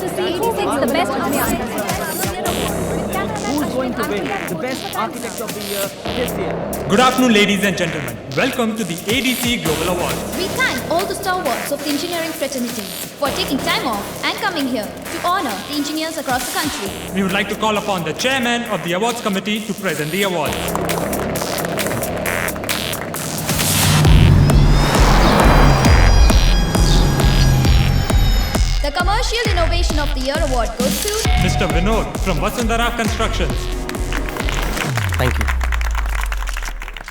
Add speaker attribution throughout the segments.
Speaker 1: to see the best
Speaker 2: Who's going to win the best architect of the year this year?
Speaker 3: Good afternoon, ladies and gentlemen. Welcome to the ADC Global Awards.
Speaker 1: We thank all the stalwarts of the engineering fraternity for taking time off and coming here to honor the engineers across the country.
Speaker 3: We would like to call upon the chairman of the awards committee to present the awards.
Speaker 1: The Commercial Innovation of the Year award goes to
Speaker 3: Mr. Vinod from Vasundhara Constructions.
Speaker 4: Thank you.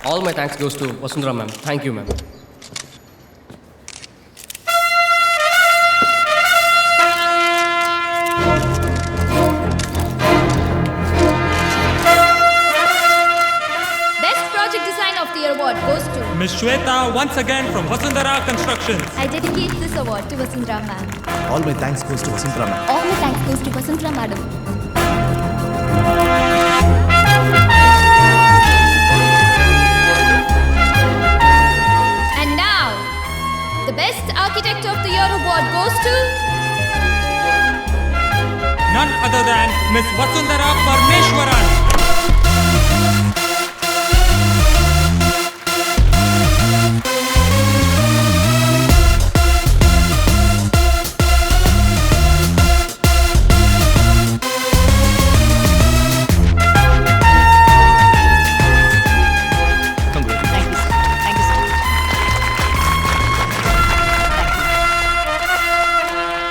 Speaker 4: All my thanks goes to Vasundhara ma'am. Thank you, ma'am.
Speaker 1: Best Project Design of the Year award goes to
Speaker 3: Ms. Shweta once again from Vasundhara Constructions.
Speaker 1: I dedicate this award to Vasundhara ma'am.
Speaker 5: All my thanks goes to Vasundhara ma'am.
Speaker 1: All my thanks goes to Vasundhara madam. And now, the Best Architect of the Year award goes to
Speaker 3: None other than Ms. Vasundhara Parmeshwaran.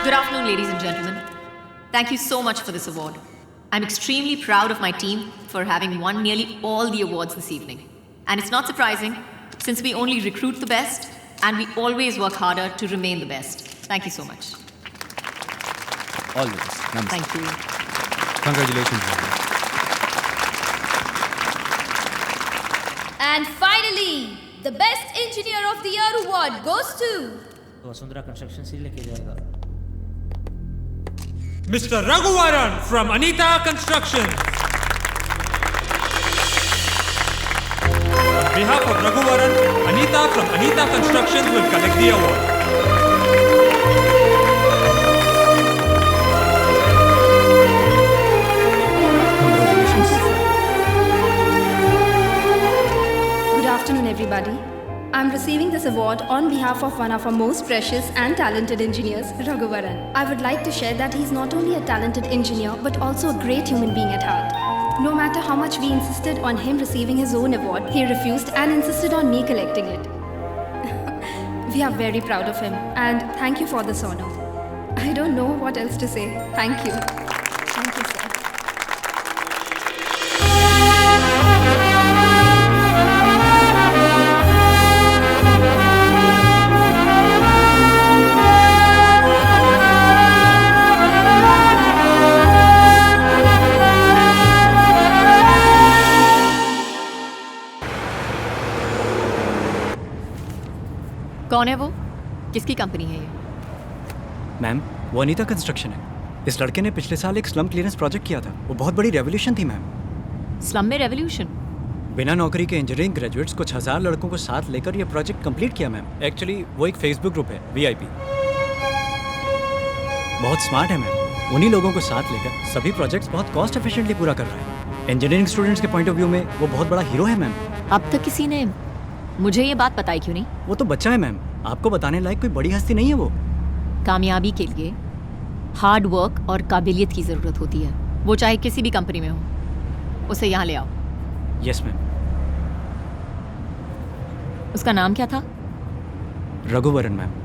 Speaker 6: Good afternoon, ladies and gentlemen. Thank you so much for this award. I'm extremely proud of my team for having won nearly all the awards this evening. And it's not surprising, since we only recruit the best and we always work harder to remain the best. Thank you so much.
Speaker 5: All the best. Namaste.
Speaker 6: Thank you.
Speaker 5: Congratulations.
Speaker 1: And finally, the Best Engineer of the Year award goes to
Speaker 2: Vasundhara construction से लेके जाएगा.
Speaker 3: Mr. Raghuvaran from Anita Constructions. On behalf of Raghuvaran, Anita from Anita Constructions will collect the award.
Speaker 7: Good afternoon, everybody. I'm receiving this award on behalf of one of our most precious and talented engineers, Raghuvaran. I would like to share that he's not only a talented engineer but also a great human being at heart. No matter how much we insisted on him receiving his own award, he refused and insisted on me collecting it. We are very proud of him and thank you for this honor. I don't know what else to say. Thank you. Thank you, sir.
Speaker 6: कौन है वो? किसकी company है ये?
Speaker 8: Ma'am, वो Anita construction है। इस लड़के ने पिछले साल एक स्लम क्लियरेंस प्रोजेक्ट किया था। वो बहुत बड़ी रेवोल्यूशन थी मैम।
Speaker 6: स्लम में रेवोल्यूशन?
Speaker 8: बिना नौकरी के इंजीनियरिंग ग्रेजुएट्स कुछ 1000 लड़कों को साथ लेकर ये प्रोजेक्ट कंप्लीट किया मैम। एक्चुअली वो एक फेसबुक ग्रुप है, VIP। बहुत स्मार्ट है मैम। उन्हीं लोगों को साथ लेकर सभी प्रोजेक्ट्स बहुत कॉस्ट एफिशिएंटली पूरा कर रहा है। इंजीनियरिंग स्टूडेंट्स के पॉइंट ऑफ व्यू में वो बहुत बड़ा हीरो है मैम।
Speaker 6: अब तक किसी ने मुझे ये बात बताई क्यों नहीं?
Speaker 8: वो तो बच्चा है मैम, आपको बताने लायक कोई बड़ी हस्ती नहीं है वो।
Speaker 6: कामयाबी के लिए हार्ड वर्क और काबिलियत की ज़रूरत होती है, वो चाहे किसी भी कंपनी में हो। उसे यहाँ ले आओ।
Speaker 8: Yes ma'am.
Speaker 6: उसका नाम क्या था?
Speaker 8: रघुवरन मैम।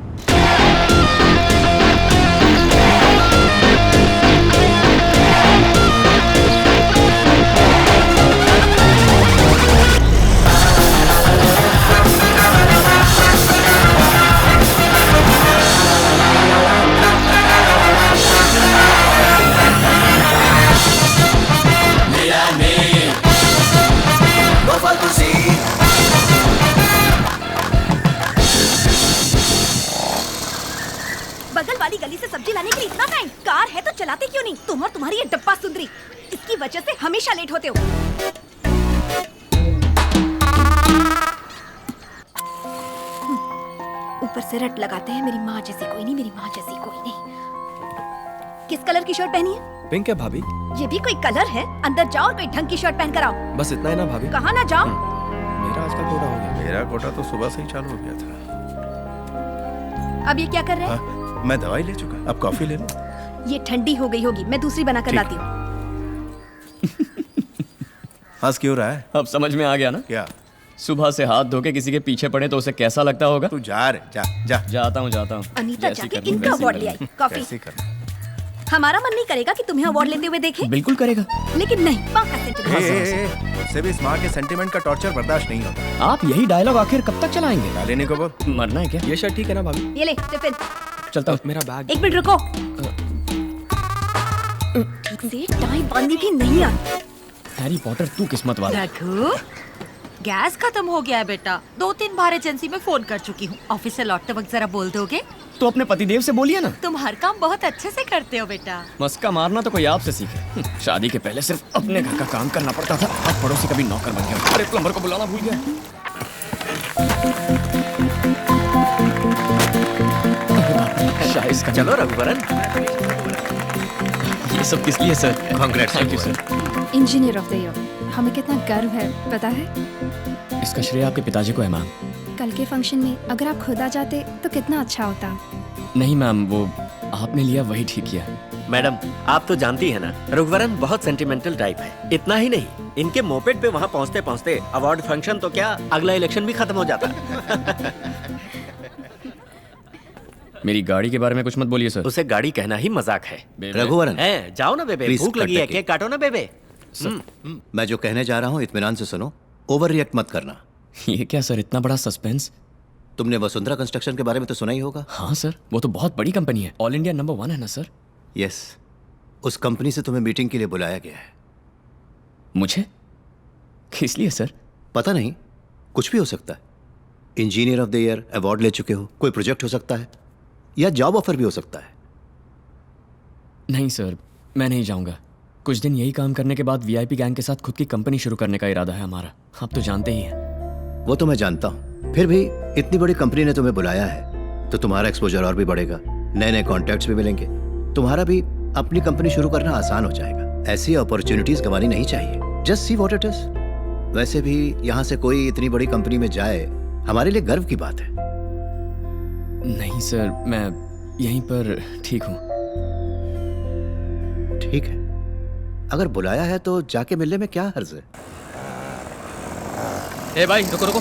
Speaker 9: बगल वाली गली से सब्जी लाने के लिए इतना टाइम? कार है तो चलाते क्यों नहीं? तुम और तुम्हारी ये डब्बा सुंदरी, इसकी वजह से हमेशा लेट होते हो। ऊपर से रट लगाते हैं, मेरी माँ जैसी कोई नहीं, मेरी माँ जैसी कोई नहीं। किस कलर की शर्ट पहनी है?
Speaker 5: पिंक है भाभी।
Speaker 9: ये भी कोई कलर है? अंदर जाओ और कोई ढंग की शर्ट पहन कर आओ।
Speaker 5: बस इतना ही ना भाभी।
Speaker 9: कहाँ ना जाओ?
Speaker 5: मेरा आज का कोटा हो गया।
Speaker 10: मेरा कोटा तो सुबह से ही चालू हो गया था।
Speaker 9: अब ये क्या कर रहे हैं?
Speaker 10: हाँ, मैं दवाई ले चुका, अब कॉफी ले लो।
Speaker 9: ये ठंडी हो गई होगी, मैं दूसरी बना कर
Speaker 10: ठीक।
Speaker 9: लाती हूँ।
Speaker 10: हंस क्यों रहा है?
Speaker 11: अब समझ में आ गया ना?
Speaker 10: क्या?
Speaker 11: सुबह से हाथ धो के किसी के पीछे पड़े तो उसे कैसा लगता होगा?
Speaker 10: तू जा रे, जा जा।
Speaker 11: जाता हूँ।
Speaker 9: अनीता
Speaker 11: जैसी
Speaker 9: जाके
Speaker 11: करनी
Speaker 9: इनका
Speaker 11: वैसी
Speaker 9: अवार्ड ले
Speaker 11: करनी।
Speaker 9: आई। कॉफी।
Speaker 10: कैसे करना?
Speaker 9: हमारा मन नहीं करेगा कि तुम्हें अवार्ड लेते हुए देखें,
Speaker 11: बिल्कुल करेगा।
Speaker 9: लेकिन नहीं, पाका सेंटीमेंट।
Speaker 10: मुझसे भी इस माँ के सेंटीमेंट का टॉर्चर बर्दाश्त नहीं होता।
Speaker 11: आप यही डायलॉग आखिर कब तक चलाएंगे?
Speaker 10: क्या लेने को बोल?
Speaker 11: मरना है क्या?
Speaker 5: ये शर्ट ठीक है ना भाभी?
Speaker 9: ये ले टिफिन।
Speaker 11: चलता हूँ।
Speaker 5: मेरा बैग।
Speaker 9: एक मिनट रुको। ठीक से टाई बांधनी भी नहीं आती।
Speaker 11: हैरी पॉटर तू किस्मत वाला।
Speaker 12: रघु, गैस खत्म हो गया है बेटा। 2-3 बार एजेंसी में फोन कर चुकी हूँ। ऑफिस से लौटते वक्त जरा बोल दोगे?
Speaker 11: तो अपने पतिदेव से बोलिए ना।
Speaker 12: तुम हर काम बहुत अच्छे से करते हो बेटा।
Speaker 11: मस्का मारना तो कोई आपसे सीखे। शादी के पहले सिर्फ अपने घर का काम करना पड़ता था, अब पड़ोसी कभी नौकर बन गया। अरे प्लम्बर को बुलाना भूल गया। शाइस का
Speaker 2: चलो रघुवरन।
Speaker 11: ये सब किस लिए sir?
Speaker 2: Congrats.
Speaker 11: Thank you sir.
Speaker 7: Engineer of the year, हमें कितना गर्व है पता है?
Speaker 11: इसका श्रेय आपके पिताजी को है मैम।
Speaker 7: कल के फंक्शन में अगर आप खुद आ जाते तो कितना अच्छा होता।
Speaker 11: नहीं मैम, वो आपने लिया वही ठीक किया।
Speaker 2: मैडम, आप तो जानती है ना, रघुवरन बहुत सेंटिमेंटल टाइप है। इतना ही नहीं, इनके मोपेड पे वहाँ पहुँचते पहुँचते अवार्ड फंक्शन तो क्या, अगला इलेक्शन भी खत्म हो जाता।
Speaker 11: मेरी गाड़ी के बारे में कुछ मत बोलिए सर।
Speaker 2: उसे गाड़ी कहना ही मजाक है।
Speaker 13: रघुवरन,
Speaker 2: है, जाओ ना बेबे,
Speaker 13: Please
Speaker 2: भूख लगी
Speaker 13: cut
Speaker 2: है,
Speaker 13: the
Speaker 2: केक काटो ना बेबे।
Speaker 13: मैं जो कहने जा रहा हूँ इत्मीनान से सुनो, ओवर रिएक्ट मत करना।
Speaker 11: ये क्या सर, इतना बड़ा सस्पेंस?
Speaker 13: तुमने वसुंधरा कंस्ट्रक्शन के बारे में तो सुना ही होगा।
Speaker 11: हाँ सर, वो तो बहुत बड़ी कंपनी है, ऑल इंडिया नंबर 1 है ना सर?
Speaker 13: यस, उस कंपनी से तुम्हें मीटिंग के लिए बुलाया गया है।
Speaker 11: मुझे? किस लिए सर?
Speaker 13: पता नहीं, कुछ भी हो सकता है। Engineer of the year award ले चुके हो, कोई प्रोजेक्ट हो सकता है, या जॉब ऑफर भी हो सकता है।
Speaker 11: नहीं सर, मैं नहीं जाऊंगा। कुछ दिन यही काम करने के बाद वीआईपी गैंग के साथ खुद की कंपनी शुरू करने का इरादा है हमारा। आप तो जानते ही हैं।
Speaker 13: वो तो मैं जानता हूँ, फिर भी इतनी बड़ी कंपनी ने तुम्हें बुलाया है तो तुम्हारा एक्सपोजर और भी बढ़ेगा, नए नए कॉन्टैक्ट्स भी मिलेंगे, तुम्हारा भी अपनी कंपनी शुरू करना आसान हो जाएगा। ऐसी अपॉर्चुनिटीज गंवानी नहीं चाहिए। Just see what it is. वैसे भी यहाँ से कोई इतनी बड़ी कंपनी में जाए हमारे लिए गर्व की बात है।
Speaker 11: नहीं सर, मैं यहीं पर ठीक हूँ।
Speaker 13: ठीक है, अगर बुलाया है तो जाके मिलने में क्या हर्ज है।
Speaker 4: ए भाई रुको रुको,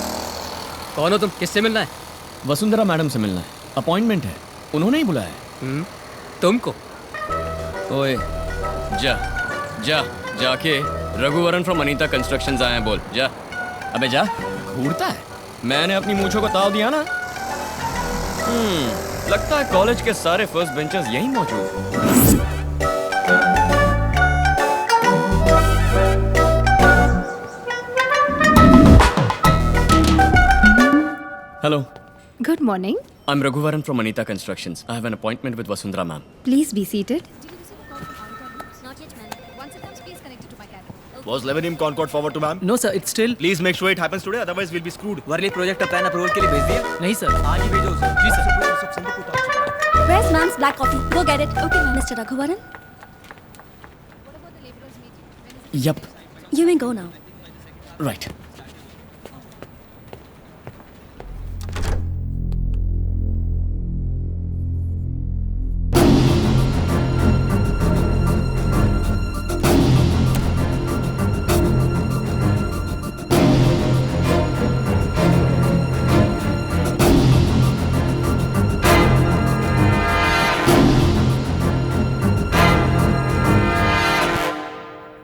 Speaker 4: कौन हो तुम? किससे मिलना है?
Speaker 11: वसुंधरा मैडम से मिलना है, अपॉइंटमेंट है, उन्होंने ही बुलाया है।
Speaker 4: तुमको?
Speaker 11: ओए जाके रघुवरन फ्रॉम अनीता कंस्ट्रक्शंस आए हैं, बोल जा। अबे जा, घूरता है। मैंने अपनी मूंछों को ताव दिया ना। लगता है कॉलेज के सारे फर्स्ट बेंचर्स यहीं मौजूद। Hello.
Speaker 7: Good morning.
Speaker 11: I'm Raghuvaran from Anita Constructions. I have an appointment with Vasundhara ma'am.
Speaker 7: Please be seated.
Speaker 5: Was Lebanon Concord forward to ma'am?
Speaker 2: No sir, it's still.
Speaker 5: Please make sure it happens today, otherwise we'll be screwed.
Speaker 2: Worli project का plan approval के लिए भेज दिया? नहीं sir, आज ही भेजो उसे। जी sir.
Speaker 9: Where's ma'am's black coffee? Go get it. Okay, Mr. Raghuvaran.
Speaker 11: Yup.
Speaker 9: You may go now.
Speaker 11: Right.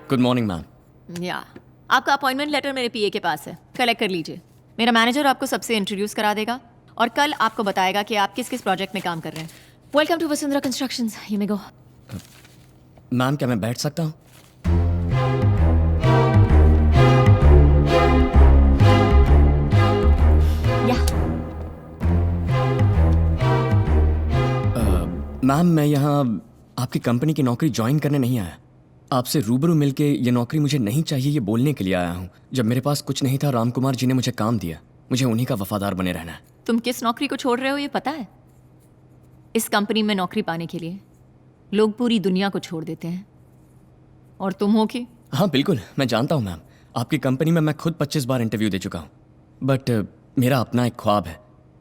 Speaker 11: Good morning ma'am.
Speaker 6: या आपका अपॉइंटमेंट लेटर मेरे पीए के पास है, कलेक्ट कर लीजिए। मेरा मैनेजर आपको सबसे इंट्रोड्यूस करा देगा और कल आपको बताएगा कि आप किस किस प्रोजेक्ट में काम कर रहे हैं। Welcome to Vasundhara Constructions, you may go.
Speaker 11: Ma'am क्या मैं बैठ सकता हूँ? मैम मैं यहाँ आपकी कंपनी की नौकरी ज्वाइन करने नहीं आया, आपसे रूबरू मिलके ये नौकरी मुझे नहीं चाहिए ये बोलने के लिए आया हूँ। जब मेरे पास कुछ नहीं था, राम कुमार जी ने मुझे काम दिया, मुझे उन्हीं का वफादार बने रहना है।
Speaker 6: तुम किस नौकरी को छोड़ रहे हो ये पता है? इस कंपनी में नौकरी पाने के लिए लोग पूरी दुनिया को छोड़ देते हैं और तुम हो के?
Speaker 11: हाँ बिल्कुल, मैं जानता हूँ मैम। आपकी कंपनी में मैं खुद 25 बार इंटरव्यू दे चुका हूँ। बट मेरा अपना एक ख्वाब है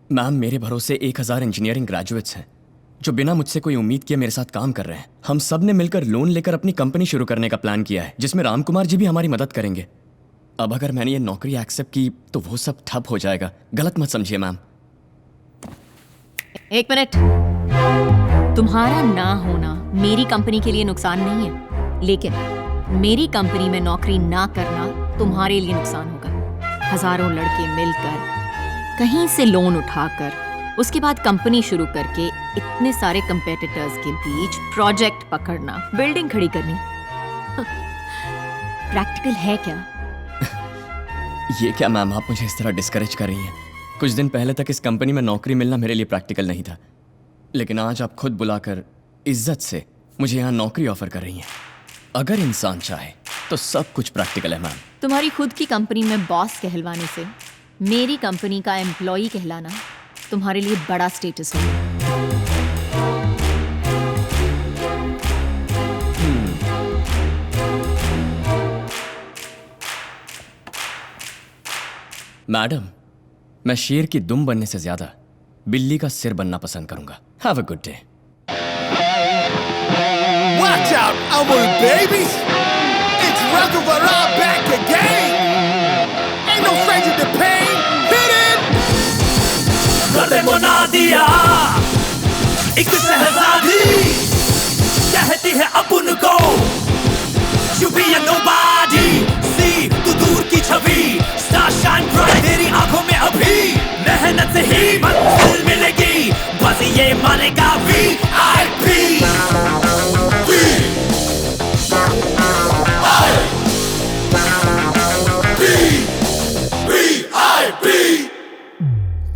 Speaker 11: मैम। मेरे भरोसे 1000 इंजीनियरिंग ग्रेजुएट्स हैं जो बिना मुझसे कोई उम्मीद किए मेरे साथ काम कर रहे हैं। हम सब ने मिलकर लोन लेकर अपनी कंपनी शुरू करने का प्लान किया है, जिसमें राम कुमार जी भी हमारी मदद करेंगे। अब अगर मैंने ये नौकरी एक्सेप्ट की तो वो सब ठप हो जाएगा। गलत मत समझिए मैम।
Speaker 6: एक मिनट, तुम्हारा ना होना मेरी कंपनी के लिए नुकसान नहीं है, लेकिन मेरी कंपनी में नौकरी ना करना तुम्हारे लिए नुकसान होगा। हजारों लड़के मिलकर कहीं से लोन उठाकर उसके बाद कंपनी शुरू करके इतने सारे कंपेटिटर्स के बीच प्रोजेक्ट पकड़ना, बिल्डिंग खड़ी करनी, प्रैक्टिकल है क्या?
Speaker 11: ये क्या मैम, आप मुझे इस तरह डिस्करेज कर रही हैं? कुछ दिन पहले तक इस कंपनी में नौकरी मिलना मेरे लिए प्रैक्टिकल नहीं था, लेकिन आज आप खुद बुलाकर इज्जत से मुझे यहाँ नौकरी ऑफर कर रही हैं। अगर इंसान चाहे तो सब कुछ प्रैक्टिकल है मैम।
Speaker 6: तुम्हारी खुद की कंपनी में बॉस कहलवाने से मेरी कंपनी का एम्प्लॉई कहलाना तुम्हारे लिए बड़ा स्टेटस है।
Speaker 11: मैडम, मैं शेर की दुम बनने से ज्यादा बिल्ली का सिर बनना पसंद करूंगा। Have a good day.
Speaker 14: Watch out, Amul babies! It's Raghavara back again! Ain't no stranger to pain, hit it!
Speaker 15: गर्दे मुना दिया एक शहजादी कहती है अपन को You be a nobody See तू दूर की छवि Star shine bright तेरी आंखों में अभी मेहनत से ही मंजिल मिलेगी बस ये मानेगा VIP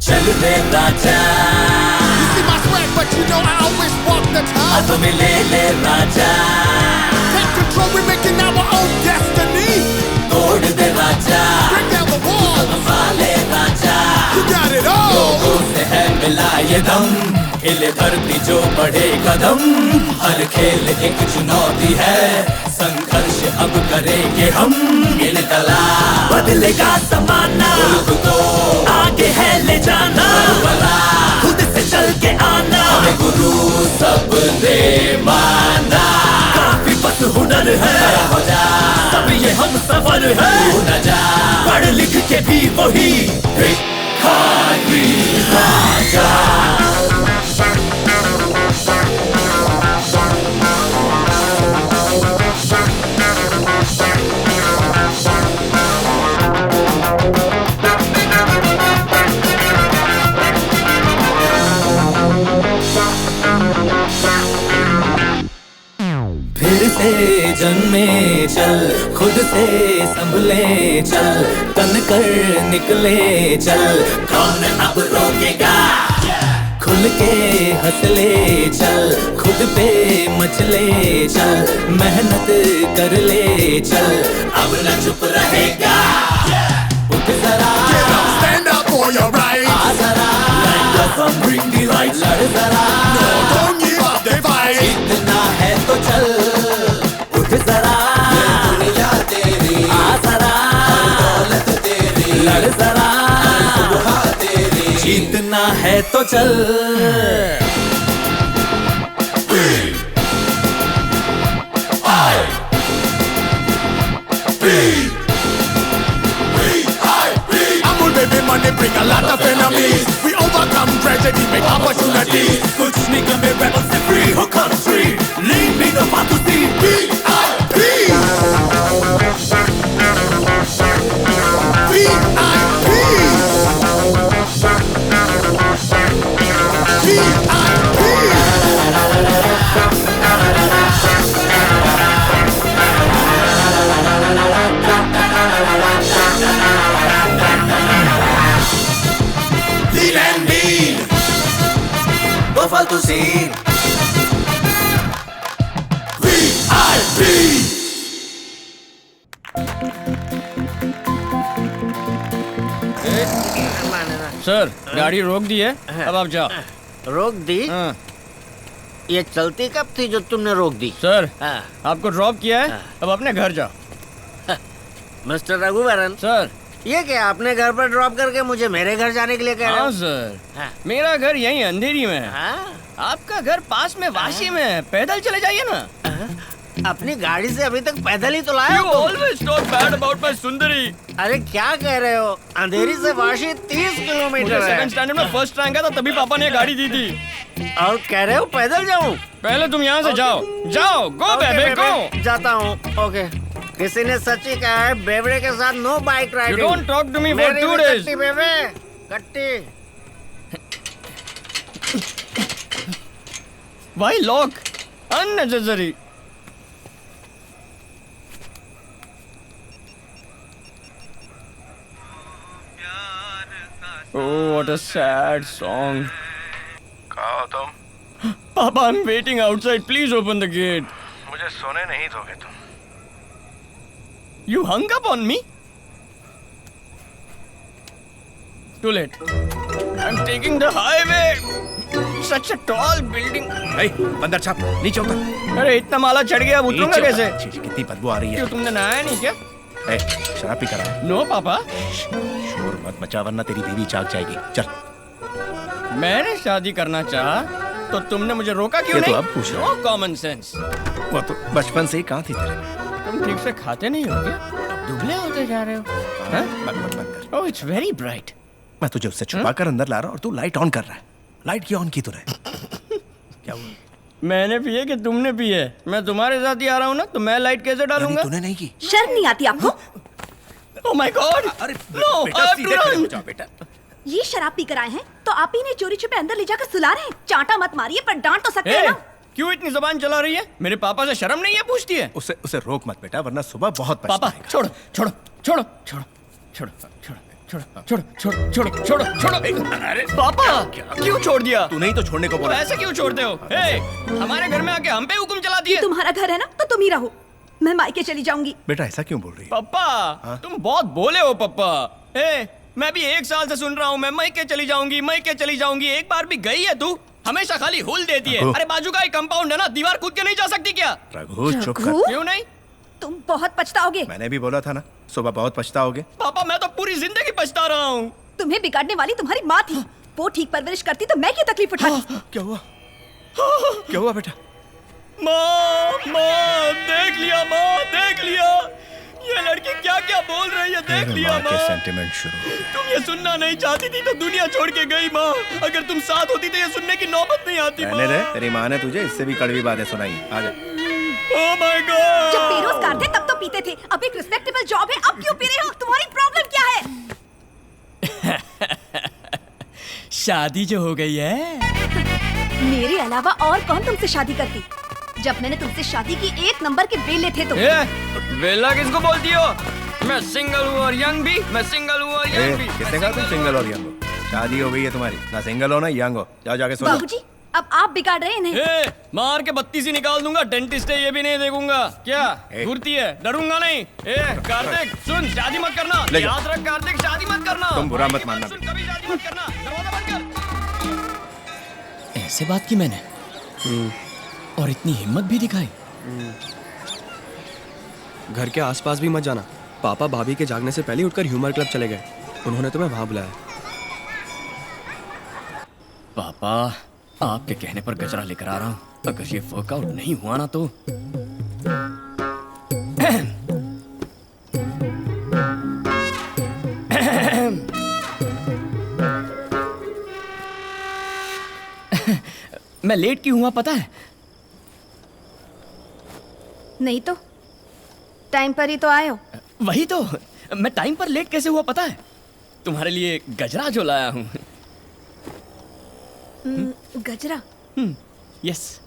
Speaker 15: चल रे राजा
Speaker 14: You see my swag, but you know I always walk the town.
Speaker 15: हाथों में ले ले राजा
Speaker 14: Take control, we're making our own destiny.
Speaker 15: तोड़ दे राजा
Speaker 14: Break down the walls.
Speaker 15: संभाले राजा
Speaker 14: You got it all.
Speaker 15: लोगों से है मिला ये दम हिले धरती जो बढ़े कदम हर खेल एक चुनौती है संघर्ष अब करेंगे हम गिन तला बदलेगा जमाना तो आगे है ले जाना खुद से चल के आना हमें गुरु सब दे माना काफी बस हुनर है हो जा सब ये हम सफर है न जा पढ़ लिख के भी वही भिखारी राजा फिर से जन्मे चल खुद से संभले चल तन कर निकले चल कौन अब रोकेगा खुल के हंसले चल खुद पे मचले चल मेहनत कर ले चल अब न चुप रहेगा उठ जरा
Speaker 14: Stand up for your rights.
Speaker 15: आ जरा Let the sun bring the light लड़ जरा
Speaker 14: No, don't give up the fight.
Speaker 15: जीतना है तो चल उठ जरा दुनिया तेरी आ जरा दौलत तेरी लड़ जरा तेरी जीतना है तो चल
Speaker 14: Amul baby money bring a lot of enemies. We overcome tragedy, make opportunities.
Speaker 15: कुछ निगम में rebels से free हो country leave me no path to see
Speaker 14: VIP.
Speaker 15: lean and mean वो फालतू सीन VIP
Speaker 8: सर गाड़ी रोक दी है, अब आप जाओ।
Speaker 2: रोक दी? ये चलती कब थी जो तुमने रोक दी?
Speaker 11: सर,
Speaker 2: हाँ।
Speaker 11: आपको ड्रॉप किया है, अब अपने घर जाओ।
Speaker 2: मिस्टर रघुवरन
Speaker 11: सर,
Speaker 2: ये क्या अपने घर पर ड्रॉप करके मुझे मेरे घर जाने के लिए कह रहे हो?
Speaker 11: हाँ सर, मेरा घर यहीं अंधेरी में है। आपका घर पास में वाशी में है, पैदल चले जाइए ना।
Speaker 2: अपनी गाड़ी से अभी तक पैदल ही तो लाया
Speaker 11: You always talk bad about my सुंदरी।
Speaker 2: अरे क्या कह रहे हो? अंधेरी से वाशी 30 किलोमीटर है।
Speaker 11: सेकंड स्टैंडर्ड में फर्स्ट रैंक था, तभी पापा ने गाड़ी दी थी।
Speaker 2: और कह रहे हो पैदल जाऊं?
Speaker 11: पहले तुम यहाँ से जाओ, जाओ, गो बेबे गो।
Speaker 2: जाता हूँ। ओके। किसी ने सच ही कहा है बेवड़े के साथ no bike riding.
Speaker 11: You don't talk to me for 2 days।
Speaker 2: कट्टी बेबे, कट्टी।
Speaker 11: Why lock? Unnecessary। Oh, what a sad song।
Speaker 10: कहाँ हो तुम?
Speaker 11: Papa, I'm waiting outside. Please open the gate।
Speaker 10: मुझे सोने नहीं दोगे तुम।
Speaker 11: You hung up on me? Too late। I'm taking the highway। Such a tall building।
Speaker 10: hey, अंदर छाप, नीचे उतर।
Speaker 11: अरे इतना माला चढ़ गया, अब उतरूंगा कैसे?
Speaker 10: कितनी बदबू आ रही है।
Speaker 11: क्यों, तुमने नहाया नहीं क्या?
Speaker 10: शराब पी कर आया?
Speaker 11: नो पापा।
Speaker 10: शोर मत मचा वरना तेरी बीवी जाग जाएगी। चल।
Speaker 11: मैंने शादी करना चाहा तो तुमने मुझे रोका क्यों नहीं?
Speaker 10: तो अब पूछ रहा
Speaker 11: नो कॉमन सेंस।
Speaker 10: वो तो बचपन से ही कहाँ थी तेरे?
Speaker 11: तुम ठीक से खाते नहीं हो क्या? दुबले होते जा रहे हो।
Speaker 10: बंद कर।
Speaker 11: ओह, इट्स वेरी ब्राइट।
Speaker 10: मैं तुझे उससे छुपा कर अंदर ला रहा हूँ और तू लाइट ऑन कर रहा है। लाइट क्यों ऑन की तूने? क्या हुआ?
Speaker 11: मैंने पिए कि तुमने पिए? मैं तुम्हारे साथ ही आ रहा हूँ ना, तो मैं लाइट कैसे डालूंगा?
Speaker 10: तूने नहीं की।
Speaker 9: शर्म नहीं आती आपको?
Speaker 11: Oh my god!
Speaker 10: अरे
Speaker 11: no, I have to run.
Speaker 10: बेटा,
Speaker 9: ये शराब पी कर आए हैं तो आप ही ने चोरी छुपे अंदर ले जाकर सुला रहे हैं। चांटा मत मारिए, पर डांट तो सकते हैं ना।
Speaker 11: क्यों इतनी जुबान चला रही है? मेरे पापा से शर्म नहीं है पूछती है?
Speaker 10: उसे रोक मत बेटा, वरना सुबह बहुत
Speaker 11: पापा छोड़ो छोड़ो छोड़ो छोड़ो छोड़ो छोड़ो छोड़ो छोड़ो छोड़ो छोड़ो छोड़ो। अरे पापा, क्यों छोड़ दिया?
Speaker 10: तू नहीं तो छोड़ने को बोला।
Speaker 11: ऐसे क्यों छोड़ते हो? हमारे घर में आके हम पे हुक्म चला दिए।
Speaker 9: तुम्हारा घर है ना, तो तुम ही रहो। मैं मायके चली जाऊंगी।
Speaker 10: बेटा ऐसा क्यों बोल रही है?
Speaker 11: पापा तुम बहुत बोले हो पापा। मैं भी 1 साल से सुन रहा हूँ, मैं मायके चली जाऊंगी, मायके चली जाऊंगी। एक बार भी गई है तू? हमेशा खाली हुल देती है। अरे बाजू का एक कंपाउंड है ना, दीवार कूद के नहीं जा सकती क्या?
Speaker 10: रघु चुप कर।
Speaker 11: क्यों नहीं?
Speaker 9: तुम बहुत पछताओगे।
Speaker 10: मैंने भी बोला था ना, सुबह बहुत पछताओगे।
Speaker 11: पापा मैं तो पूरी जिंदगी पछता रहा हूँ।
Speaker 9: तुम्हें बिगाड़ने वाली तुम्हारी माँ थी। वो ठीक परवरिश करती तो मैं क्यों तकलीफ उठाती?
Speaker 10: क्या हुआ? क्या हुआ बेटा?
Speaker 11: माँ देख लिया, माँ देख लिया। ये लड़की क्या क्या बोल रही है, देख लिया माँ।
Speaker 10: सेंटिमेंट शुरू हो गया।
Speaker 11: तुम ये सुनना नहीं चाहती थी तो दुनिया छोड़ के गई माँ। अगर तुम साथ होती तो ये सुनने की नौबत नहीं आती माँ।
Speaker 10: तेरी माँ ने तुझे इससे भी कड़वी बातें सुनाई। आजा।
Speaker 11: ओह माय गॉड!
Speaker 9: जब बेरोजगार थे तब तो पीते थे, अब एक रिस्पेक्टेबल जॉब है, अब क्यों पी रहे हो? तुम्हारी प्रॉब्लम क्या है?
Speaker 11: शादी जो हो गई है।
Speaker 9: मेरे अलावा और कौन तुमसे शादी करती? जब मैंने तुमसे शादी की 1 नंबर के बेले थे तो।
Speaker 11: बेला किसको बोलती हो? मैं सिंगल हूँ और यंग भी। मैं सिंगल हूँ और यंग भी।
Speaker 10: किसने कहा तुम सिंगल और यंग हो? शादी हो गई है तुम्हारी, ना सिंगल हो ना यंग हो। जाओ जाके सो जाओ।
Speaker 9: बाबूजी अब आप बिगाड़ रहे हैं इन्हें।
Speaker 11: मार के 32 ही निकाल दूंगा। डेंटिस्ट है ये भी नहीं देखूंगा। क्या घुरती है? डरूंगा नहीं। कार्तिक सुन, शादी मत करना। याद रख कार्तिक, शादी मत करना।
Speaker 10: तुम बुरा मत मानना।
Speaker 11: कभी शादी मत करना। दरवाजा बंद कर। ऐसे बात की मैंने और इतनी हिम्मत भी दिखाई।
Speaker 5: घर के आसपास भी मत जाना। पापा भाभी के जागने से पहले उठकर ह्यूमर क्लब चले गए। उन्होंने तुम्हें वहां बुलाया।
Speaker 11: पापा आपके कहने पर गजरा लेकर आ रहा हूँ। अगर ये वर्कआउट नहीं हुआ ना तो मैं लेट क्यों हुआ पता है?
Speaker 9: नहीं तो टाइम पर ही तो आए हो।
Speaker 11: वही तो, मैं टाइम पर लेट कैसे हुआ पता है? तुम्हारे लिए गजरा जो लाया हूँ।
Speaker 9: गजरा?
Speaker 11: यस।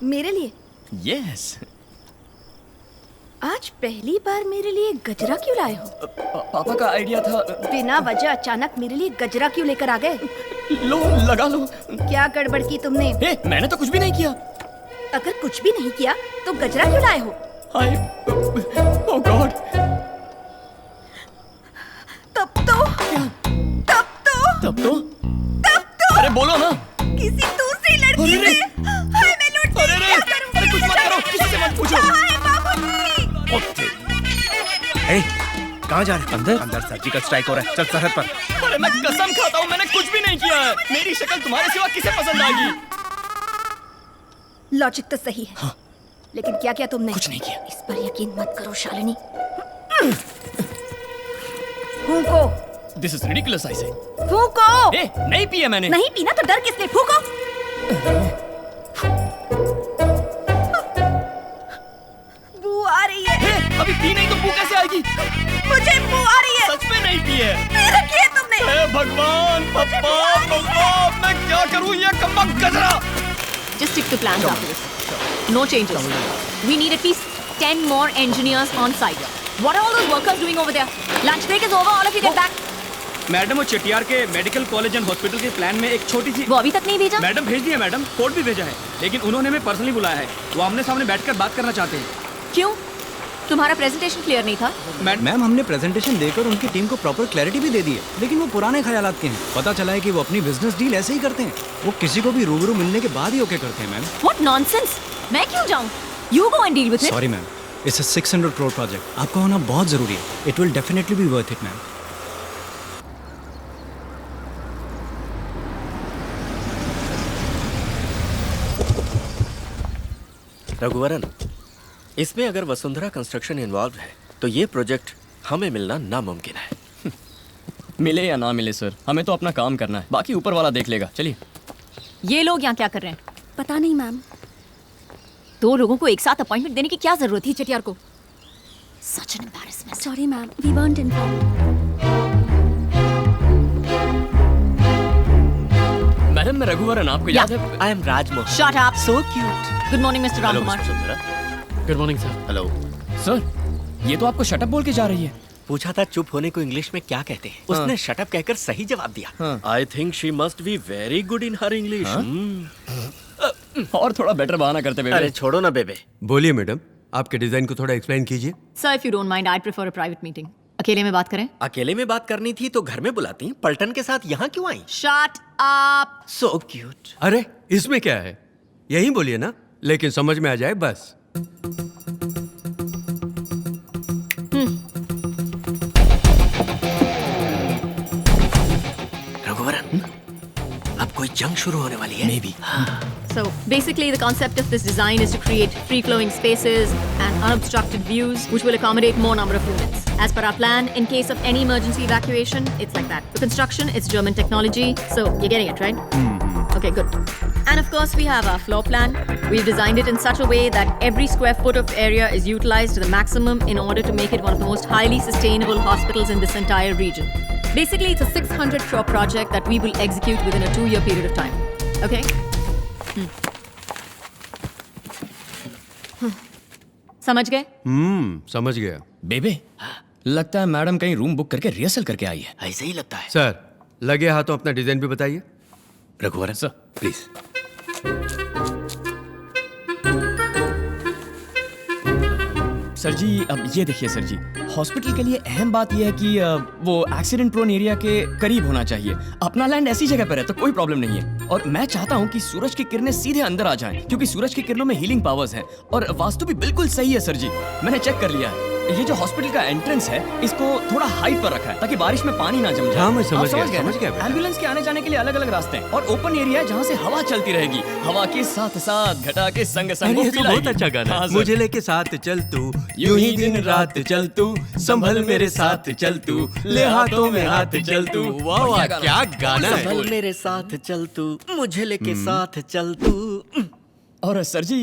Speaker 9: मेरे लिए?
Speaker 11: यस।
Speaker 9: आज पहली बार मेरे लिए गजरा क्यों लाए हो?
Speaker 11: पापा का आइडिया था।
Speaker 9: बिना वजह अचानक मेरे लिए गजरा क्यों लेकर आ गए?
Speaker 11: लो लगा लो।
Speaker 9: क्या गड़बड़ की तुमने?
Speaker 11: मैंने तो कुछ भी नहीं किया।
Speaker 9: अगर कुछ भी नहीं किया तो गजरा क्यों लाए हो?
Speaker 11: ओह गॉड!
Speaker 9: तब तो
Speaker 11: अरे बोलो ना।
Speaker 9: किसी दूसरी लड़की से मैं लुट
Speaker 10: कहाँ जा रहे?
Speaker 5: अंदर?
Speaker 10: अंदर सर्जिकल स्ट्राइक हो रहा है, चल सरहद पर।
Speaker 11: अरे मैं कसम खाता हूँ मैंने कुछ भी नहीं किया है। मेरी शक्ल तुम्हारे सिवा किसे पसंद आएगी?
Speaker 9: लॉजिक तो सही है, हाँ। लेकिन क्या किया तुमने?
Speaker 11: कुछ नहीं किया।
Speaker 9: इस पर यकीन मत करो शालिनी। फूंको।
Speaker 11: This is ridiculous I say.
Speaker 9: फूंको।
Speaker 11: नहीं पिया मैंने।
Speaker 9: नहीं पीना तो डर किसने? फूंको। बू आ रही है।
Speaker 11: अभी पी नहीं तो बू कैसे आएगी?
Speaker 9: मुझे बू आ रही है।
Speaker 11: सच में नहीं पी है।
Speaker 9: मेरा किया तुमने?
Speaker 11: हे भगवान, पप्पा, मैं क्या करूं ये कम्मा गजरा?
Speaker 6: Just stick to plans after this. No changes. We need at least 10 more engineers on site. What are all those workers doing over there? Lunch break is over. All of you get back.
Speaker 16: Madam वो चटियार के medical college and hospital के plan में एक छोटी सी
Speaker 6: वो अभी तक नहीं भेजा?
Speaker 16: मैडम भेज दिया मैडम, कोड भी भेजा है, लेकिन उन्होंने हमें पर्सनली बुलाया है। वो आमने सामने बैठकर बात करना चाहते हैं।
Speaker 6: क्यों? तुम्हारा प्रेजेंटेशन क्लियर नहीं था?
Speaker 8: मैम हमने प्रेजेंटेशन देकर उनकी टीम को प्रॉपर क्लैरिटी भी दे दी है, लेकिन वो पुराने ख्यालात के हैं। पता चला है कि वो अपनी बिजनेस डील ऐसे ही करते हैं, वो किसी को भी रूबरू मिलने के बाद ही ओके करते हैं। Ma'am
Speaker 6: What nonsense! मैं क्यों जाऊं? You go and deal with it.
Speaker 8: Sorry ma'am, it's a 600 crore project, आपका होना बहुत जरूरी है। It will definitely be worth it ma'am.
Speaker 2: Raghuvaran, इसमें अगर वसुंधरा कंस्ट्रक्शन इन्वॉल्व है तो ये प्रोजेक्ट हमें मिलना नामुमकिन है।
Speaker 11: मिले या ना मिले सर, हमें तो अपना काम करना है, बाकी ऊपर वाला देख लेगा। चलिए।
Speaker 6: ये लोग यहाँ क्या कर रहे हैं?
Speaker 9: पता नहीं मैम।
Speaker 6: 2 लोगों को एक साथ अपॉइंटमेंट देने की क्या जरूरत थी चटियार को? Such an embarrassment.
Speaker 9: Sorry ma'am, we weren't informed.
Speaker 11: Madam मैं रघुवरन, आपको याद है?
Speaker 2: I M Rajmohan.
Speaker 6: Shut up.
Speaker 2: So cute.
Speaker 6: Good morning, Mr. Ramkumar.
Speaker 11: Good morning sir.
Speaker 2: Hello
Speaker 11: sir, ये तो आपको शटअप बोल के जा रही है।
Speaker 2: पूछा था चुप होने को इंग्लिश में क्या कहते हैं, उसने शटअप कहकर सही जवाब दिया। I think she must be very good in her English.
Speaker 11: और थोड़ा बेटर बहाना करते बेबे।
Speaker 2: अरे छोड़ो ना बेबे।
Speaker 17: बोलिए मैडम, आपके डिजाइन को थोड़ा एक्सप्लेन कीजिए।
Speaker 6: Sir, if you don't mind, I'd prefer a private meeting. अकेले में बात करें?
Speaker 2: अकेले में बात करनी थी तो घर में बुलाती, पलटन के साथ यहाँ क्यों आई?
Speaker 6: Shut up.
Speaker 2: So cute.
Speaker 17: अरे इसमें क्या है, यही बोलिए ना, लेकिन समझ में आ जाए बस।
Speaker 2: रघुवरन, अब कोई जंग शुरू होने वाली है।
Speaker 11: Maybe.
Speaker 6: So basically the concept of this design is to create free-flowing spaces and unobstructed views which will accommodate more number of units. As per our plan, in case of any emergency evacuation, it's like that. The construction, it's German technology, so you're getting it, right? Okay, good. And of course we have our floor plan. We've designed it in such a way that every square foot of area is utilized to the maximum in order to make it one of the most highly sustainable hospitals in this entire region. Basically, it's a 600 crore project that we will execute within a 2-year period of time. Okay? समझ गए?
Speaker 17: समझ गया।
Speaker 11: बेबे, लगता है madam कहीं room book करके rehearsal करके आई है।
Speaker 2: ऐसे ही लगता है।
Speaker 17: सर, लगे हाथों अपना डिजाइन भी बताइए।
Speaker 2: Raghuvaran sir, please.
Speaker 11: सर जी, अब ये देखिए सर जी, हॉस्पिटल के लिए अहम बात यह है कि वो एक्सीडेंट प्रोन एरिया के करीब होना चाहिए। अपना लैंड ऐसी जगह पर है तो कोई प्रॉब्लम नहीं है। और मैं चाहता हूँ कि सूरज की किरणें सीधे अंदर आ जाएं, क्योंकि सूरज की किरणों में हीलिंग पावर्स हैं। और वास्तु भी बिल्कुल सही है सर जी, मैंने चेक कर लिया है। ये जो हॉस्पिटल का एंट्रेंस है, इसको थोड़ा हाइट पर रखा है ताकि बारिश में पानी ना जम जाए।
Speaker 17: हाँ, मैं समझ
Speaker 11: आप
Speaker 17: गया।
Speaker 11: एम्बुलेंस के आने जाने के लिए अलग अलग रास्ते हैं और ओपन एरिया है जहाँ से हवा चलती रहेगी। हवा के साथ साथ घटा के संग संग।
Speaker 17: ये तो बहुत अच्छा गाना है। मुझे लेके साथ चल तू, यूं ही दिन रात चल तू, संभल मेरे साथ चल तू, ले हाथों में हाथ चल तू। वाह वाह, क्या गाना है।
Speaker 2: संभल मेरे साथ चल तू, मुझे लेके साथ चल तू।
Speaker 11: और सर जी,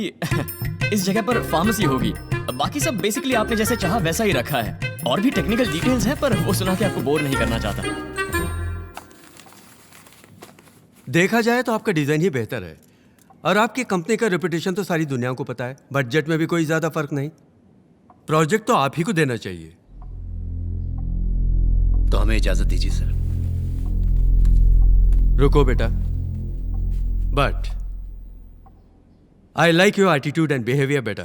Speaker 11: इस jगह पर फार्मेसी होगी। बाकी सब बेसिकली आपने जैसे चाहा वैसा ही रखा है। और भी टेक्निकल डिटेल्स हैं, पर वो सुना के आपको बोर नहीं करना चाहता।
Speaker 17: देखा जाए तो आपका डिजाइन ही बेहतर है, और आपकी कंपनी का रेपुटेशन तो सारी दुनिया को पता है। बजट में भी कोई ज्यादा फर्क नहीं। प्रोजेक्ट तो आप ही को देना चाहिए।
Speaker 13: तो हमें इजाजत दीजिए सर।
Speaker 17: रुको बेटा, but I like your attitude and behavior better.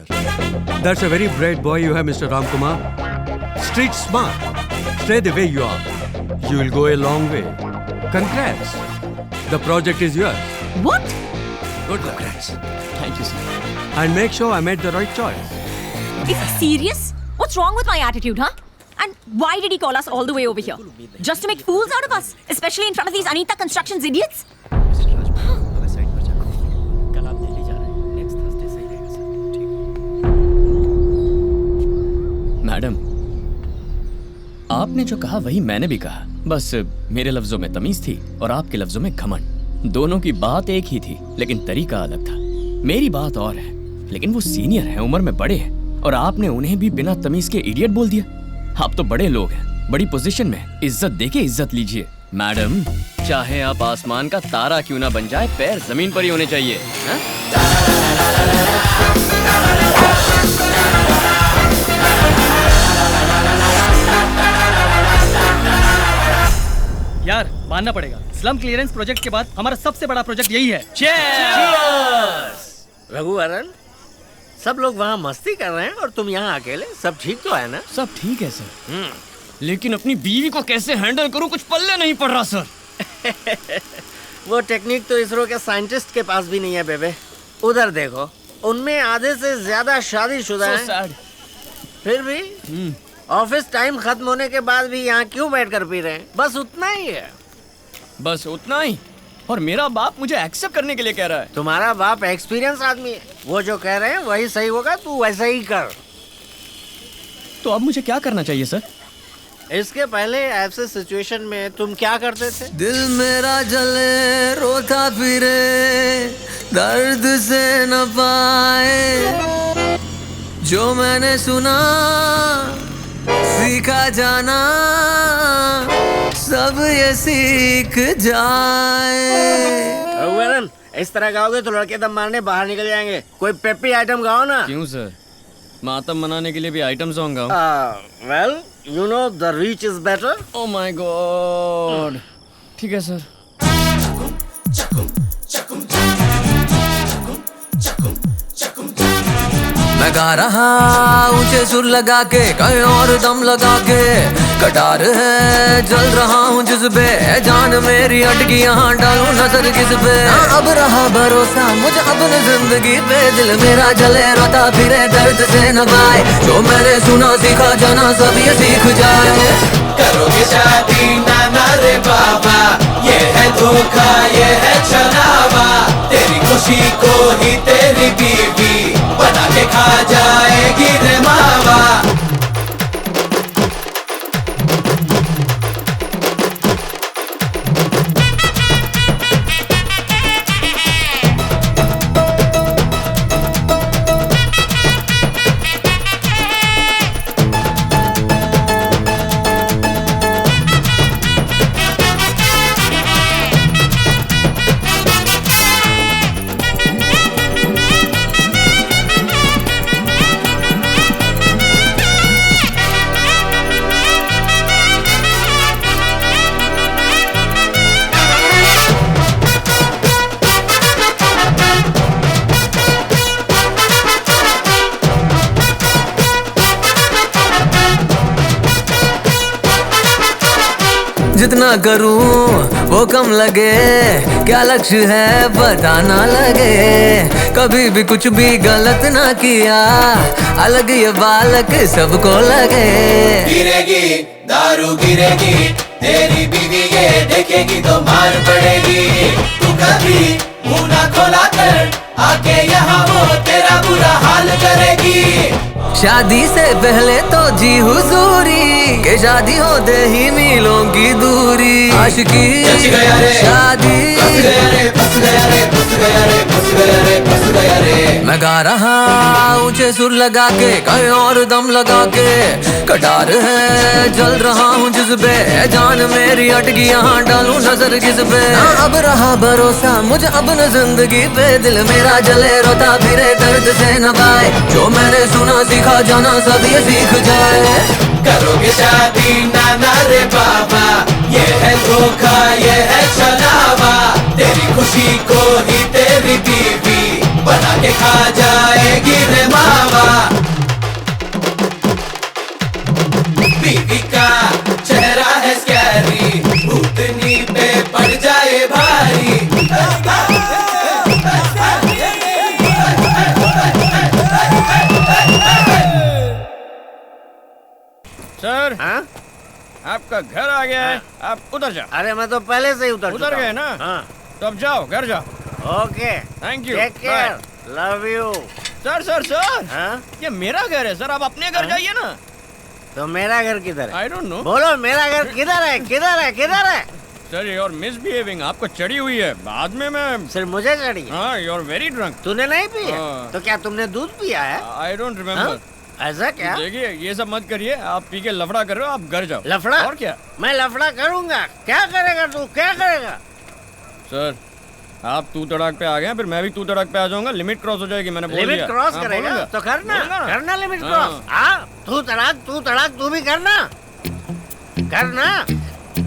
Speaker 17: That's a very bright boy you have, Mr. Ramkumar. Street smart. Stay the way you are. You will go a long way. Congrats. The project is yours.
Speaker 6: What?
Speaker 17: Good luck.
Speaker 13: Congrats.
Speaker 11: Thank you, sir.
Speaker 17: And make sure I made the right choice.
Speaker 6: Is he serious? What's wrong with my attitude, huh?
Speaker 9: And why did he call us all the way over here? Just to make fools out of us, especially in front of these Anita Constructions idiots?
Speaker 11: Madam, आपने जो कहा वही मैंने भी कहा। बस मेरे लफ्जों में तमीज थी और आपके लफ्जों में घमंड। दोनों की बात एक ही थी, लेकिन तरीका अलग था। मेरी बात और है, लेकिन वो सीनियर हैं, उम्र में बड़े हैं, और आपने उन्हें भी बिना तमीज के इडियट बोल दिया। आप तो बड़े लोग हैं, बड़ी पोजीशन में, इज्जत देके इज्जत लीजिए। मैडम, चाहे आप आसमान का तारा क्यों ना बन जाए, पैर जमीन पर ही होने चाहिए।
Speaker 4: यार मानना पड़ेगा, स्लम क्लियरेंस प्रोजेक्ट के बाद हमारा सबसे बड़ा प्रोजेक्ट यही है।
Speaker 2: रघुवरन, सब लोग वहाँ मस्ती कर रहे हैं और तुम यहाँ अकेले। सब ठीक तो है ना?
Speaker 11: सब ठीक है सर, लेकिन अपनी बीवी को कैसे हैंडल करूँ कुछ पल्ले नहीं पड़ रहा सर।
Speaker 2: वो टेक्निक तो इसरो के साइंटिस्ट के पास भी नहीं है बेबे। उधर देखो, उनमें आधे से ज्यादा शादीशुदा हैं। फिर भी ऑफिस टाइम खत्म होने के बाद भी यहाँ क्यों बैठ कर पी रहे हैं? बस उतना ही है।
Speaker 11: बस उतना ही? और मेरा बाप मुझे एक्सेप्ट करने के लिए कह रहा है।
Speaker 2: तुम्हारा बाप एक्सपीरियंस आदमी है, वो जो कह रहे हैं वही सही होगा, तू वैसा ही कर।
Speaker 11: तो अब मुझे क्या करना चाहिए सर?
Speaker 2: इसके पहले ऐसे सिचुएशन में तुम क्या करते थे?
Speaker 15: दिल मेरा जले रोता फिरे, दर्द से न पाए, जो मैंने सुना सीखा जाना, सब ये सीख जाए।
Speaker 2: रघुवरन, इस तरह गाओगे तो लड़के दम मारने बाहर निकल जाएंगे। कोई पेपी आइटम गाओ ना।
Speaker 11: क्यों सर, मातम मनाने के लिए भी आइटम सॉन्ग गाऊं?
Speaker 2: Well, you know the reach is better.
Speaker 11: Oh my god. ठीक है सर।
Speaker 15: मैं गा रहा ऊंचे सुर लगा के, कहीं और दम लगा के, कटार है जल रहा हूँ जिसपे, जान मेरी अटकी यहाँ डालूं नजर किस पे। ना अब रहा भरोसा मुझे अपनी जिंदगी पे, दिल मेरा जले रोता फिरे दर्द से न पाए, जो मैंने सुना सीखा जाना सब ये सीख जाए।
Speaker 18: करोगे शादी नाना रे बाबा, ये है धोखा ये है छलावा, तेरी खुशी को ही तेरी बीवी बना के खा जाएगी रे मावा।
Speaker 15: जितना करूं वो कम लगे, क्या लक्ष्य है पता ना लगे, कभी भी कुछ भी गलत ना किया, अलग ये बालक सबको लगे।
Speaker 18: गिरेगी दारू गिरेगी, तेरी बीवी ये देखेगी तो मार पड़ेगी, तू कभी मुंह ना खोला कर, आके यहाँ वो तेरा बुरा हाल करेगी।
Speaker 15: शादी से पहले तो जी हुजूरी, के शादी होते ही मीलों की दूरी, आशिकी शादी मैं गा रहा ऊंचे सुर लगा के, कहीं और दम लगा के, कटार है जल रहा हूँ जिसपे, जान मेरी अटकी यहाँ डालूं नजर किस पे। ना अब रहा भरोसा मुझे अपने जिंदगी पे, दिल मेरा जले रोता फिरे दर्द से न पाए, जो मैंने सुना सीखा जाना सब ये सीख जाए।
Speaker 18: करोगे शादी नाना रे बाबा, ये है धोखा ये है छलावा, तेरी खुशी को ही तेरी बीवी बना के खा जाएगी रे मावा। बीवी का चेहरा है स्कैरी, भूतनी पे पड़ जाए भारी।
Speaker 11: Sir
Speaker 16: sir.
Speaker 2: हाँ?
Speaker 16: आपका घर आ गया है, आप उधर जाओ।
Speaker 2: अरे मैं तो पहले से ही
Speaker 16: उतर गए ना?
Speaker 2: हाँ।
Speaker 16: तो अब जाओ, घर जाओ।
Speaker 2: Okay,
Speaker 16: thank you,
Speaker 2: take care, love you.
Speaker 16: Sir sir sir,
Speaker 2: हाँ?
Speaker 16: ये मेरा घर है सर, आप अपने घर जाइए ना।
Speaker 2: तो मेरा घर किधर है?
Speaker 16: I don't know.
Speaker 2: बोलो मेरा घर किधर है, किधर है, किधर है?
Speaker 16: सर यू आर मिसबिहेविंग, आपको चढ़ी हुई है। बाद में मैं
Speaker 2: सिर्फ मुझे चढ़ी है?
Speaker 16: हाँ, यू आर वेरी ड्रंक।
Speaker 2: तूने नहीं पिया? तो क्या तुमने दूध पिया है?
Speaker 16: I don't remember.
Speaker 2: ऐसा क्या?
Speaker 16: देखिए ये सब मत करिए, आप पी के लफड़ा कर रहे हो, आप घर जाओ।
Speaker 2: लफड़ा?
Speaker 16: और क्या?
Speaker 2: मैं लफड़ा करूंगा। क्या करेगा तू, क्या करेगा?
Speaker 16: सर आप तू तड़ाक पे आ गए, फिर मैं भी तू तड़ाक पे आ जाऊंगा। लिमिट क्रॉस हो जाएगी, मैंने बोल दिया।
Speaker 2: लिमिट क्रॉस करेगा तो करना, करना लिमिट क्रॉस। हाँ, तू तड़ाक तू भी करना, करना।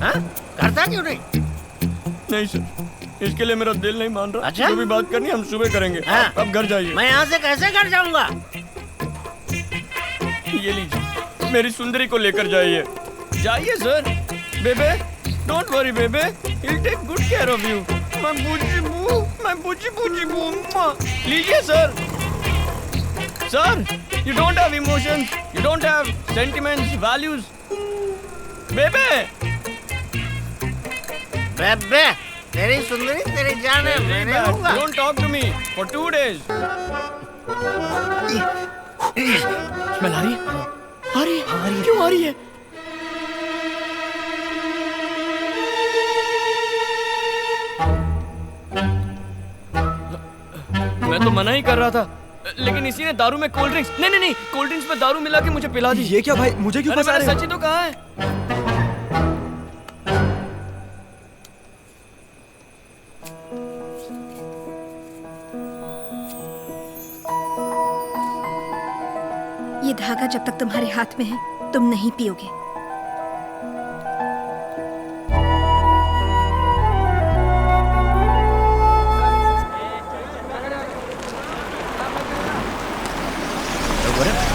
Speaker 2: हाँ? करता क्यों नहीं?
Speaker 16: नहीं सर, इसके लिए मेरा दिल नहीं मान रहा।
Speaker 2: अच्छा?
Speaker 16: जो भी बात करनी हम सुबह करेंगे।
Speaker 2: हाँ?
Speaker 16: अब घर जाइए।
Speaker 2: मैं यहाँ से कैसे घर जाऊंगा?
Speaker 16: ये लीजिए, मेरी सुंदरी को लेकर जाइए। जाइए सर। बेबे डोंट वरी बेबे, he'll take good care of you। मैं बूची बू। लीजिए sir. Sir you don't have emotions, you don't have sentiments, values। बेबे
Speaker 2: बेबे, तेरी सुंदरी तेरी जान है, मैं नहीं लूंगा।
Speaker 16: Don't talk to me for 2 days।
Speaker 5: Smell आ रही है? आ रही है? क्यों आ रही है?
Speaker 16: मैं तो मना ही कर रहा था, लेकिन इसी ने दारू में कोल्ड ड्रिंक्स नहीं कोल्ड ड्रिंक्स में दारू मिला के मुझे पिला दी।
Speaker 5: ये क्या भाई, मुझे क्यों फंसा रहे हो?
Speaker 16: सच ही तो कहा है।
Speaker 9: ये धागा जब तक तुम्हारे हाथ में है, तुम नहीं पियोगे।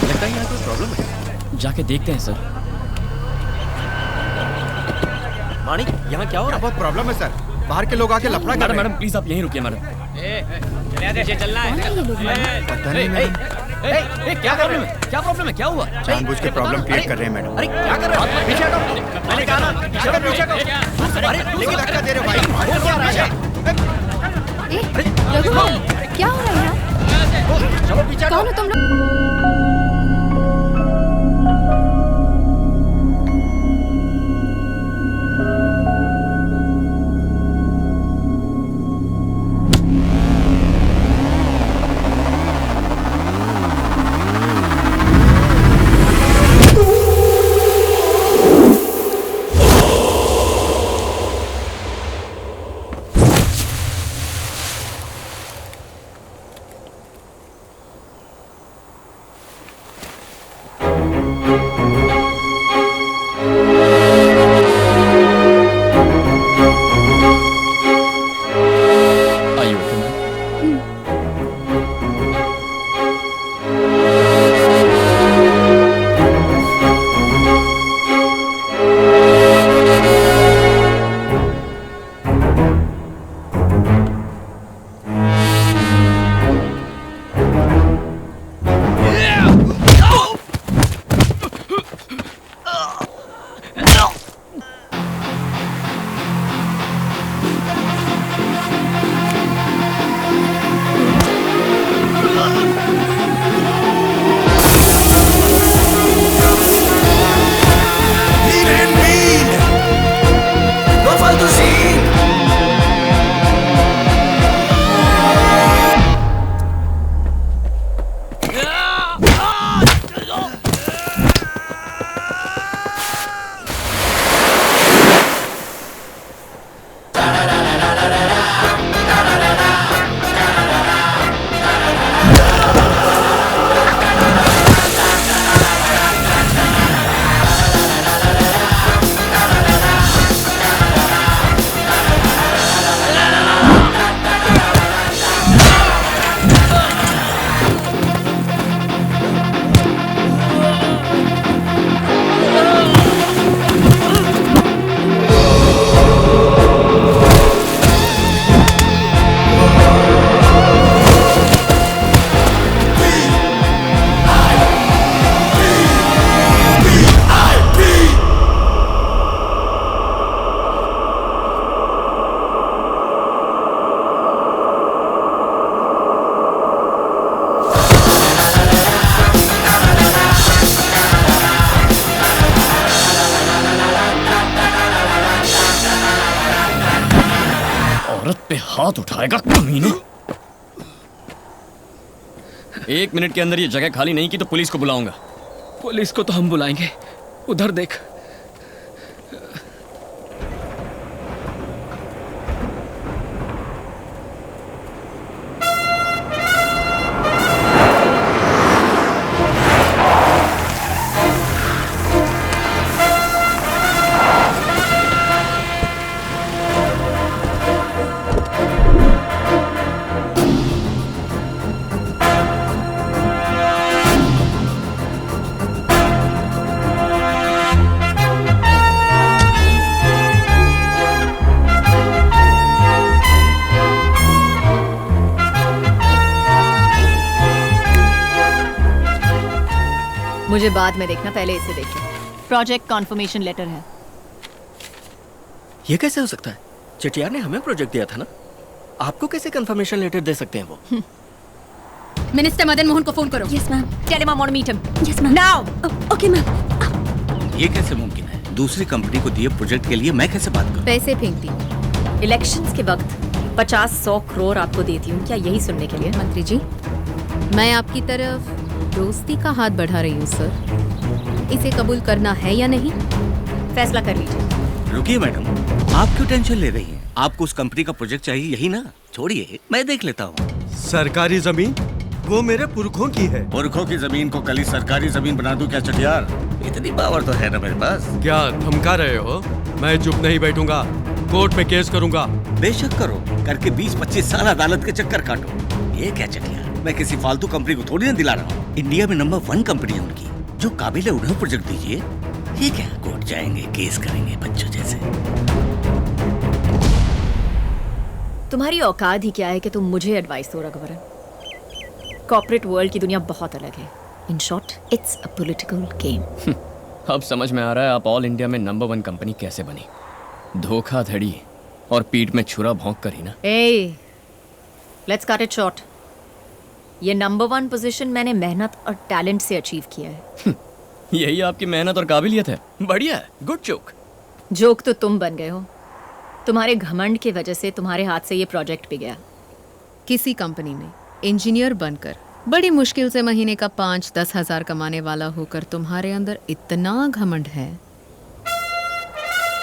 Speaker 11: लगता है यहाँ कोई प्रॉब्लम है। जाके देखते हैं सर।
Speaker 5: मानिक, यहाँ क्या हो रहा है? बहुत प्रॉब्लम है सर, बाहर के लोग आके लफड़ा कर रहे हैं।
Speaker 11: मैडम प्लीज आप यहीं रुकिए मैडम।
Speaker 16: चलना है।
Speaker 5: पता नहीं मैडम।
Speaker 16: क्या प्रॉब्लम है? क्या प्रॉब्लम है? क्या हुआ?
Speaker 5: जानबूझ के प्रॉब्लम क्रिएट कर रहे हैं मैडम।
Speaker 16: अरे क्या कर रहे हो? पीछे हटो। मैंने कहा ना पीछे हटो।
Speaker 5: अरे लेकिन धक्का दे रहे हो भाई।
Speaker 16: वो क्या रहा है?
Speaker 7: रघुवर, क्या हो रहा है यहाँ?
Speaker 16: चलो पीछे हटो।
Speaker 7: कौन हो तुम लोग?
Speaker 11: औरत पे हाथ उठाएगा कमीना। 1 मिनट के अंदर ये जगह खाली नहीं की तो पुलिस को बुलाऊंगा।
Speaker 5: पुलिस को तो हम बुलाएंगे, उधर देख।
Speaker 6: मुझे बाद में देखना, पहले इसे देखिए। प्रोजेक्ट कॉन्फर्मेशन लेटर है।
Speaker 2: ये कैसे हो सकता है? चटियार ने हमें प्रोजेक्ट दिया था ना, आपको कैसे कंफर्मेशन लेटर दे सकते हैं वो?
Speaker 1: मिनिस्टर मदन मोहन को फोन करो।
Speaker 6: Yes ma'am. Tell him I want to meet him. Yes ma'am.
Speaker 1: Now.
Speaker 6: Okay ma'am.
Speaker 10: ये कैसे मुमकिन है? दूसरी कंपनी को दिए प्रोजेक्ट के लिए मैं कैसे बात करूं?
Speaker 6: पैसे फेंकती हूँ। इलेक्शंस के वक्त 50-100 करोड़ आपको देती हूँ, क्या यही सुनने के लिए?
Speaker 19: मंत्री जी, मैं आपकी तरफ दोस्ती का हाथ बढ़ा रही हूँ सर। इसे कबूल करना है या नहीं?
Speaker 6: फैसला कर लीजिए।
Speaker 10: रुकिए मैडम, आप क्यों टेंशन ले रही हैं? आपको उस कंपनी का प्रोजेक्ट चाहिए, यही ना? छोड़िए, मैं देख लेता हूँ।
Speaker 17: सरकारी जमीन वो मेरे पुरखों की है।
Speaker 10: पुरखों की जमीन को कल ही सरकारी जमीन बना दूं क्या चटियार? इतनी पावर तो है ना मेरे पास।
Speaker 17: क्या धमका रहे हो? मैं चुप नहीं बैठूंगा, कोर्ट में केस करूंगा।
Speaker 10: बेशक करो, करके 20-25 साल अदालत के चक्कर काटो। ये क्या चटियार, मैं किसी फालतू कंपनी को थोड़ी ना दिला रहा हूँ। इंडिया में नंबर 1 कंपनी है उनकी, जो काबिल है उन्हें प्रोजेक्ट दीजिए। ये क्या, कोर्ट जाएंगे, केस करेंगे बच्चों जैसे।
Speaker 6: तुम्हारी औकात ही क्या है कि तुम मुझे एडवाइस दो रघुवरन? कॉर्पोरेट वर्ल्ड की दुनिया बहुत अलग है। In short, it's a political game.
Speaker 11: अब समझ में आ रहा है आप ऑल इंडिया में नंबर 1 कंपनी कैसे बनी। धोखाधड़ी और पीठ में छुरा भोंक कर ही ना।
Speaker 6: ए, लेट्स कट इट शॉर्ट। ये नंबर 1 पोजीशन मैंने मेहनत और टैलेंट से अचीव किया है।
Speaker 11: यही आपकी मेहनत और काबिलियत है। बढ़िया है, गुड जोक।
Speaker 6: जोक तो तुम बन गए हो। तुम्हारे घमंड की वजह से तुम्हारे हाथ से ये प्रोजेक्ट भी गया।
Speaker 19: किसी कंपनी में इंजीनियर बनकर बड़ी मुश्किल से महीने का 5-10 हजार कमाने वाला होकर तुम्हारे अंदर इतना घमंड है,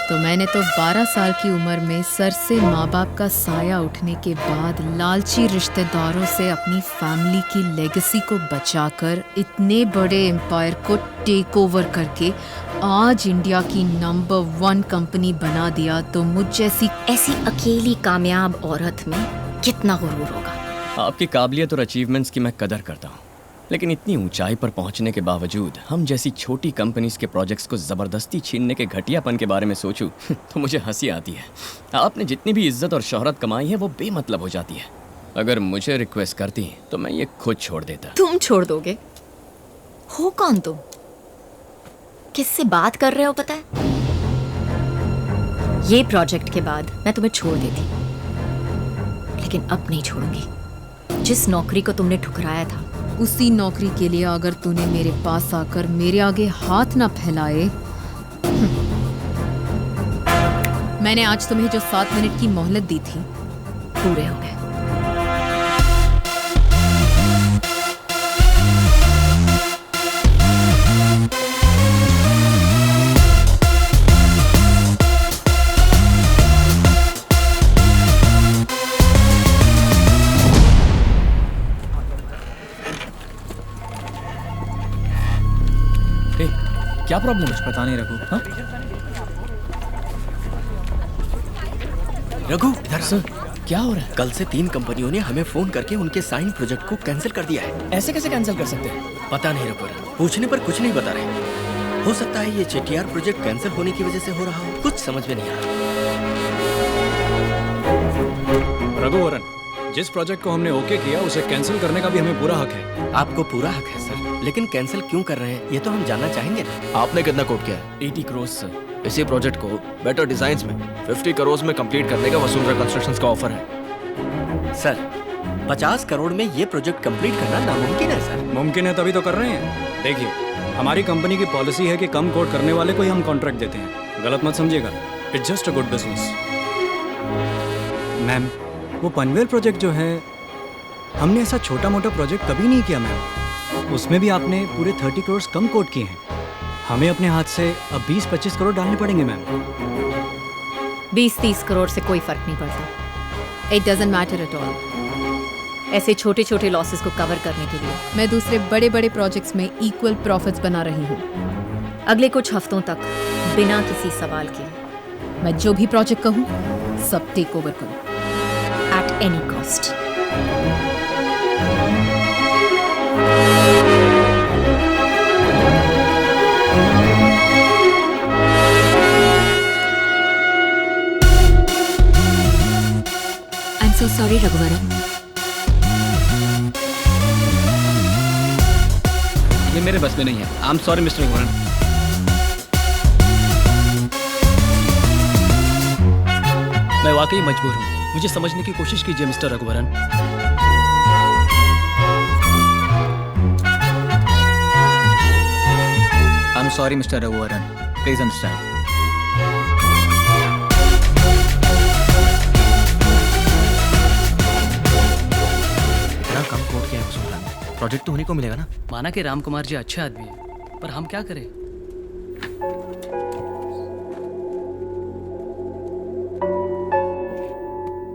Speaker 19: तो मैंने तो 12 साल की उम्र में सर से माँ बाप का साया उठने के बाद लालची रिश्तेदारों से अपनी फैमिली की लेगेसी को बचाकर इतने बड़े एम्पायर को टेक ओवर करके आज इंडिया की नंबर 1 कंपनी बना दिया। तो मुझ जैसी
Speaker 6: ऐसी अकेली कामयाब औरत में कितना गुरूर होगा।
Speaker 11: आपकी काबिलियत और अचीवमेंट्स की मैं कदर करता हूँ, लेकिन इतनी ऊंचाई पर पहुंचने के बावजूद हम जैसी छोटी कंपनीज के प्रोजेक्ट्स को ज़बरदस्ती छीनने के घटियापन के बारे में सोचूं तो मुझे हंसी आती है। आपने जितनी भी इज्जत और शोहरत कमाई है वो बेमतलब हो जाती है। अगर मुझे रिक्वेस्ट करती तो मैं ये खुद छोड़ देता।
Speaker 6: तुम छोड़ दोगे? हो कौन तुम? किससे बात कर रहे हो पता है? ये प्रोजेक्ट के बाद मैं तुम्हें छोड़ देती, लेकिन अब नहीं छोड़ूंगी। जिस नौकरी को तुमने ठुकराया था,
Speaker 19: उसी नौकरी के लिए अगर तूने मेरे पास आकर मेरे आगे हाथ ना फैलाए। मैंने आज तुम्हें जो 7 मिनट की मोहलत दी थी,
Speaker 6: पूरे हो गए।
Speaker 11: क्या प्रॉब्लम है?
Speaker 8: पता नहीं रघु। हाँ?
Speaker 2: रघु इधर
Speaker 11: सर, क्या हो रहा है?
Speaker 2: कल से 3 कंपनियों ने हमें फोन करके उनके साइन प्रोजेक्ट को कैंसिल कर दिया है।
Speaker 11: ऐसे कैसे कैंसिल कर सकते हैं?
Speaker 2: पता नहीं रघु, पूछने पर कुछ नहीं बता रहे। हो सकता है ये चेटीआर प्रोजेक्ट कैंसिल होने की वजह से हो रहा हो, कुछ समझ में नहीं आ रहा।
Speaker 8: रघुवरन, जिस प्रोजेक्ट को हमने ओके किया उसे कैंसिल करने का भी हमें पूरा हक है।
Speaker 2: आपको पूरा हक है सर, लेकिन कैंसिल क्यों कर रहे हैं ये तो हम जानना चाहेंगे ना।
Speaker 5: आपने कितना कोट किया है?
Speaker 11: 80 करोड़ सर।
Speaker 5: इसी प्रोजेक्ट को बेटर डिजाइन्स में 50 करोड़ में कंप्लीट करने का वसुंधरा कंस्ट्रक्शंस का ऑफर है।
Speaker 2: सर 50 करोड़ में ये प्रोजेक्ट कंप्लीट करना नामुमकिन है सर।
Speaker 8: मुमकिन है तभी तो कर रहे हैं। देखिए, हमारी कंपनी की पॉलिसी है कि कम कोट करने वाले को ही हम कॉन्ट्रैक्ट देते हैं। गलत मत समझिएगा, it's just a good business. Ma'am, वो पनवेल प्रोजेक्ट जो है, हमने ऐसा छोटा मोटा प्रोजेक्ट कभी नहीं किया मैम। उसमें भी आपने पूरे 30 करोड़ कम कोट किए हैं। हमें अपने हाथ से अब 20-25 करोड़ डालने पड़ेंगे मैम।
Speaker 6: 20-30 करोड़ से कोई फर्क नहीं पड़ता। It doesn't matter at all. ऐसे छोटे छोटे लॉसेस को कवर करने के लिए
Speaker 19: मैं दूसरे बड़े बड़े प्रोजेक्ट्स में इक्वल प्रॉफिट्स बना रही हूँ।
Speaker 6: अगले कुछ हफ्तों तक बिना किसी सवाल के
Speaker 19: मैं जो भी प्रोजेक्ट कहूँ सब टेक ओवर करूँ
Speaker 6: at any cost.
Speaker 20: I'm so sorry, Raghuvaran.
Speaker 21: ये मेरे बस में नहीं है। I am sorry mister Raghuvaran.
Speaker 22: मैं वाकई मजबूर हूँ, मुझे समझने की कोशिश कीजिए mister Raghuvaran.
Speaker 21: I am sorry mister Raghuvaran, please understand.
Speaker 22: कम कोट किया है वसुंधरा ने, प्रोजेक्ट तो उन्हीं को मिलेगा ना। माना कि राम कुमार जी अच्छे आदमी है, पर हम क्या करें।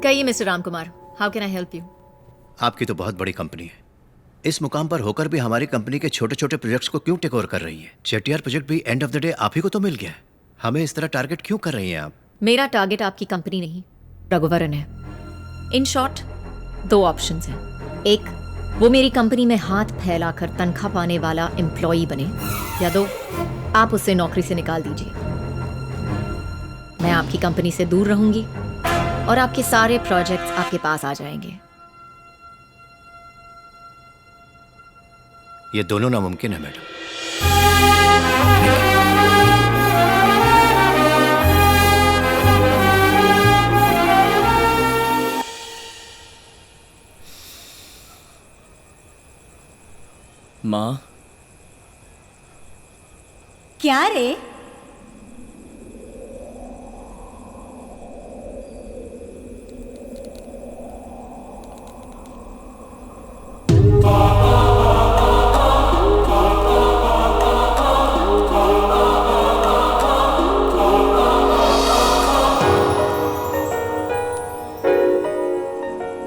Speaker 6: कहिए mister Ram Kumar, how can I help you?
Speaker 13: आपकी तो बहुत बड़ी कंपनी है, इस मुकाम पर होकर भी हमारी कंपनी के छोटे छोटे प्रोजेक्ट्स को क्यों टेक ओवर कर रही है? चेटियार प्रोजेक्ट भी एंड ऑफ द डे आप ही को तो मिल गया है, हमें इस तरह टारगेट क्यों कर रही हैं आप?
Speaker 6: मेरा टारगेट आपकी कंपनी नहीं, रघुवरन है। इन शॉर्ट 2 ऑप्शंस हैं। एक, वो मेरी कंपनी में हाथ फैलाकर तनख्वाह पाने वाला एम्प्लॉई बने, या 2, आप उसे नौकरी से निकाल दीजिए। मैं आपकी कंपनी से दूर रहूंगी और आपके सारे प्रोजेक्ट्स आपके पास आ जाएंगे।
Speaker 13: ये दोनों नामुमकिन है मैडम।
Speaker 11: माँ,
Speaker 9: क्या रे?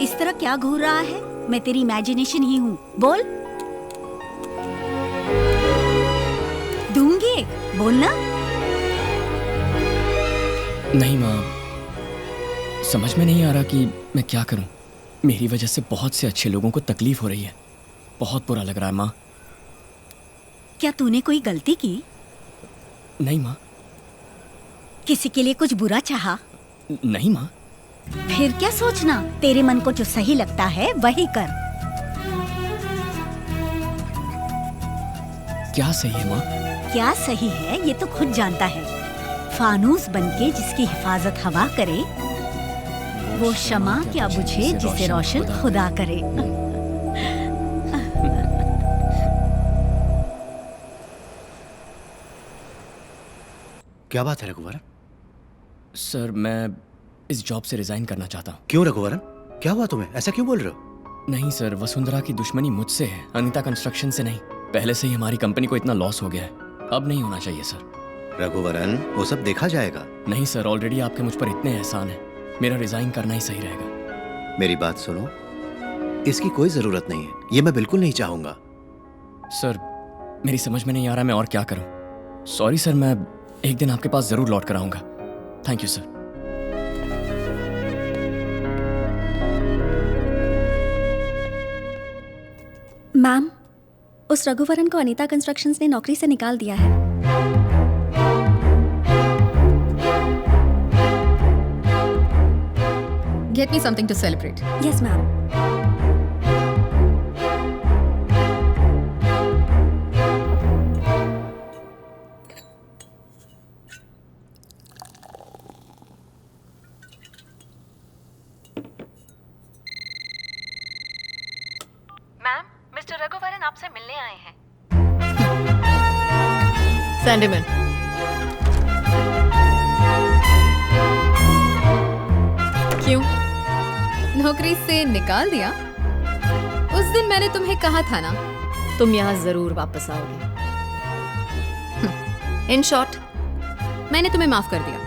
Speaker 9: इस तरह क्या घूर रहा है? मैं तेरी इमेजिनेशन ही हूँ। बोल। दूंगी, बोलना।
Speaker 11: नहीं माँ, समझ में नहीं आ रहा कि मैं क्या करूं। मेरी वजह से बहुत से अच्छे लोगों को तकलीफ हो रही है, बहुत बुरा लग रहा है माँ।
Speaker 9: क्या तूने कोई गलती की?
Speaker 11: नहीं माँ।
Speaker 9: किसी के लिए कुछ बुरा चाहा?
Speaker 11: नहीं माँ।
Speaker 9: फिर क्या सोचना, तेरे मन को जो सही लगता है वही कर।
Speaker 11: क्या सही है माँ?
Speaker 9: क्या सही है ये तो खुद जानता है। फानूस बनके जिसकी हिफाजत हवा करे, वो शमा क्या बुझे जिसे रोशन खुदा करे।
Speaker 13: क्या बात है रघुवरन?
Speaker 11: सर, मैं इस जॉब से रिजाइन करना चाहता हूँ।
Speaker 13: क्यों रघुवरन, क्या हुआ तुम्हें? ऐसा क्यों बोल रहे हो?
Speaker 11: नहीं सर, वसुंधरा की दुश्मनी मुझसे है, अनीता कंस्ट्रक्शन से नहीं। पहले से ही हमारी कंपनी को इतना लॉस हो गया है, अब नहीं होना चाहिए सर।
Speaker 13: रघुवरन, वो सब देखा जाएगा।
Speaker 11: नहीं सर, ऑलरेडी आपके मुझ पर इतने एहसान है, मेरा रिजाइन करना ही सही रहेगा।
Speaker 13: मेरी बात सुनो, इसकी कोई जरूरत नहीं है, ये मैं बिल्कुल नहीं चाहूंगा।
Speaker 11: सर, मेरी समझ में नहीं आ रहा मैं और क्या करूं। सॉरी सर, मैं एक दिन आपके पास जरूर लौट कर आऊंगा। Thank you sir.
Speaker 7: मैम, उस रघुवरन को अनीता कंस्ट्रक्शंस ने नौकरी से निकाल दिया है।
Speaker 19: Get me something to celebrate.
Speaker 7: Yes, ma'am.
Speaker 12: Ma'am, mister Raghuvaran आपसे मिलने आए हैं।
Speaker 6: Send him in. क्यों?
Speaker 19: नौकरी से निकाल दिया? उस दिन मैंने तुम्हें कहा था ना
Speaker 6: तुम यहाँ जरूर वापस आओगे। इन शॉर्ट,
Speaker 19: मैंने तुम्हें माफ कर दिया।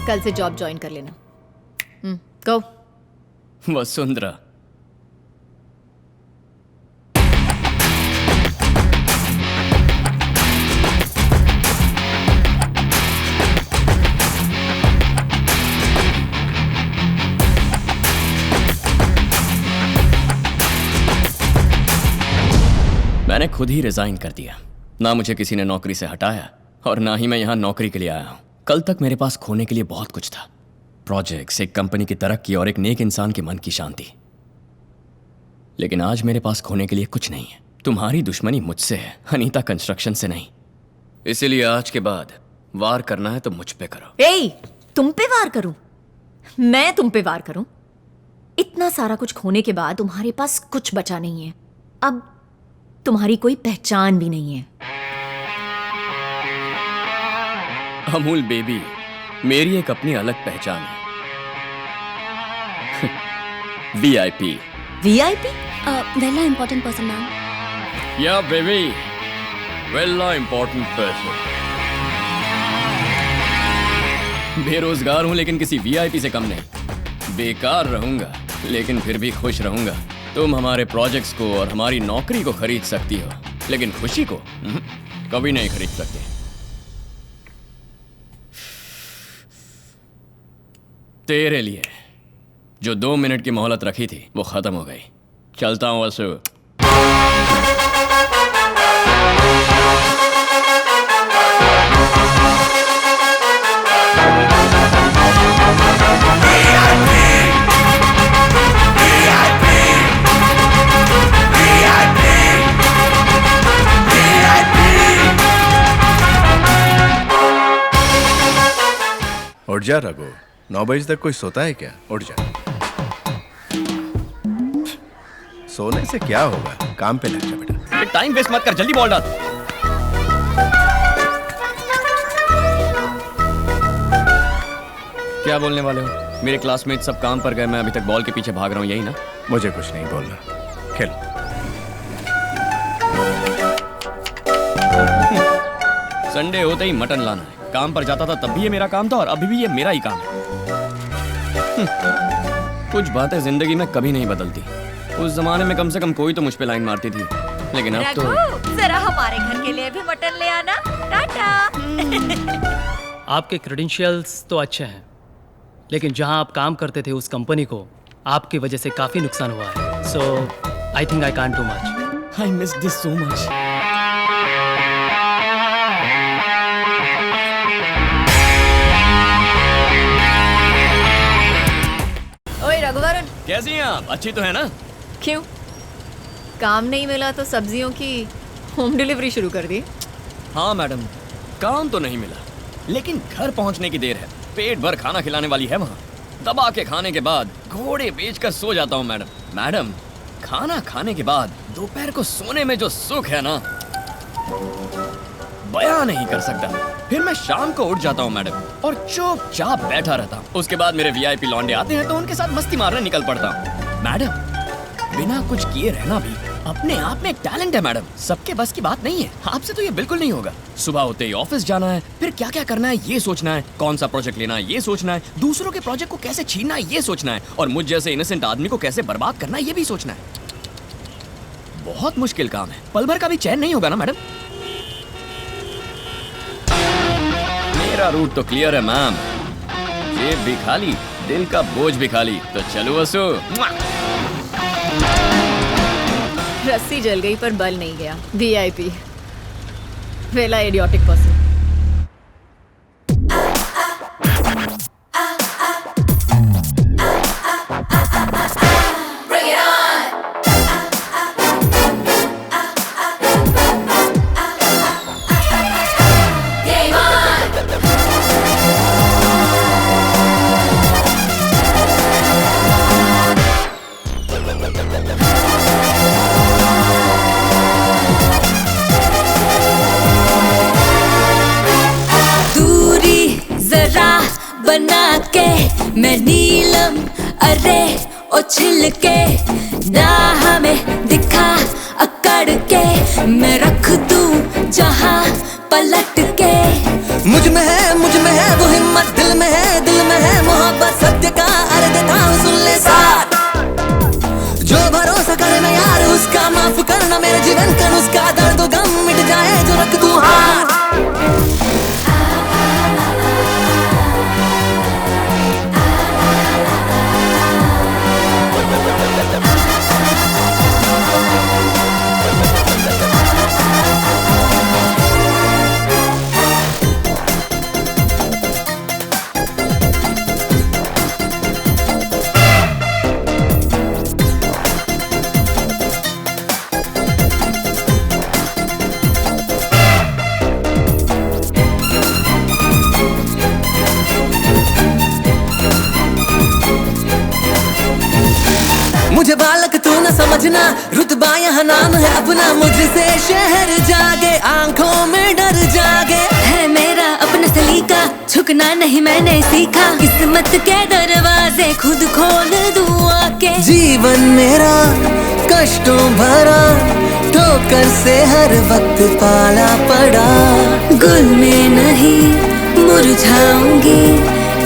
Speaker 6: कल से जॉब ज्वाइन कर लेना। गो।
Speaker 11: वसुंधरा, मैंने खुद ही रिजाइन कर दिया। ना मुझे किसी ने नौकरी से हटाया और ना ही मैं यहां नौकरी के लिए आया हूं। कल तक मेरे पास खोने के लिए बहुत कुछ था। प्रोजेक्ट्स, एक कंपनी की तरक्की और एक नेक इंसान के मन की शांति। लेकिन आज मेरे पास खोने के लिए कुछ नहीं है। तुम्हारी दुश्मनी मुझसे है, अनीता कंस्ट्रक्शन से नहीं। इसीलिए आज के बाद वार करना है तो मुझ पे करो।
Speaker 6: ए, तुम पे वार करूं? मैं तुम पे वार करूं? इतना सारा कुछ खोने के बाद तुम्हारे पास कुछ बचा नहीं है। अब तुम्हारी कोई पहचान भी नहीं है।
Speaker 11: अमूल बेबी, मेरी एक अपनी अलग पहचान है। VIP।
Speaker 6: VIP?
Speaker 7: Vella important person, ma'am.
Speaker 11: Yeah, baby. Vella important person. बेरोजगार हूं लेकिन किसी VIP से कम नहीं। बेकार रहूंगा लेकिन फिर भी खुश रहूंगा। तुम हमारे प्रोजेक्ट्स को और हमारी नौकरी को खरीद सकती हो, लेकिन खुशी को कभी नहीं खरीद सकते। तेरे लिए जो 2 मिनट की मोहलत रखी थी वो खत्म हो गई। चलता हूं वसु।
Speaker 3: उठ जा रघु, 9 बजे तक कोई सोता है क्या? उठ जा। सोने से क्या होगा, काम पे लग जा बेटा।
Speaker 11: टाइम वेस्ट मत कर, जल्दी बॉल डाल। क्या बोलने वाले हो? मेरे क्लासमेट सब काम पर गए, मैं अभी तक बॉल के पीछे भाग रहा हूँ, यही ना?
Speaker 3: मुझे कुछ नहीं बोलना, खेल।
Speaker 11: संडे होते ही मटन लाना है। काम पर जाता था तब भी ये मेरा काम था और अभी भी ये मेरा ही काम है। कुछ बातें जिंदगी में कभी नहीं बदलती। उस जमाने में कम से कम कोई तो मुझ पे लाइन मारती थी, लेकिन अब तो
Speaker 12: जरा हमारे घर के लिए भी मटन ले आना। टाटा।
Speaker 22: आपके क्रेडेंशियल्स तो अच्छे हैं, लेकिन जहां आप काम करते थे उस कंपनी को आपकी वजह से काफी नुकसान हुआ है। So I think I can't do much.
Speaker 11: I miss this so much.
Speaker 6: ओए रघुवरन,
Speaker 11: कैसी हैं आप? अच्छी तो है ना?
Speaker 6: क्यों, काम नहीं मिला तो सब्जियों की होम डिलीवरी शुरू कर दी?
Speaker 11: हाँ मैडम, काम तो नहीं मिला, लेकिन घर पहुंचने की देर है। पेट भर खाना खिलाने वाली है वहाँ। दबा के खाने के बाद घोड़े बेचकर सो जाता हूँ मैडम। मैडम, खाना खाने के बाद दोपहर को सोने में जो सुख है ना, बयां नहीं कर सकता। फिर मैं शाम को उठ जाता हूँ मैडम और चुपचाप बैठा रहता हूँ। उसके बाद मेरे VIP लौंडे आते हैं तो उनके साथ मस्ती मारने निकल पड़ता हूँ। मैडम, बिना कुछ किए रहना भी अपने आप में एक टैलेंट है मैडम। सबके बस की बात नहीं है। आपसे तो ये बिल्कुल नहीं होगा। सुबह होते ही ऑफिस जाना है, फिर क्या क्या करना है ये सोचना है, कौन सा प्रोजेक्ट लेना है ये सोचना है, दूसरों के प्रोजेक्ट को कैसे छीनना है ये सोचना है, और मुझ जैसे इनोसेंट आदमी को कैसे बर्बाद करना है ये भी सोचना है। बहुत मुश्किल काम है। पल भर का भी चैन नहीं होगा ना मैडम। मेरा रूट तो क्लियर है मैम। जेब भी खाली, दिल का बोझ भी खाली। तो चलो वसु।
Speaker 6: रस्सी जल गई पर बल नहीं गया। VIP, वेला इडियोटिक पर्सन।
Speaker 20: बना के मैं नीलम
Speaker 14: अरे ओ छिल के ना हमें दिखा अकड़ के, मैं रख दूं जहां पलट के।
Speaker 18: मुझ में है वो हिम्मत, दिल में है मोहब्बत सत्य का। अरे देता हूँ सुन ले साथ, जो भरोसा करे ना यार उसका, माफ करना मेरे जीवन का नुस्खा। दर्द गम मिट जाए जो रख दूं हाथ। मुझे बालक तू न समझना, रुतबा यहाँ नाम है अपना। मुझसे शहर जागे, आंखों में डर जागे।
Speaker 14: है मेरा अपना सलीका, झुकना नहीं मैंने सीखा। किस्मत के दरवाजे खुद खोल दूं आके।
Speaker 18: जीवन मेरा कष्टों भरा, ठोकर से हर वक्त पाला पड़ा।
Speaker 14: गुल में नहीं मुरझाऊंगी,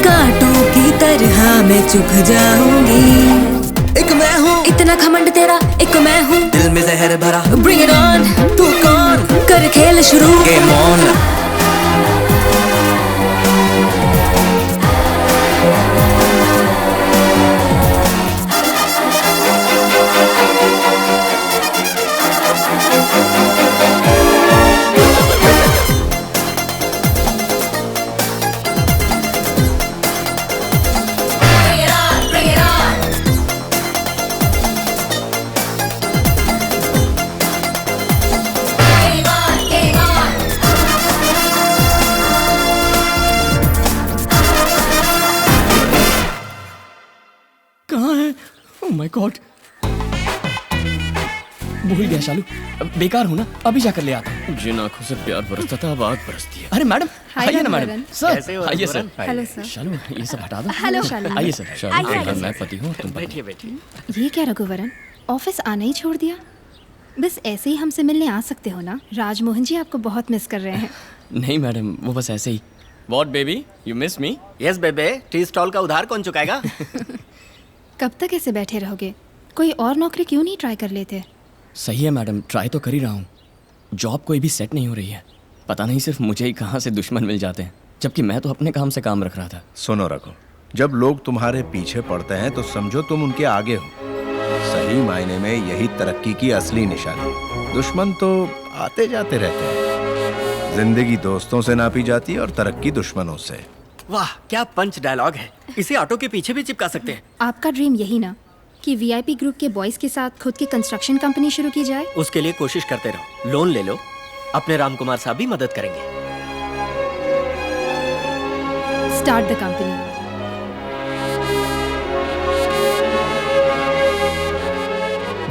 Speaker 14: कांटों की तरह मैं चुभ जाऊंगी।
Speaker 18: एक मैं हूँ
Speaker 14: इतना घमंड तेरा, एक मैं हूँ
Speaker 18: दिल में जहर भरा।
Speaker 14: Bring it on,
Speaker 18: तू कौन
Speaker 14: कर खेल शुरू।
Speaker 18: Game on.
Speaker 11: कहाँ है? ओह माय गॉड, भूल गया शालू। बेकार हूँ ना, अभी जाकर ले आता हूँ। जिन आंखों से प्यार बरसता था अब आग बरसती है। अरे मैडम आइए ना मैडम। सर आइए सर।
Speaker 7: Hello sir.
Speaker 11: शालू ये सब हटा दो।
Speaker 7: हेलो शालू।
Speaker 11: आइए सर। शालू मैं पति हूँ, तुम
Speaker 2: बैठिए बैठिए।
Speaker 7: ये क्या रघुवरन, ऑफिस आना ही छोड़ दिया? बस ऐसे ही हमसे मिलने आ सकते हो ना? राजमोहन जी आपको बहुत मिस कर रहे हैं।
Speaker 11: नहीं मैडम, वो बस ऐसे ही। What baby? You miss me?
Speaker 2: Yes बेबे, टी स्टॉल का उधार कौन चुकाएगा?
Speaker 7: कब तक ऐसे बैठे रहोगे? कोई और नौकरी क्यों नहीं ट्राई कर लेते?
Speaker 11: सही है मैडम, ट्राई तो कर ही रहा हूँ। जॉब कोई भी सेट नहीं हो रही है। पता नहीं सिर्फ मुझे ही कहाँ से दुश्मन मिल जाते हैं, जबकि मैं तो अपने काम से काम रख रहा था।
Speaker 3: सुनो रघु, जब लोग तुम्हारे पीछे पड़ते हैं तो समझो तुम उनके आगे हो। सही मायने में यही तरक्की की असली निशानी। दुश्मन तो आते जाते रहते हैं। जिंदगी दोस्तों से नापी जाती है और तरक्की दुश्मनों से।
Speaker 2: वाह क्या पंच डायलॉग है, इसे ऑटो के पीछे भी चिपका सकते हैं।
Speaker 7: आपका ड्रीम यही ना कि वीआईपी ग्रुप के बॉयज के साथ खुद की कंस्ट्रक्शन कंपनी शुरू की जाए?
Speaker 2: उसके लिए कोशिश करते रहो, लोन ले लो, अपने राम कुमार साहब भी मदद करेंगे।
Speaker 7: Start the company.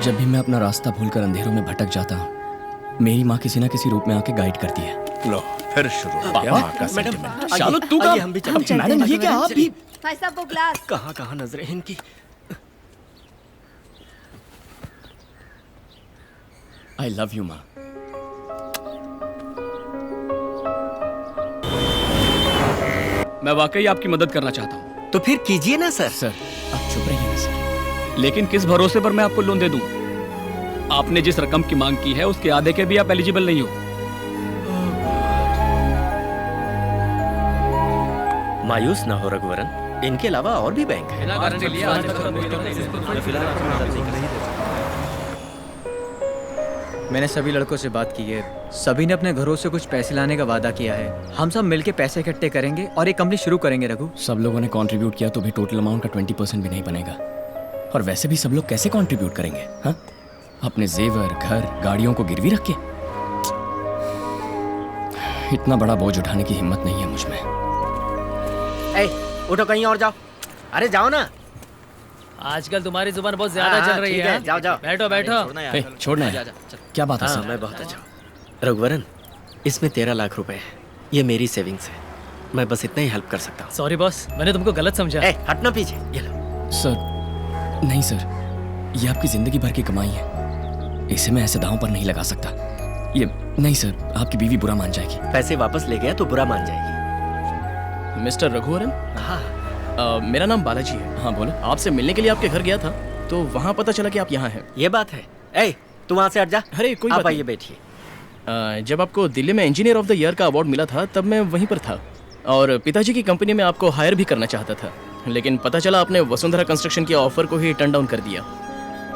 Speaker 11: जब भी मैं अपना रास्ता भूलकर अंधेरों में भटक जाता हूँ, मेरी माँ किसी न किसी रूप में आके गाइड करती है।
Speaker 3: लो फिर शुरू हो गया माँ का सेंटिमेंट।
Speaker 11: शालू तू
Speaker 2: आइए, हम भी चलते हैं।
Speaker 11: मैडम ये क्या आप भी?
Speaker 7: भाई साहब वो ग्लास।
Speaker 2: कहाँ कहाँ नजरें इनकी।
Speaker 11: आई लव यू माँ।
Speaker 21: मैं वाकई आपकी मदद करना चाहता हूँ।
Speaker 2: तो फिर कीजिए ना सर।
Speaker 11: सर आप चुप रहिए ना सर।
Speaker 21: लेकिन किस भरोसे पर मैं आपको लोन दे दूं? आपने जिस रकम की मांग की है उसके आधे के भी आप एलिजिबल नहीं हो।
Speaker 2: मायूस ना हो रघुवरन, इनके अलावा और भी बैंक है।
Speaker 8: मैंने सभी लड़कों से बात की है, सभी ने अपने घरों से कुछ पैसे लाने का वादा किया है। हम सब मिलके पैसे इकट्ठे करेंगे और एक कंपनी शुरू करेंगे। रघु,
Speaker 11: सब लोगों ने कंट्रीब्यूट किया तो भी टोटल अमाउंट का 20% भी नहीं बनेगा। और वैसे भी सब लोग कैसे कंट्रीब्यूट करेंगे? हाँ, अपने जेवर, घर, गाड़ियों को गिरवी रख के? इतना बड़ा बोझ उठाने की हिम्मत नहीं है मुझ में।
Speaker 2: उठो कहीं और जाओ। अरे जाओ ना।
Speaker 22: आजकल तुम्हारी जुबान बहुत ज्यादा चल रही है।
Speaker 2: जाओ जाओ।
Speaker 22: बैठो बैठो।
Speaker 11: छोड़ना है। क्या बात है सर?
Speaker 2: मैं बहुत अच्छा हूँ। रघुवरन, इसमें 13 लाख रुपए है। ये मेरी सेविंग्स है, मैं बस इतना ही हेल्प कर सकता हूँ।
Speaker 22: सॉरी बॉस, मैंने तुमको गलत समझा।
Speaker 2: हटना पीछे। ये लो।
Speaker 11: सर नहीं सर, ये आपकी जिंदगी भर की कमाई है, इसे मैं ऐसे दांव पर नहीं लगा सकता। ये नहीं सर, आपकी बीवी बुरा मान जाएगी।
Speaker 2: पैसे वापस ले गया तो बुरा मान जाएगी।
Speaker 11: मिस्टर रघुवरन?
Speaker 2: हाँ।
Speaker 11: मेरा नाम बालाजी है। हाँ बोलो। आपसे मिलने के लिए आपके घर गया था, तो वहाँ पता चला कि आप यहाँ हैं।
Speaker 2: ये बात है। ए, तू वहाँ से हट जा।
Speaker 11: अरे कोई
Speaker 2: आप
Speaker 11: बात
Speaker 2: आइए, बैठिए।
Speaker 11: जब आपको दिल्ली में इंजीनियर ऑफ द ईयर का अवार्ड मिला था तब मैं वहीं पर था और पिताजी की कंपनी में आपको हायर भी करना चाहता था, लेकिन पता चला आपने वसुंधरा कंस्ट्रक्शन के ऑफर को ही टर्न डाउन कर दिया।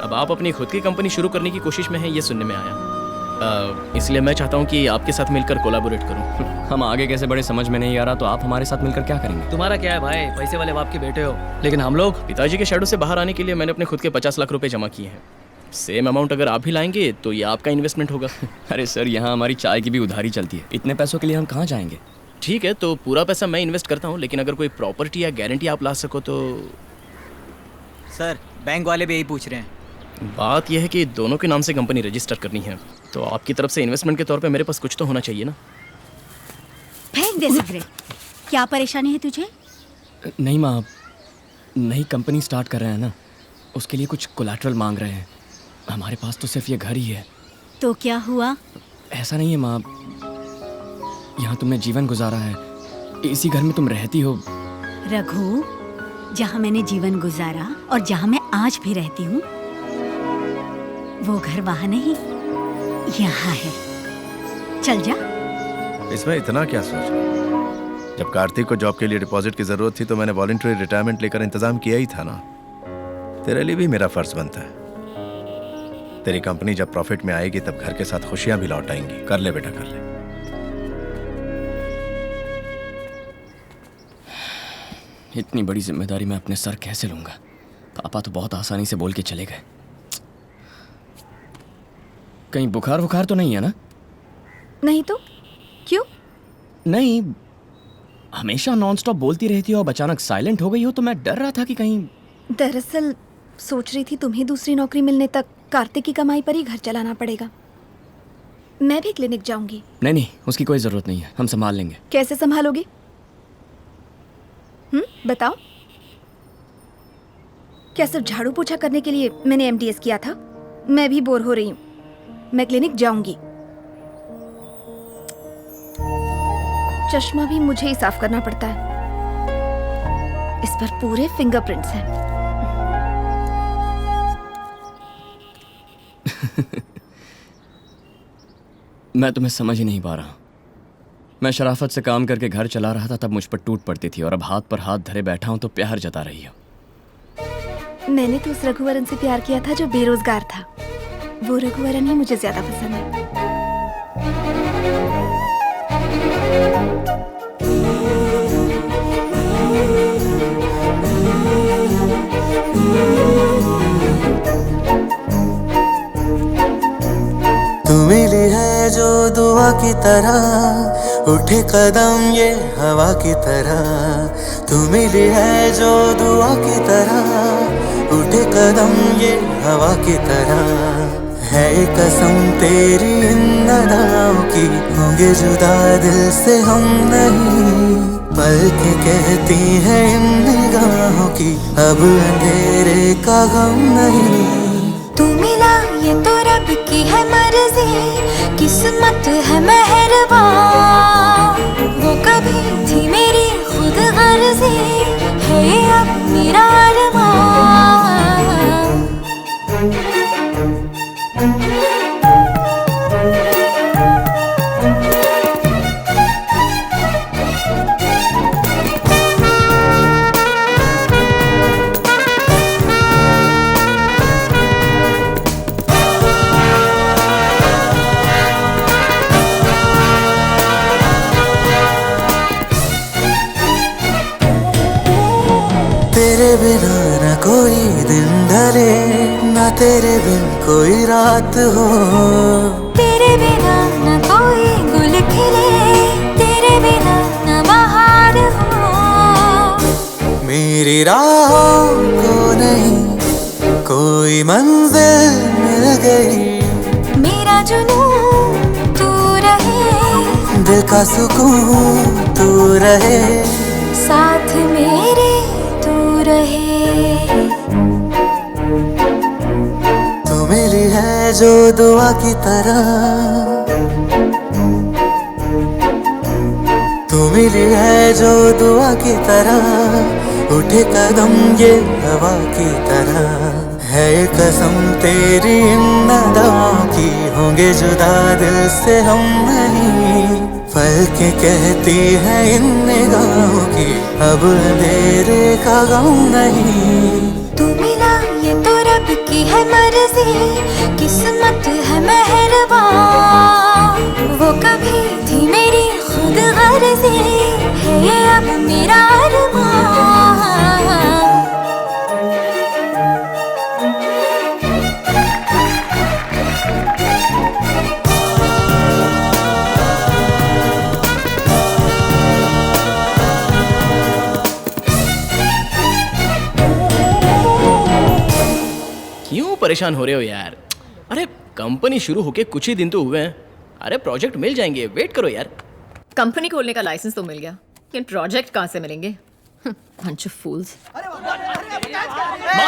Speaker 11: अब आप अपनी खुद की कंपनी शुरू करने की कोशिश में हैं, ये सुनने में आया। इसलिए मैं चाहता हूँ कि आपके साथ मिलकर कोलैबोरेट करूँ। हम आगे कैसे बढ़े समझ में नहीं आ रहा, तो आप हमारे साथ मिलकर क्या करेंगे?
Speaker 22: तुम्हारा क्या है भाई, पैसे वाले बाप के बेटे हो, लेकिन हम लोग
Speaker 11: पिताजी के शैडो से बाहर आने के लिए मैंने अपने खुद के 50 लाख रुपए जमा किए हैं। सेम अमाउंट अगर आप भी लाएंगे तो ये आपका इन्वेस्टमेंट होगा। अरे सर, यहाँ हमारी चाय की भी उधारी चलती है, इतने पैसों के लिए हम कहाँ जाएंगे? ठीक है, तो पूरा पैसा मैं इन्वेस्ट करता हूँ, लेकिन अगर कोई प्रॉपर्टी या गारंटी आप ला सको तो।
Speaker 4: सर, बैंक वाले भी यही पूछ रहे हैं।
Speaker 11: बात यह है कि दोनों के नाम से कंपनी रजिस्टर करनी है, तो आपकी तरफ से इन्वेस्टमेंट के तौर पे मेरे पास कुछ तो होना चाहिए ना।
Speaker 9: फेंक दे सिगरेट। क्या परेशानी है तुझे?
Speaker 11: नहीं माँ, नई कंपनी स्टार्ट कर रहे हैं ना, उसके लिए कुछ कोलैटरल मांग रहे हैं। हमारे पास तो सिर्फ ये घर ही है।
Speaker 9: तो क्या हुआ?
Speaker 11: ऐसा नहीं है माँ, यहाँ तुमने जीवन गुजारा है, इसी घर में तुम रहती हो।
Speaker 9: रघु, जहाँ मैंने जीवन गुजारा और जहाँ मैं आज भी रहती हूँ, वो घर वहाँ नहीं, यहाँ है। चल जा।
Speaker 3: इसमें इतना क्या सोच? जब कार्तिक को जॉब के लिए डिपॉजिट की जरूरत थी तो मैंने वॉलंटरी रिटायरमेंट लेकर इंतजाम किया ही था ना। तेरे लिए भी मेरा फर्ज बनता है। तेरी कंपनी जब प्रॉफिट में आएगी तब घर के साथ खुशियां भी लौट आएंगी। कर ले बेटा, कर ले।
Speaker 11: इतनी बड़ी जिम्मेदारी मैं अपने सर कैसे लूंगा? पापा तो बहुत आसानी से बोल के चले गए। कहीं बुखार वुखार तो नहीं है ना?
Speaker 7: नहीं तो क्यों?
Speaker 11: नहीं, हमेशा नॉनस्टॉप बोलती रहती हो, अब अचानक साइलेंट हो गई हो, तो मैं डर रहा था कि कहीं।
Speaker 7: दरअसल सोच रही थी तुम्हें दूसरी नौकरी मिलने तक कार्तिक की कमाई पर ही घर चलाना पड़ेगा। मैं भी क्लिनिक जाऊंगी।
Speaker 11: नहीं, उसकी कोई जरूरत नहीं है, हम संभाल लेंगे।
Speaker 7: कैसे संभालोगे? बताओ। क्या सिर्फ झाड़ू पोछा करने के लिए मैंने MDS किया था? मैं भी बोर हो रही हूँ, मैं क्लिनिक जाऊंगी। चश्मा भी मुझे ही साफ करना पड़ता है, इस पर पूरे फिंगरप्रिंट्स हैं।
Speaker 11: मैं तुम्हें समझ ही नहीं पा रहा। मैं शराफत से काम करके घर चला रहा था, तब मुझ पर टूट पड़ती थी, और अब हाथ पर हाथ धरे बैठा हूं तो प्यार जता रही हो।
Speaker 7: मैंने तो उस रघुवरन से प्यार किया था जो बेरोजगार था। वो रघुवरन ही मुझे ज्यादा पसंद है।
Speaker 18: तू मिली है जो दुआ की तरह, उठे कदम ये हवा की तरह। तू मिली है जो दुआ की तरह, उठे कदम ये हवा की तरह। है कसम तेरी इन अदाओं की, होंगे जुदा दिल से हम नहीं। पल के कहती है इन निगाहों की, अब अंधेरे का गम नहीं।
Speaker 14: तू मिला ये तो रब की है मर्जी, किस्मत है मेहरबान। वो कभी थी मेरी खुद गर्जी, है अब मेरा अरमान।
Speaker 18: तेरे बिना न कोई दिन ढले, न तेरे बिन कोई रात हो।
Speaker 14: तेरे बिना न कोई गुल खिले, तेरे बिना न बहार हो।
Speaker 18: मेरी राहों को नहीं कोई मंजिल मिल गई।
Speaker 14: मेरा जुनून तू रहे,
Speaker 18: दिल का सुकून तू रहे,
Speaker 14: साथ मेरे तू रहे।
Speaker 18: जो दुआ की तरह, तू मिली है जो दुआ की तरह, उठे कदम ये हवा की तरह, है ये कसम तेरी इन अदाओं की, होंगे जुदा दिल से हम नहीं, पल के कहती है इन निगाहों की, अब अंधेरे का गम नहीं।
Speaker 14: तू मिला ये तो रब की है मर्जी, किस्मत है मेहरबान, वो कभी थी मेरी खुद गर्जी, है ये अब मेरा अरमान।
Speaker 15: क्यों परेशान हो रहे हो यार? अरे कंपनी शुरू होके कुछ ही दिन तो हुए हैं। अरे प्रोजेक्ट मिल जाएंगे, वेट करो यार।
Speaker 6: कंपनी खोलने का लाइसेंस तो मिल गया, लेकिन प्रोजेक्ट कहाँ से मिलेंगे? Bunch of fools.
Speaker 21: मार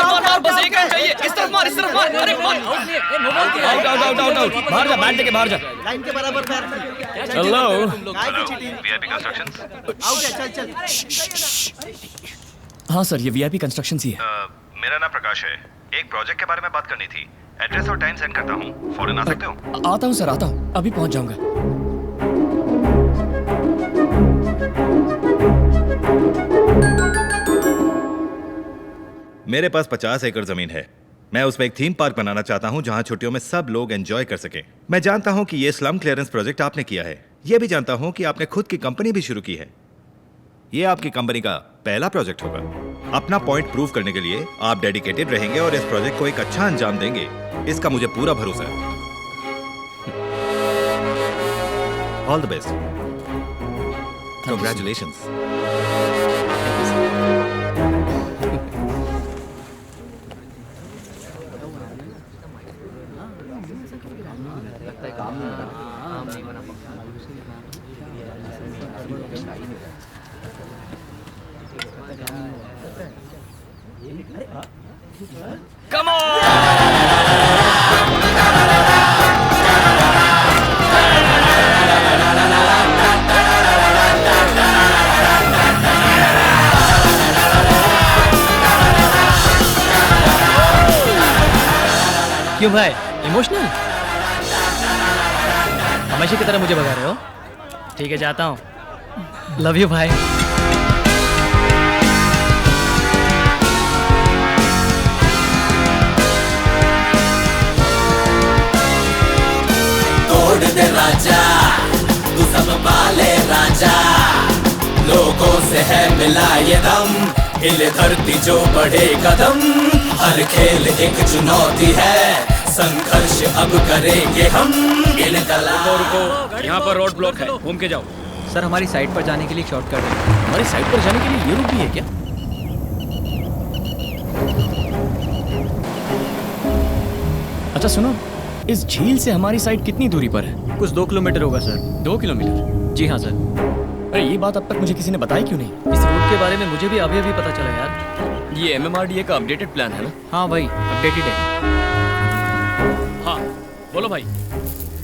Speaker 21: मार मार, बस एक रन चाहिए। इस तरफ मार, इस तरफ मार। अरे मार। Out out out out out. बाहर जा, बैट लेके बाहर जा।
Speaker 18: लाइन के बराबर पैर।
Speaker 21: चलो।
Speaker 20: VIP constructions.
Speaker 18: आउट है, चल चल।
Speaker 11: हाँ सर, ये वीआईपी कंस्ट्रक्शंस ही है।
Speaker 20: मेरा नाम प्रकाश है। एक प्रोजेक्ट के बारे में बात करनी थी। एड्रेस और टाइम सेंड करता हूँ, फौरन आ सकते हो?
Speaker 11: आता हूँ सर, आता हूँ, अभी पहुँच जाऊँगा।
Speaker 20: मेरे पास 50 एकड़ जमीन है। मैं उसमें एक थीम पार्क बनाना चाहता हूँ जहाँ छुट्टियों में सब लोग एंजॉय कर सकें। मैं जानता हूँ कि ये स्लम क्लियरेंस प्रोजेक्ट आपने किया है। ये भी जानता हूँ कि आपने खुद की कंपनी भी शुरू की है। ये आपकी कंपनी का पहला प्रोजेक्ट होगा। अपना पॉइंट प्रूव करने के लिए आप डेडिकेटेड रहेंगे और इस प्रोजेक्ट को एक अच्छा अंजाम देंगे, इसका मुझे पूरा भरोसा है। All the best. Congratulations.
Speaker 21: Come on!
Speaker 22: क्यों भाई, इमोशनल? हमेशा की तरह मुझे भगा रहे हो? ठीक है, जाता हूँ। लव यू भाई।
Speaker 18: तोड़ दे राजा, तू सब पाले राजा, लोगों से है मिला ये दम, हिले धरती जो बढ़े कदम, हर खेल एक चुनौती है, संघर्ष अब करेंगे हम।
Speaker 21: रुको रुको, यहाँ पर रोड ब्लॉक है, घूम के जाओ।
Speaker 8: सर हमारी साइट पर जाने के लिए शॉर्टकट है।
Speaker 15: हमारी साइट पर जाने के लिए ये रूट भी है क्या? अच्छा सुनो, इस झील से हमारी साइट कितनी दूरी पर है?
Speaker 8: कुछ 2 किलोमीटर होगा सर।
Speaker 15: 2 किलोमीटर?
Speaker 8: जी हाँ सर।
Speaker 11: अरे ये बात अब तक मुझे किसी ने बताई क्यों नहीं?
Speaker 22: इस रूट के बारे में मुझे भी अभी पता चला यार।
Speaker 11: ये एमएमआरडीए का अपडेटेड प्लान है ना?
Speaker 8: हाँ भाई, अपडेटेड है।
Speaker 21: हाँ बोलो भाई।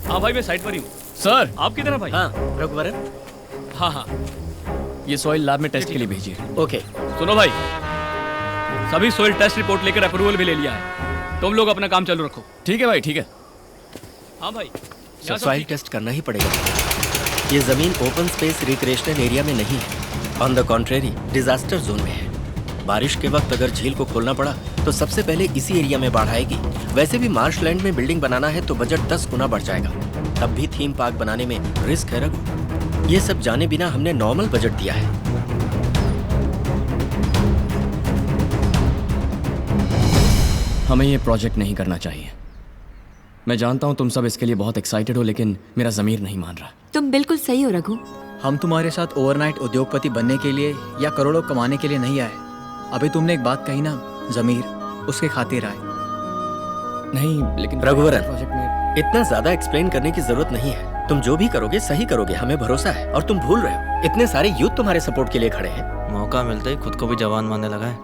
Speaker 21: हाँ भाई, मैं साइट पर ही हूँ।
Speaker 11: सर
Speaker 21: आप किधर हैं भाई?
Speaker 15: हाँ रघुवरन।
Speaker 21: हाँ हाँ,
Speaker 11: ये सॉइल लैब में टेस्ट के लिए भेजिए।
Speaker 15: ओके।
Speaker 21: सुनो भाई, सभी सॉइल टेस्ट रिपोर्ट लेकर अप्रूवल भी ले लिया है। तुम लोग अपना काम चालू रखो।
Speaker 11: ठीक है भाई, ठीक है।
Speaker 21: हाँ भाई,
Speaker 15: सर सॉइल टेस्ट करना ही पड़ेगा। ये जमीन ओपन स्पेस रिक्रिएशनल एरिया में नहीं है, on the contrary disaster zone में है। बारिश के वक्त अगर झील को खोलना पड़ा तो सबसे पहले इसी एरिया में बाढ़ आएगी। वैसे भी मार्शलैंड में बिल्डिंग बनाना है तो बजट 10 गुना बढ़ जाएगा। तब भी थीम पार्क बनाने में रिस्क है रघु। ये सब जाने बिना हमने नॉर्मल बजट दिया है। हमें ये प्रोजेक्ट नहीं करना चाहिए। मैं जानता हूँ तुम सब इसके लिए बहुत एक्साइटेड हो, लेकिन मेरा ज़मीर नहीं मान रहा।
Speaker 12: तुम बिल्कुल सही हो रघु।
Speaker 8: हम तुम्हारे साथ ओवरनाइट उद्योगपति बनने के लिए या करोड़ों कमाने के लिए नहीं आए। अभी तुमने एक बात कही ना, ज़मीर, उसके खातिर आए।
Speaker 15: नहीं लेकिन
Speaker 11: रघुवरन,
Speaker 15: प्रोजेक्ट में
Speaker 11: इतना ज्यादा एक्सप्लेन करने की जरूरत नहीं है। तुम जो भी करोगे सही करोगे, हमें भरोसा है। और तुम भूल रहे हो, इतने सारे यूथ तुम्हारे सपोर्ट के लिए खड़े हैं।
Speaker 2: मौका मिलते ही खुद को भी जवान मानने लगा है।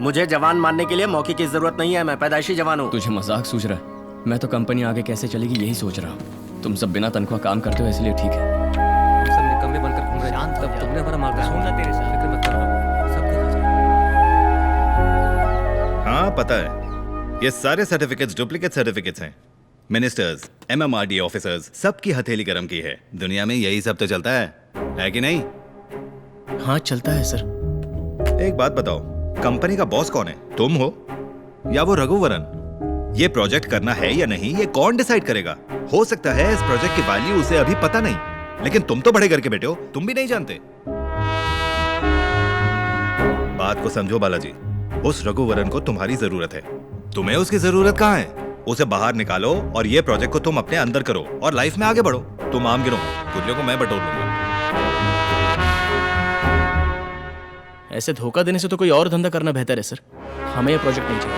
Speaker 11: मुझे जवान मानने के लिए मौके की जरूरत नहीं है। मैं पैदाइशी जवान हूँ।
Speaker 15: तुझे मजाक सूझ रहा है?
Speaker 11: मैं तो कंपनी आगे कैसे चलेगी यही सोच रहा हूँ। तुम सब बिना तनख्वाह काम करते हो इसलिए ठीक है।
Speaker 21: सब निकम्मे बनकर घूम रहे हैं। तब तुमने हमारा मार्गदर्शन सुनना तेरे साथ। फिक्र मत करो, सब देखा जाएगा।
Speaker 20: हाँ पता है, ये सारे सर्टिफिकेट्स डुप्लीकेट सर्टिफिकेट्स हैं। मिनिस्टर्स, MMRDA ऑफिसर्स, सबकी हथेली गरम की है। दुनिया में यही सब तो चलता है कि नहीं?
Speaker 11: हाँ चलता है सर।
Speaker 20: एक बात बताओ, कंपनी का बॉस कौन है? तुम हो या वो रघुवरन? ये प्रोजेक्ट करना है या नहीं, ये कौन डिसाइड करेगा? हो सकता है इस प्रोजेक्ट की वैल्यू उसे अभी पता नहीं, लेकिन तुम तो बड़े घर के बेटे हो, तुम भी नहीं जानते। बात को समझो बालाजी, उस रघुवरन को तुम्हारी जरूरत है। तुम्हें उसकी जरूरत कहाँ है? उसे बाहर निकालो और ये प्रोजेक्ट को तुम अपने अंदर करो और लाइफ में आगे बढ़ो। तुम आम गिरो, गुल्लियों को मैं बटोर लूंगा।
Speaker 11: ऐसे धोखा देने से तो कोई और धंधा करना बेहतर है सर। हमें ये प्रोजेक्ट नहीं चाहिए।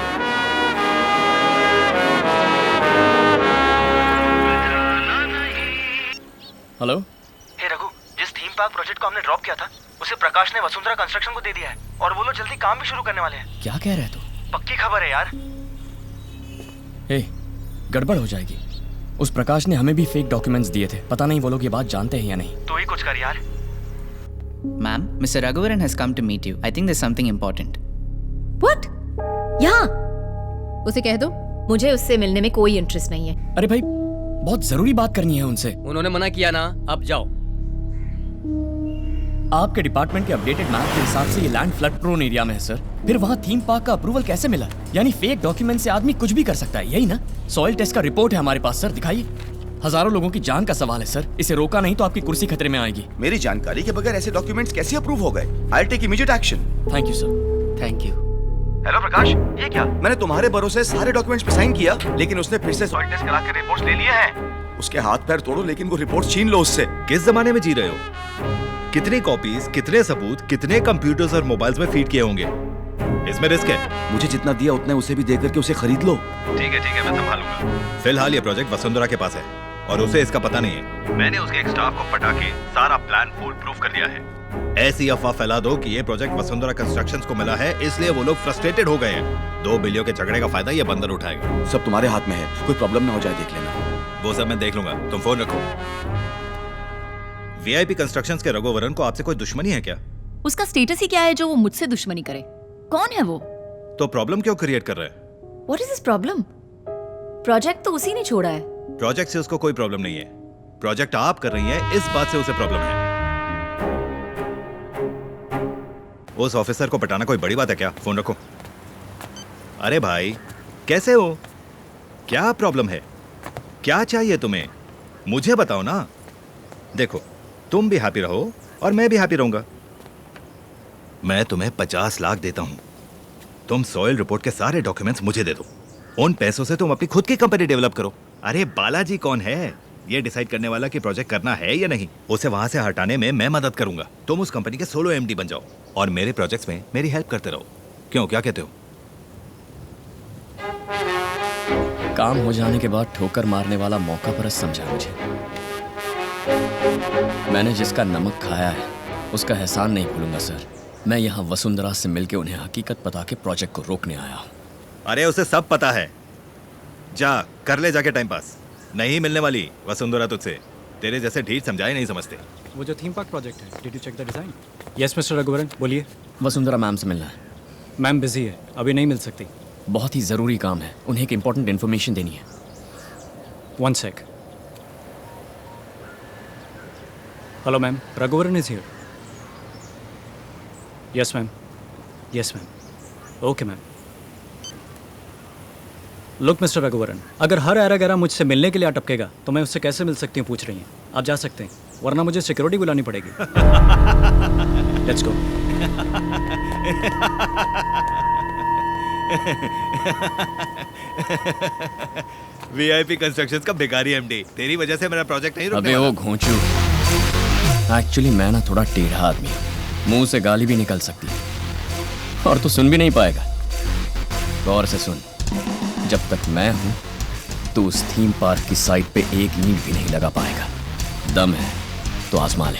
Speaker 11: हेलो।
Speaker 5: हे रघु, जिस थीम पार्क प्रोजेक्ट को हमने ड्रॉप किया था उसे प्रकाश ने वसुंधरा कंस्ट्रक्शन को दे दिया है और वो लोग जल्दी काम भी शुरू करने वाले हैं।
Speaker 11: क्या कह रहे हैं तू?
Speaker 5: पक्की खबर है यार।
Speaker 11: ए, गड़बड़ हो जाएगी। उस प्रकाश ने हमें भी फेक डॉक्यूमेंट्स दिए थे। पता नहीं वो लोग ये बात जानते हैं या नहीं।
Speaker 5: तो ही कुछ कर यार।
Speaker 4: Ma'am, Mr. Raghuvaran has come to meet you. I think there's something important.
Speaker 6: What? यहाँ? उसे कह दो मुझे उससे मिलने में कोई इंटरेस्ट नहीं है।
Speaker 11: अरे भाई, बहुत जरूरी बात करनी है उनसे।
Speaker 21: उन्होंने मना किया ना, अब जाओ।
Speaker 11: आपके डिपार्टमेंट के अपडेटेड मैप के हिसाब से ये लैंड फ्लड प्रोन एरिया में है सर। फिर वहाँ थीम पार्क का अप्रूवल कैसे मिला? यानी फेक डॉक्यूमेंट से आदमी कुछ भी कर सकता है, यही ना? सॉइल टेस्ट का रिपोर्ट है हमारे पास सर, दिखाइए। हजारों लोगों की जान का सवाल है सर। इसे रोका नहीं तो आपकी कुर्सी खतरे में आएगी।
Speaker 3: मेरी जानकारी के बगैर ऐसे डॉक्यूमेंट्स कैसे अप्रूव हो गए? I will take immediate action.
Speaker 11: Thank you sir.
Speaker 4: Thank you.
Speaker 5: Hello Prakash, ये क्या?
Speaker 3: मैंने तुम्हारे भरोसे सारे डॉक्यूमेंट्स पे साइन किया, लेकिन उसने फिर से
Speaker 5: सॉइल टेस्ट करा के रिपोर्ट्स ले लिए हैं।
Speaker 3: उसके हाथ पैर तोड़ो लेकिन वो रिपोर्ट छीन लो उससे।
Speaker 20: किस जमाने में जी रहे हो? कितनी कॉपीज, कितने सबूत, कितने कंप्यूटर्स और मोबाइल्स में फीड किए होंगे? इसमें रिस्क है।
Speaker 3: मुझे जितना दिया उतना उसे भी दे करके उसे खरीद लो।
Speaker 20: ठीक है, मैं संभालूंगा। फिलहाल ये प्रोजेक्ट वसुंधरा के पास है और उसे इसका पता नहीं है। मैंने उसके एक स्टाफ को पटा के सारा प्लान फुल प्रूफ कर दिया है। ऐसी अफवाह फैला दो कि ये प्रोजेक्ट वसुंधरा कंस्ट्रक्शंस को मिला है, इसलिए वो लोग फ्रस्ट्रेटेड हो गए हैं। 2 बिलियन के झगड़े का फायदा ये बंदर उठाएगा।
Speaker 3: सब तुम्हारे हाथ में है, कोई प्रॉब्लम ना हो जाए देख लेना।
Speaker 20: वो सब मैं देख लूंगा, तुम फोन रखो। VIP कंस्ट्रक्शंस के रघुवरन को आपसे कोई दुश्मनी है क्या?
Speaker 6: उसका स्टेटस ही क्या है जो वो मुझसे दुश्मनी करे? कौन है वो?
Speaker 20: तो प्रॉब्लम क्यों क्रिएट कर रहे हैं?
Speaker 6: What is this problem? Project तो उसी ने छोड़ा है।
Speaker 20: प्रोजेक्ट से उसको कोई प्रॉब्लम नहीं है। प्रोजेक्ट आप कर रही हैं, इस बात से उसे प्रॉब्लम है। उस ऑफिसर को पटाना कोई बड़ी बात है क्या? फोन रखो। अरे भाई, कैसे हो? क्या प्रॉब्लम है? क्या चाहिए तुम्हें? मुझे बताओ ना। देखो, तुम भी हैप्पी रहो और मैं भी हैप्पी रहूंगा। मैं तुम्हें 50 लाख देता हूं। तुम सॉइल रिपोर्ट के सारे डॉक्यूमेंट्स मुझे दे दो। उन पैसों से तुम अपनी खुद की कंपनी डेवलप करो। अरे बालाजी कौन है ये डिसाइड करने वाला कि प्रोजेक्ट करना है या नहीं? उसे वहां से हटाने में मैं मदद करूंगा। तुम उस कंपनी के सोलो MD बन जाओ और मेरे प्रोजेक्ट्स में मेरी हेल्प करते रहो। क्यों, क्या कहते हो?
Speaker 11: काम हो जाने के बाद ठोकर मारने वाला मौका परस्त समझा मुझे। मैंने जिसका नमक खाया है उसका एहसान नहीं भूलूंगा सर। मैं यहाँ वसुंधरा से मिलकर उन्हें हकीकत बता के प्रोजेक्ट को रोकने आया हूँ।
Speaker 20: अरे उसे सब पता है। जा कर ले जाके टाइम पास। नहीं मिलने वाली वसुंधरा तुझसे। तेरे जैसे ढीठ समझाए नहीं समझते।
Speaker 8: वो जो थीम पार्क प्रोजेक्ट है, did you check the design? Yes mister Raghuvaran, बोलिए।
Speaker 11: वसुंधरा मैम से मिलना है।
Speaker 8: मैम बिजी है, अभी नहीं मिल सकती।
Speaker 11: बहुत ही जरूरी काम है, उन्हें एक इंपॉर्टेंट इन्फॉर्मेशन देनी है।
Speaker 8: 1 sec। Hello ma'am, Raghuvaran is here. Yes ma'am, yes ma'am. Okay ma'am. Look mister Raghuvaran, अगर हर ऐरा गैरा मुझसे मिलने के लिए अटकेगा तो मैं उससे कैसे मिल सकती हूँ पूछ रही हैं। आप जा सकते हैं, वरना मुझे सिक्योरिटी बुलानी पड़ेगी। Let's go.
Speaker 20: VIP कंस्ट्रक्शंस का बेकारी MD, तेरी वजह से मेरा प्रोजेक्ट नहीं रुकने
Speaker 11: वाला।
Speaker 20: अबे
Speaker 11: वो घोंचू, एक्चुअली मैं ना थोड़ा टेढ़ा आदमी हूँ। मुंह से गाली भी निकल सकती है और तू सुन भी नहीं पाएगा। गौर से सुन, जब तक मैं हूं तो उस थीम पार्क की साइट पे एक ईंट भी नहीं लगा पाएगा। दम है तो आजमा ले।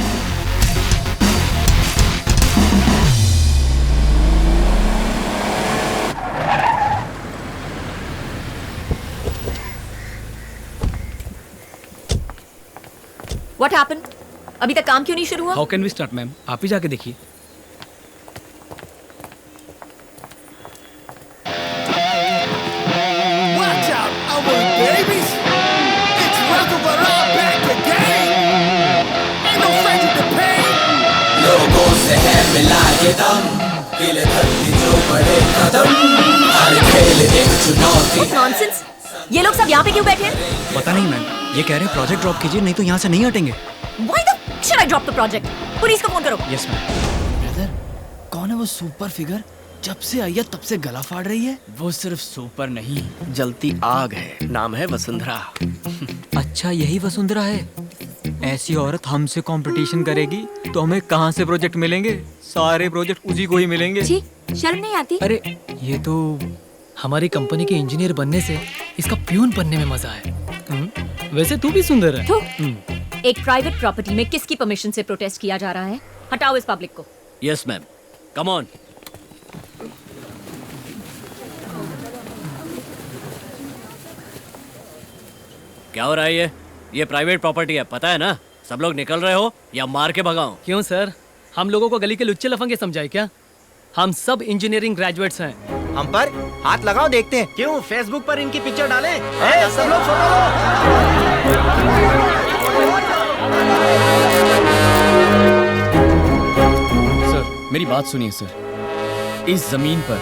Speaker 6: What happened? अभी तक काम क्यों नहीं शुरू हुआ?
Speaker 1: How can we start ma'am? आप ही जाके देखिए।
Speaker 18: Watch out, our babies. It's Raghuvaran back again. Ain't no stranger to pain. लोगों से है मिला ये दम, हिले धरती जो बड़े कदम, हर खेल एक चुनौती।
Speaker 6: What nonsense? ये लोग सब यहाँ पे क्यों बैठे हैं?
Speaker 8: पता नहीं मैम, ये कह रहे हैं प्रोजेक्ट ड्रॉप कीजिए नहीं तो यहाँ से नहीं हटेंगे।
Speaker 6: Why the should I drop the project? Police को फोन करो।
Speaker 8: Yes ma'am.
Speaker 1: ब्रदर, कौन है वो सुपर फिगर? जब से आई है तब से गला फाड़ रही है।
Speaker 15: वो सिर्फ सुपर नहीं, जलती आग है। नाम है वसुंधरा।
Speaker 8: अच्छा यही वसुंधरा है? ऐसी औरत हमसे कंपटीशन करेगी तो हमें कहाँ से प्रोजेक्ट मिलेंगे? सारे प्रोजेक्ट उसी को ही मिलेंगे।
Speaker 6: जी, शर्म नहीं आती?
Speaker 8: अरे ये तो
Speaker 22: हमारी कंपनी के इंजीनियर बनने से इसका प्यून बनने में मजा है। वैसे तू भी सुंदर है।
Speaker 6: एक प्राइवेट प्रॉपर्टी में किसकी परमिशन से प्रोटेस्ट किया जा रहा है? हटाओ इस पब्लिक को।
Speaker 15: Yes ma'am, come on. क्या हो रहा है ये प्राइवेट प्रॉपर्टी है, पता है ना? सब लोग निकल रहे हो या मार के भगाऊं?
Speaker 22: क्यों सर, हम लोगों को गली के लुच्चे लफंगे समझाए क्या? हम सब इंजीनियरिंग ग्रेजुएट्स हैं।
Speaker 2: हम पर हाथ लगाओ, देखते हैं। क्यों फेसबुक पर इनकी पिक्चर डालें? सब लोग फोटो लो।
Speaker 11: सर मेरी बात सुनिए सर, इस जमीन पर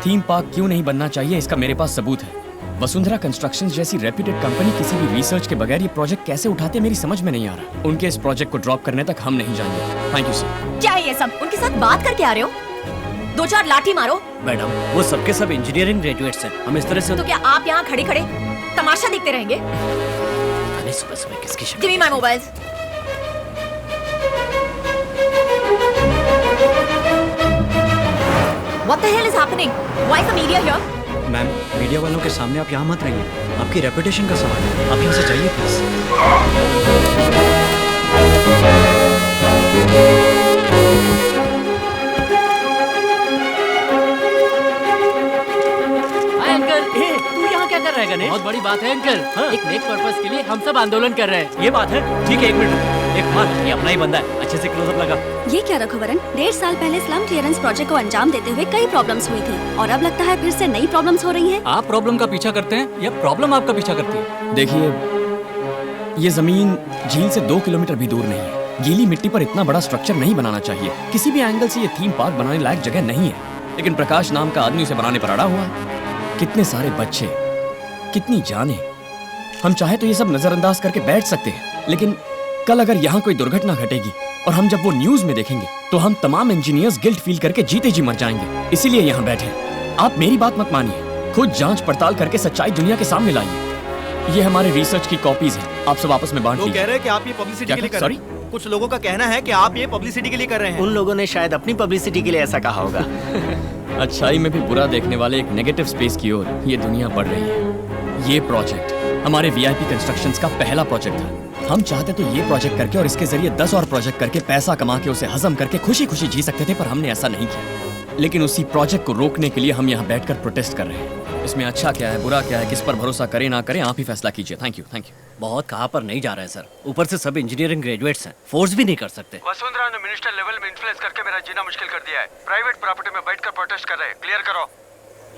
Speaker 11: थीम पार्क क्यों नहीं बनना चाहिए इसका मेरे पास सबूत है। वसुंधरा कंस्ट्रक्शंस जैसी रेप्यूटेड कंपनी किसी भी रिसर्च के बगैर ये प्रोजेक्ट कैसे उठाते मेरी समझ में नहीं आ रहा। उनके इस प्रोजेक्ट को ड्रॉप करने तक हम नहीं जाएंगे। Thank you sir.
Speaker 6: क्या है ये सब? उनके साथ बात करके आ रहे हो? 2-4 लाठी मारो।
Speaker 15: मैडम वो सबके सब इंजीनियरिंग ग्रेजुएट्स हैं, हम इस तरह से
Speaker 6: तो क्या आप यहाँ खड़े खड़े तमाशा देखते रहेंगे?
Speaker 15: अरे सुबह सुबह किसकी शक्ल?
Speaker 6: Give me my mobiles. What the hell is happening? Why is the media here?
Speaker 8: Ma'am media वालों के सामने आप यहाँ मत रहिए, आपकी रेपुटेशन का सवाल है। आप यहाँ से जाइए प्लीज।
Speaker 15: अंकल, तू यहाँ क्या कर रहा है गणेश?
Speaker 21: बहुत बड़ी बात है अंकल। एक नेक पर्पस के लिए हम सब आंदोलन कर रहे हैं।
Speaker 15: ये बात है? ठीक है, एक मिनट, एक बात, ये अपना ही बंदा है, अच्छे से क्लोजअप लगा।
Speaker 7: ये क्या रघुवरन, 1.5 साल पहले स्लम क्लियरेंस प्रोजेक्ट को अंजाम देते हुए कई प्रॉब्लम्स हुई थी और अब लगता है फिर से नई प्रॉब्लम्स हो रही हैं।
Speaker 8: आप प्रॉब्लम का पीछा करते हैं या प्रॉब्लम आपका पीछा करती है?
Speaker 11: देखिए ये जमीन झील से 2 किलोमीटर भी दूर नहीं है। गीली मिट्टी पर इतना बड़ा स्ट्रक्चर नहीं बनाना चाहिए। किसी भी एंगल से ये थीम पार्क बनाने लायक जगह नहीं है, लेकिन प्रकाश नाम का आदमी उसे बनाने पर अड़ा हुआ है। कितने सारे बच्चे, कितनी जाने। हम चाहे तो ये सब नजरअंदाज करके बैठ सकते हैं, लेकिन कल अगर यहाँ कोई दुर्घटना घटेगी और हम जब वो न्यूज में देखेंगे तो हम तमाम इंजीनियर्स गिल्ट फील करके जीते जी मर जाएंगे। इसीलिए यहाँ बैठे। आप मेरी बात मत मानिए, खुद जांच पड़ताल करके सच्चाई दुनिया के सामने लाइए। ये हमारे रिसर्च की कॉपीज हैं, आप सब आपस में बांट लीजिए।
Speaker 5: लोग कह रहे हैं कि आप ये पब्लिसिटी के लिए कर रहे हैं। कुछ लोगों का कहना है कि आप ये पब्लिसिटी के लिए कर रहे हैं।
Speaker 2: उन लोगों ने शायद अपनी पब्लिसिटी के लिए ऐसा कहा होगा।
Speaker 11: अच्छाई में भी बुरा देखने वाले एक नेगेटिव स्पेस की ओर ये दुनिया बढ़ रही है। ये प्रोजेक्ट हमारे वीआईपी कंस्ट्रक्शंस का पहला प्रोजेक्ट था। हम चाहते तो ये प्रोजेक्ट करके और इसके जरिए 10 और प्रोजेक्ट करके पैसा कमा के उसे हजम करके खुशी खुशी जी सकते थे, पर हमने ऐसा नहीं किया। लेकिन उसी प्रोजेक्ट को रोकने के लिए हम यहाँ बैठकर प्रोटेस्ट कर रहे हैं। इसमें अच्छा क्या है, बुरा क्या है, किस पर भरोसा करें ना करें, आप ही फैसला कीजिए। Thank you, thank you.
Speaker 15: बहुत कहाँ पर नहीं जा रहे हैं सर, ऊपर से सब इंजीनियरिंग ग्रेजुएट्स हैं, फोर्स भी नहीं कर सकते।
Speaker 5: वसुंधरा ने मिनिस्टर लेवल में इन्फ्लुएंस करके मेरा जीना मुश्किल कर दिया है। प्राइवेट प्रॉपर्टी में बैठकर प्रोटेस्ट कर रहे हैं, क्लियर करो।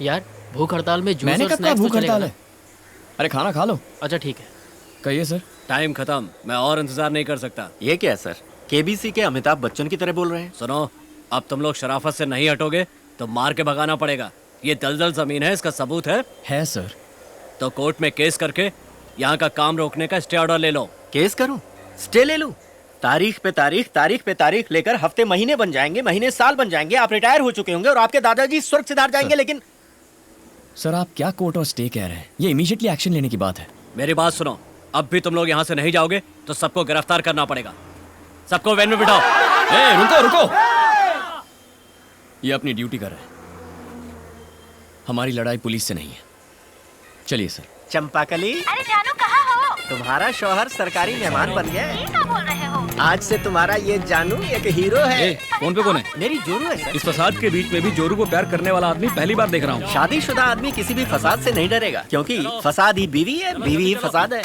Speaker 21: यार भूख हड़ताल में जूस
Speaker 11: मैंने
Speaker 21: और
Speaker 11: कहा
Speaker 21: स्नैक्स तो
Speaker 11: भूख हड़ताल
Speaker 21: चलेगा
Speaker 11: है। अरे खाना खा लो।
Speaker 21: अच्छा ठीक है,
Speaker 11: कहिए सर।
Speaker 15: टाइम खत्म, मैं और इंतजार नहीं कर सकता। ये क्या है सर, केबीसी के अमिताभ बच्चन की तरह बोल रहे हैं। सुनो, अब तुम लोग शराफत से नहीं हटोगे तो मार के भगाना पड़ेगा। ये दलदल जमीन है, इसका सबूत है
Speaker 11: सर।
Speaker 15: तो कोर्ट में केस करके यहाँ का काम रोकने का स्टे ऑर्डर ले लो।
Speaker 2: केस करूं, स्टे ले लूं? तारीख पे तारीख लेकर हफ्ते महीने बन जाएंगे, महीने साल बन जाएंगे। आप रिटायर हो चुके होंगे और आपके दादाजी स्वर्ग सिधार जाएंगे। लेकिन
Speaker 11: सर आप क्या कोर्ट और स्टे कह रहे हैं? ये इमीडिएटली एक्शन लेने की बात है।
Speaker 15: मेरी बात सुनो, अब भी तुम लोग यहाँ से नहीं जाओगे तो सबको गिरफ्तार करना पड़ेगा। सबको वैन में बिठाओ।
Speaker 11: रुको। ये अपनी ड्यूटी कर रहे हैं। हमारी लड़ाई पुलिस से नहीं है। चलिए सर।
Speaker 2: चंपाकली,
Speaker 14: अरे जानू कहाँ हो?
Speaker 2: तुम्हारा शौहर सरकारी मेहमान बन गया।
Speaker 14: ये क्या बोल रहे हो?
Speaker 2: आज से तुम्हारा ये जानू एक हीरो है।
Speaker 1: फोन पे कौन है?
Speaker 2: मेरी जोरू है सर।
Speaker 1: इस फसाद के बीच में भी जोरू को प्यार करने वाला आदमी पहली बार देख रहा हूँ।
Speaker 2: शादीशुदा आदमी किसी भी फसाद से नहीं डरेगा, क्योंकि फसाद ही बीवी है, बीवी ही फसाद है।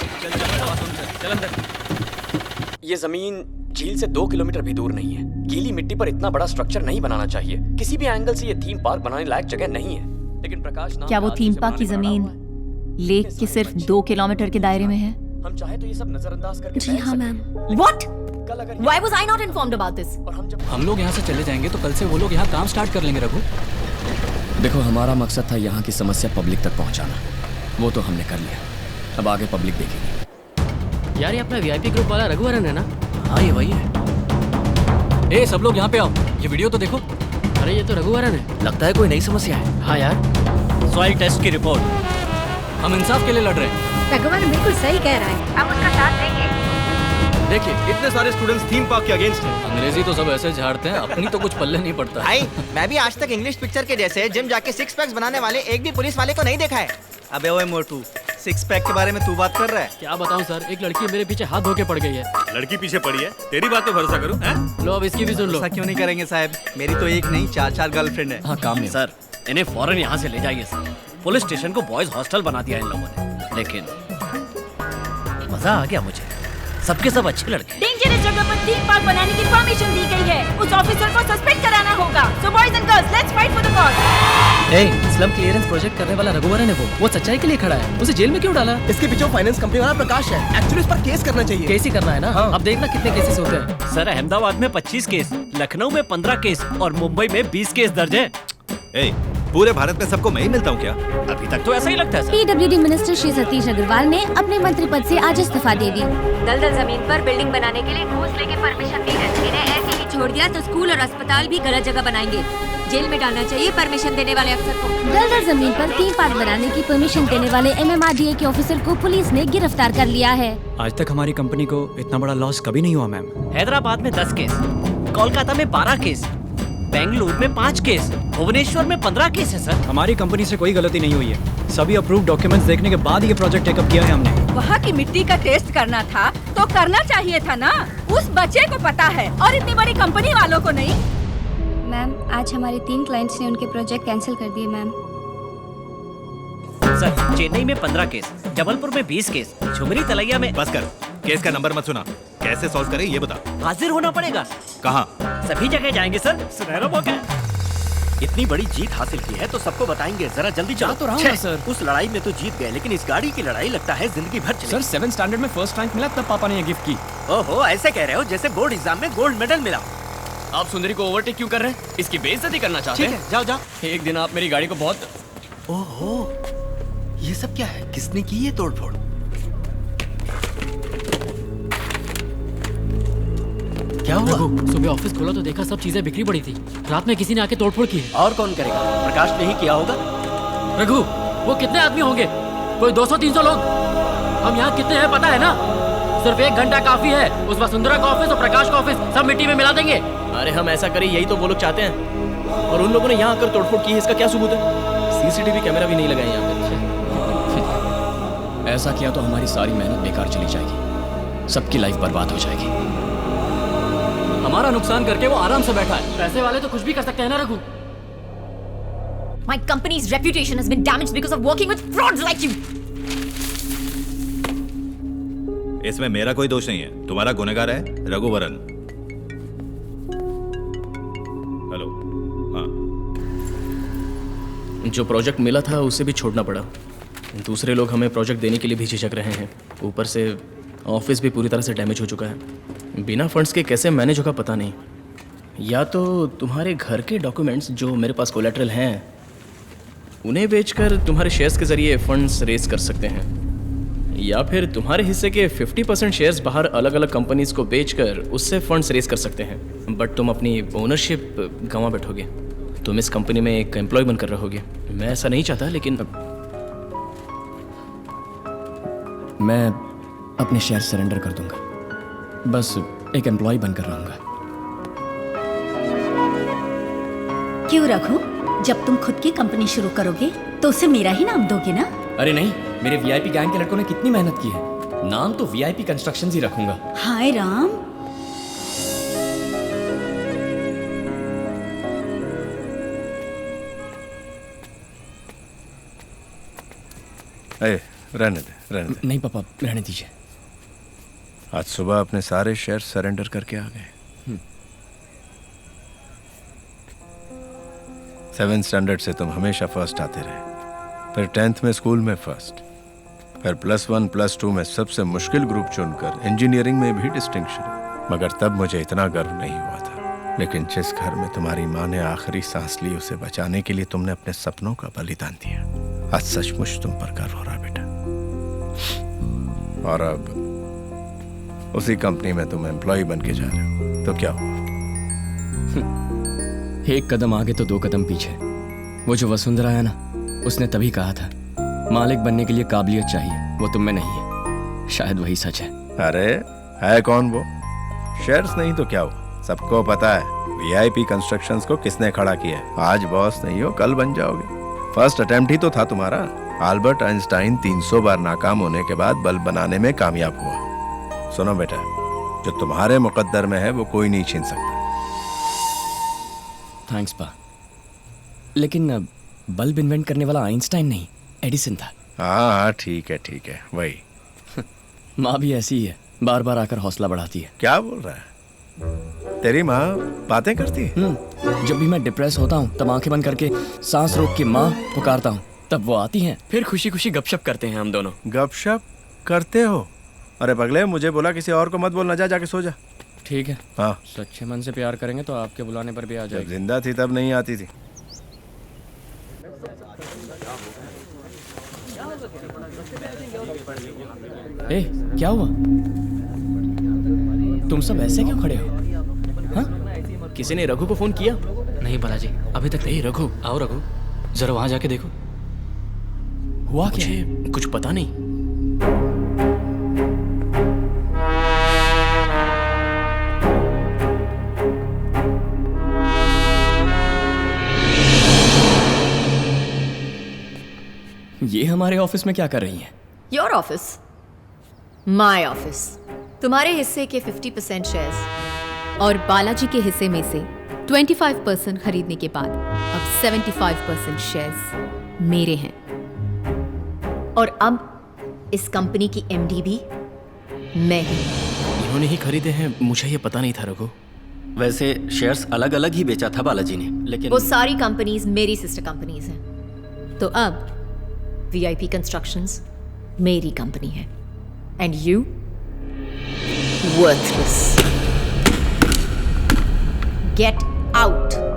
Speaker 11: ये जमीन झील से 2 किलोमीटर भी दूर नहीं है। गीली मिट्टी पर इतना बड़ा स्ट्रक्चर नहीं बनाना चाहिए। किसी भी एंगल से ये थीम पार्क बनाने लायक जगह नहीं है। लेकिन प्रकाश नाम
Speaker 6: क्या वो थीम पार्क की जमीन लेक के सिर्फ 2 किलोमीटर के दायरे में है?
Speaker 11: हम चाहे तो ये सब नजरअंदाज करके
Speaker 7: जी हाँ ma'am.
Speaker 6: What? Why was I not informed about this?
Speaker 8: हम लोग यहाँ से चले जाएंगे तो कल से वो लोग यहाँ काम स्टार्ट कर लेंगे रघु।
Speaker 11: देखो, हमारा मकसद था यहाँ की समस्या पब्लिक तक पहुँचाना। वो तो हमने कर लिया, अब आगे पब्लिक देखेगी।
Speaker 22: यार ये अपना वीआईपी ग्रुप वाला रघुवरन है ना?
Speaker 8: हाँ ये वही है। ए सब लोग यहाँ पे आओ, ये वीडियो तो देखो।
Speaker 22: अरे ये तो रघुवरन है।
Speaker 15: लगता है कोई नई समस्या है।
Speaker 22: हाँ यार।
Speaker 15: सॉइल टेस्ट की रिपोर्ट।
Speaker 8: हम इंसाफ के लिए लड़ रहे हैं।
Speaker 9: रघुवरन बिल्कुल सही कह रहा है, हम उसका साथ देंगे।
Speaker 21: देखिए, इतने सारे स्टूडेंट्स थीम पार्क के अगेंस्ट हैं।
Speaker 8: अंग्रेजी तो सब ऐसे झाड़ते हैं, अपनी तो कुछ पल्ले नहीं पड़ता।
Speaker 5: भाई, मैं भी आज तक इंग्लिश पिक्चर के जैसे जिम जाके 6 पैक्स बनाने वाले एक भी पुलिस वाले को नहीं देखा है।
Speaker 21: अबे ओए मोटू, 6 पैक के बारे में तू बात कर रहा है?
Speaker 22: क्या बताऊं सर, एक लड़की मेरे पीछे हाथ धो के पड़ गई है।
Speaker 20: लड़की पीछे पड़ी है? तेरी बात पे भरोसा करूं? हैं?
Speaker 22: लो अब इसकी भी सुन लो।
Speaker 21: ऐसा क्यों नहीं करेंगे साहब? मेरी तो एक नहीं 4 गर्लफ्रेंड है।
Speaker 8: हाँ काम में।
Speaker 15: सर, इन्हें फौरन यहाँ से ले जाइए सर। पुलिस स्टेशन को बॉयज हॉस्टल बना दिया इन लोगों ने। लेकिन मजा आ गया मुझे, सबके सब अच्छे लड़के।
Speaker 12: डेंजरस जगह पर थीम पार्क बनाने की परमिशन दी गई है। उस ऑफिसर को सस्पेंड कराना होगा। So boys and girls, let's fight for the cause.
Speaker 22: A, slum clearance project करने वाला रघुवरन है वो सच्चाई के लिए खड़ा है। उसे जेल में क्यों डाला?
Speaker 21: इसके पीछे फाइनेंस कंपनी वाला प्रकाश है। एक्चुअली इस पर केस करना चाहिए।
Speaker 22: केस ही करना है ना? हाँ। अब देखना कितने केसेस होते हैं।
Speaker 15: सर, अहमदाबाद में 25 केस, लखनऊ में 15 केस और मुंबई में 20 केस दर्ज है।
Speaker 20: पूरे भारत में सबको मैं ही मिलता हूँ क्या?
Speaker 15: अभी तक तो ऐसा ही लगता है sir.
Speaker 7: PWD minister Shri Satish Agarwal ने अपने मंत्री पद से आज इस्तीफा दे दी।
Speaker 9: दलदल जमीन पर बिल्डिंग बनाने के लिए घूस लेके परमिशन दी है। इन्हें ऐसे ही छोड़ दिया तो स्कूल और अस्पताल भी गलत जगह बनाएंगे। जेल में डालना चाहिए परमिशन देने वाले अफसर को।
Speaker 7: दलदल जमीन पर थीम पार्क बनाने की परमिशन देने वाले MMRDA के ऑफिसर को पुलिस ने गिरफ्तार कर लिया है।
Speaker 8: आज तक हमारी कंपनी को इतना बड़ा लॉस कभी नहीं हुआ मैम।
Speaker 15: हैदराबाद में 10 केस, कोलकाता में 12 केस, बेंगलुरु में 5 केस, भुवनेश्वर में 15 केस है सर।
Speaker 8: हमारी कंपनी से कोई गलती नहीं हुई है। सभी अप्रूव्ड डॉक्यूमेंट्स देखने के बाद ये प्रोजेक्ट टेकअप किया है हमने।
Speaker 12: वहाँ की मिट्टी का टेस्ट करना था तो करना चाहिए था ना। उस बच्चे को पता है और इतनी बड़ी कंपनी वालों को नहीं।
Speaker 7: मैम, आज हमारे 3 क्लाइंट्स ने उनके प्रोजेक्ट कैंसिल कर दिए मैम।
Speaker 15: सर, चेन्नई में 15 केस, जबलपुर में 20 केस, झुमरी तलैया में।
Speaker 20: बस कर, केस का नंबर मत सुना। कैसे सॉल्व करें ये बता।
Speaker 15: हाजिर होना पड़ेगा।
Speaker 20: कहाँ?
Speaker 15: सभी जगह जाएंगे सर, सुनहरा मौका है। इतनी बड़ी जीत हासिल की है तो सबको बताएंगे। जरा जल्दी चलो।
Speaker 22: तो रहा सर।
Speaker 15: उस लड़ाई में तो जीत गए, लेकिन इस गाड़ी की लड़ाई लगता है जिंदगी भर चलेगी।
Speaker 8: सर 7th स्टैंडर्ड में फर्स्ट रैंक मिला तब पापा ने ये गिफ्ट की।
Speaker 15: ओहो, ऐसे कह रहे हो जैसे बोर्ड एग्जाम में गोल्ड मेडल मिला।
Speaker 11: आप सुंदरी को ओवरटेक क्यों कर रहे हैं? इसकी बेइज्जती करना चाहते हैं?
Speaker 15: जाओ जाओ।
Speaker 11: एक दिन आप मेरी गाड़ी को बहुत।
Speaker 15: ओहो, ये सब क्या है? किसने की ये तोड़फोड़?
Speaker 22: क्या हुआ? सुबह ऑफिस खोला तो देखा सब चीजें बिखरी पड़ी थी। रात में किसी ने आके तोड़फोड़ की।
Speaker 15: और कौन करेगा? प्रकाश ने ही किया होगा।
Speaker 22: रघु, वो कितने आदमी होंगे? कोई 200-300 लोग। हम यहाँ कितने हैं पता है ना? सिर्फ 1 घंटा काफी है। उस वसुंधरा का ऑफिस और प्रकाश का ऑफिस सब मिट्टी में मिला देंगे।
Speaker 11: अरे हम ऐसा करें, यही तो वो लोग चाहते हैं। और उन लोगों ने यहाँ आकर तोड़फोड़ की है, इसका क्या सबूत है? CCTV कैमरा भी नहीं लगाए यहाँ पे। ऐसा किया तो हमारी सारी मेहनत बेकार चली जाएगी, सबकी लाइफ बर्बाद हो जाएगी।
Speaker 8: हमारा नुकसान करके वो आराम से बैठा है।
Speaker 22: पैसे वाले तो कुछ भी कर सकते हैं ना Raghu.
Speaker 6: My company's reputation has been damaged because of working with frauds like you.
Speaker 20: इसमें मेरा कोई दोष नहीं है, तुम्हारा गुनहगार है रघुवरन। हेलो। हाँ,
Speaker 11: जो प्रोजेक्ट मिला था उसे भी छोड़ना पड़ा। दूसरे लोग हमें प्रोजेक्ट देने के लिए भी झिझक रहे हैं। ऊपर से ऑफिस भी पूरी तरह से डैमेज हो चुका है। बिना फंड्स के कैसे मैनेज होगा पता नहीं। या तो तुम्हारे घर के डॉक्यूमेंट्स जो मेरे पास कोलैटरल हैं उन्हें बेचकर तुम्हारे शेयर्स के जरिए फंड्स रेज कर सकते हैं, या फिर तुम्हारे हिस्से के 50% शेयर्स बाहर अलग अलग कंपनीज को बेचकर उससे फंड्स रेज कर सकते हैं। बट तुम अपनी ओनरशिप गंवा बैठोगे। तुम इस कंपनी में एक एम्प्लॉय बनकर रहोगे। मैं ऐसा नहीं चाहता, लेकिन मैं अपने शेयर सरेंडर कर दूंगा। बस एक एम्प्लॉय बनकर रहूंगा।
Speaker 9: क्यों रघु, जब तुम खुद की कंपनी शुरू करोगे तो उसे मेरा ही नाम दोगे ना?
Speaker 11: अरे नहीं, मेरे VIP गैंग के लड़कों ने कितनी मेहनत की है। नाम तो VIP कंस्ट्रक्शंस ही रखूंगा।
Speaker 9: हाय राम।
Speaker 3: रहने दे।
Speaker 11: नहीं पापा, रहने दीजिए।
Speaker 3: आज सुबह अपने सारे शेयर सरेंडर करके आ गए। 7th स्टैंडर्ड से तुम हमेशा फर्स्ट आते रहे, फिर 10th में स्कूल में फर्स्ट, फिर +1 +2 में सबसे मुश्किल ग्रुप चुनकर इंजीनियरिंग में भी डिस्टिंक्शन। मगर तब मुझे इतना गर्व नहीं हुआ था। लेकिन जिस घर में तुम्हारी माँ ने आखिरी सांस ली, उसे बचाने के लिए तुमने अपने सपनों का बलिदान दिया। आज सचमुच तुम पर गर्व हो रहा बेटा। और अब उसी कंपनी में तुम एम्प्लॉय बन के जा रहे हो, तो क्या हुआ?
Speaker 11: एक कदम आगे तो 2 कदम पीछे। वो जो वसुंधरा है ना, उसने तभी कहा था मालिक बनने के लिए काबिलियत चाहिए, वो तुम में नहीं है। शायद वही सच है।
Speaker 3: अरे है कौन वो? शेयर्स नहीं तो क्या हुआ, सबको पता है VIP कंस्ट्रक्शंस को किसने खड़ा किया है। आज बॉस नहीं हो, कल बन जाओगे। फर्स्ट अटेम्प्ट ही तो था तुम्हारा। अल्बर्ट आइंस्टाइन 300 बार नाकाम होने के बाद बल्ब बनाने में कामयाब हुआ। सुनो बेटा, जो तुम्हारे मुकद्दर में है वो कोई नहीं छीन सकता।
Speaker 11: थैंक्स पा। लेकिन बल्ब इन्वेंट करने वाला आइंस्टाइन नहीं, एडिसन था।
Speaker 3: हाँ ठीक है वही।
Speaker 11: माँ भी ऐसी ही है, बार बार आकर हौसला बढ़ाती है।
Speaker 3: क्या बोल रहा है? तेरी माँ बातें करती है?
Speaker 11: जब भी मैं डिप्रेस होता हूँ तब आंखें बंद करके सांस रोक के माँ पुकारता हूँ, तब वो आती हैं, फिर खुशी खुशी गपशप करते हैं हम दोनों।
Speaker 3: गपशप करते हो? अरे पगले, मुझे बोला किसी और को मत बोलना, जा जाके सो जा।
Speaker 11: ठीक है।
Speaker 3: हाँ,
Speaker 11: सच्चे मन से प्यार करेंगे तो आपके बुलाने पर भी आ जाएगी।
Speaker 3: जब जिंदा थी तब नहीं आती थी।
Speaker 11: ए, क्या हुआ? तुम सब ऐसे क्यों खड़े हो? हाँ? किसी ने रघु को फोन किया?
Speaker 21: नहीं बालाजी, अभी तक नहीं। रघु, आओ रघु, जरा वहां जाके देखो।
Speaker 11: हुआ क्या?
Speaker 21: मुझे कुछ पता नहीं।
Speaker 11: ये हमारे ऑफिस में क्या कर रही हैं?
Speaker 6: Your office, my office. तुम्हारे हिस्से के 50% शेयर्स
Speaker 19: और बालाजी के हिस्से में से 25% खरीदने के बाद अब 75% शेयर्स मेरे हैं।
Speaker 6: और अब इस कंपनी की MD भी मैं हूं।
Speaker 21: इन्होंने ही खरीदे हैं, मुझे ये पता नहीं था रघु।
Speaker 15: वैसे शेयर्स अलग अलग ही बेचा था बालाजी ने, लेकिन
Speaker 6: वो सारी कंपनीज मेरी सिस्टर कंपनीज हैं। तो अब VIP कंस्ट्रक्शंस मेरी कंपनी है। And you worthless. Get out.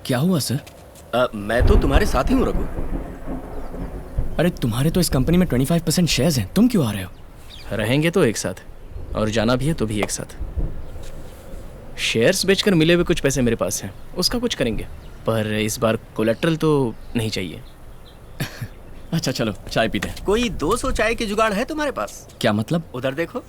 Speaker 11: क्या हुआ सर?
Speaker 15: मैं तो तुम्हारे साथ ही हूँ रघु।
Speaker 11: अरे तुम्हारे तो इस कंपनी में 25% शेयर्स हैं, तुम क्यों आ रहे हो?
Speaker 21: रहेंगे तो एक साथ, और जाना भी है तो भी एक साथ। शेयर्स बेचकर मिले हुए कुछ पैसे मेरे पास हैं, उसका कुछ करेंगे, पर इस बार कोलेट्रल तो नहीं चाहिए।
Speaker 11: अच्छा चलो चाय पीते हैं।
Speaker 15: कोई 200 चाय के जुगाड़ है तुम्हारे पास?
Speaker 11: क्या मतलब?
Speaker 15: उधर देखो।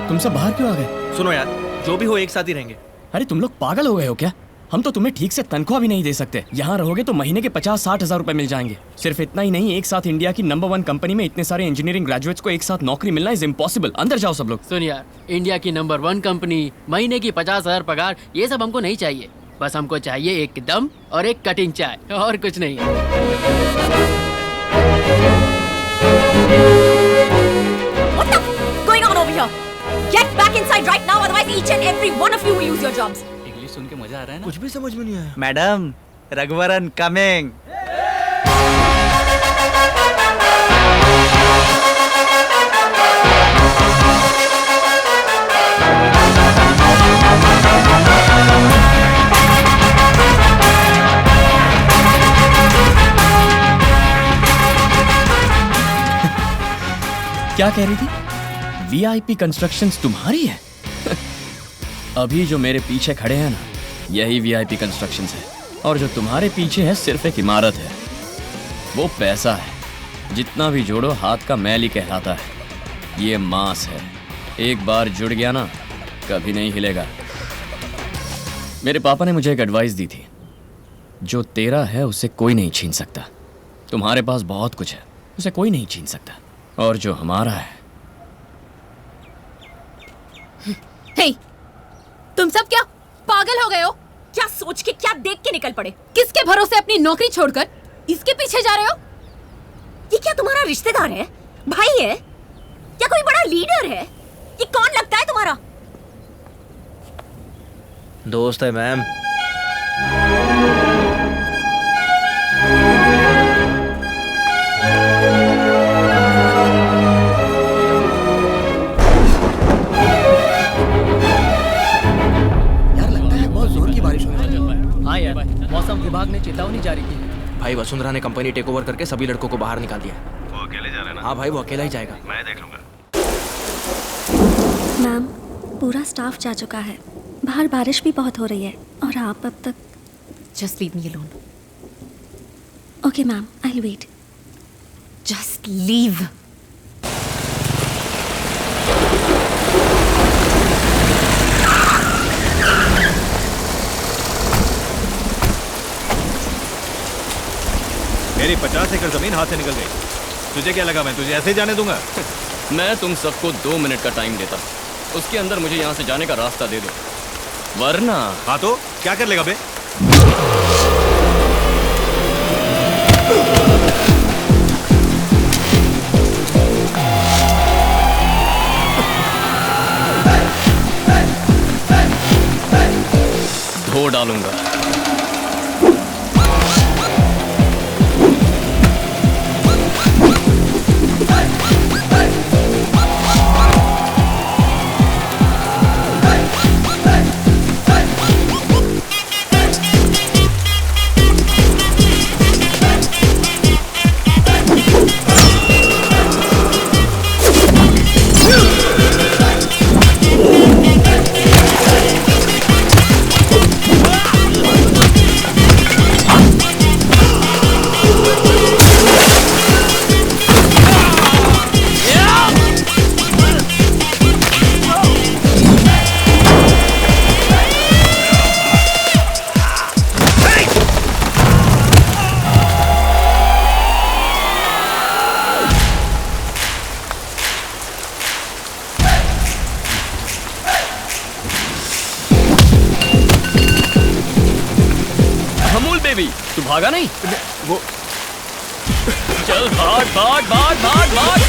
Speaker 11: तुम सब बाहर क्यों आ गए?
Speaker 21: सुनो यार, जो भी हो एक साथ ही रहेंगे।
Speaker 11: अरे तुम लोग पागल हो गए हो क्या? हम तो तुम्हें ठीक से तनख्वाह भी नहीं दे सकते। यहाँ रहोगे तो महीने के 50-60 हजार रुपए मिल जाएंगे। सिर्फ इतना ही नहीं, एक साथ इंडिया की नंबर 1 कंपनी में इतने सारे इंजीनियरिंग ग्रेजुएट्स को एक साथ नौकरी मिलना इज इम्पॉसिबल। अंदर जाओ सब लोग।
Speaker 21: सुन यार, इंडिया की नंबर 1 कंपनी, महीने की 50,000 पगार, ये सब हमको नहीं चाहिए। बस हमको चाहिए एक दम और एक कटिंग चाय, और कुछ नहीं।
Speaker 6: What the going on over here? Get back inside right now, otherwise each and every one of you will lose your jobs.
Speaker 21: English सुन के मजा आ रहा है ना?
Speaker 1: कुछ भी समझ में नहीं आया।
Speaker 21: Madam, Raghuvaran coming.
Speaker 11: क्या कह रही थी? वीआईपी कंस्ट्रक्शंस तुम्हारी है? अभी जो मेरे पीछे खड़े हैं ना, यही वीआईपी कंस्ट्रक्शंस है। और जो तुम्हारे पीछे है सिर्फ एक इमारत है। वो पैसा है, जितना भी जोड़ो हाथ का मैल ही कहलाता है। ये मांस है, एक बार जुड़ गया ना कभी नहीं हिलेगा। मेरे पापा ने मुझे एक एडवाइस दी थी, जो तेरा है उसे कोई नहीं छीन सकता। तुम्हारे पास बहुत कुछ है, उसे कोई नहीं छीन सकता। और जो हमारा है।
Speaker 19: हे, तुम सब क्या पागल हो गए हो? क्या सोच के क्या देख के निकल पड़े? किसके भरोसे अपनी नौकरी छोड़कर इसके पीछे जा रहे हो?
Speaker 12: ये क्या तुम्हारा रिश्तेदार है, भाई है, या कोई बड़ा लीडर है? ये कौन लगता है तुम्हारा?
Speaker 15: दोस्त है मैम।
Speaker 22: यार लगता है बहुत जोर की बारिश होने वाली है। हाँ यार, मौसम विभाग ने चेतावनी जारी की है।
Speaker 15: भाई वसुंधरा ने कंपनी टेक ओवर करके सभी लड़कों को बाहर निकाल दिया।
Speaker 20: वो अकेले जा रहे हैं ना?
Speaker 15: हाँ भाई, वो अकेला ही जाएगा।
Speaker 20: मैं देख लूंगा।
Speaker 16: मैम, पूरा स्टाफ जा चुका है। बाहर बारिश भी बहुत हो रही है और आप अब तक।
Speaker 6: Just leave me alone.
Speaker 16: Okay ma'am, I'll wait.
Speaker 6: Just leave.
Speaker 20: मेरी 50 एकड़ जमीन हाथ से निकल गई। तुझे क्या लगा मैं तुझे ऐसे ही जाने दूंगा?
Speaker 11: मैं तुम सबको 2 मिनट का टाइम देता, उसके अंदर मुझे यहाँ से जाने का रास्ता दे दो, वरना।
Speaker 20: हाँ तो क्या कर लेगा बे?
Speaker 11: धो डालूंगा। तू भागा नहीं? वो चल भाग भाग भाग भाग भाग।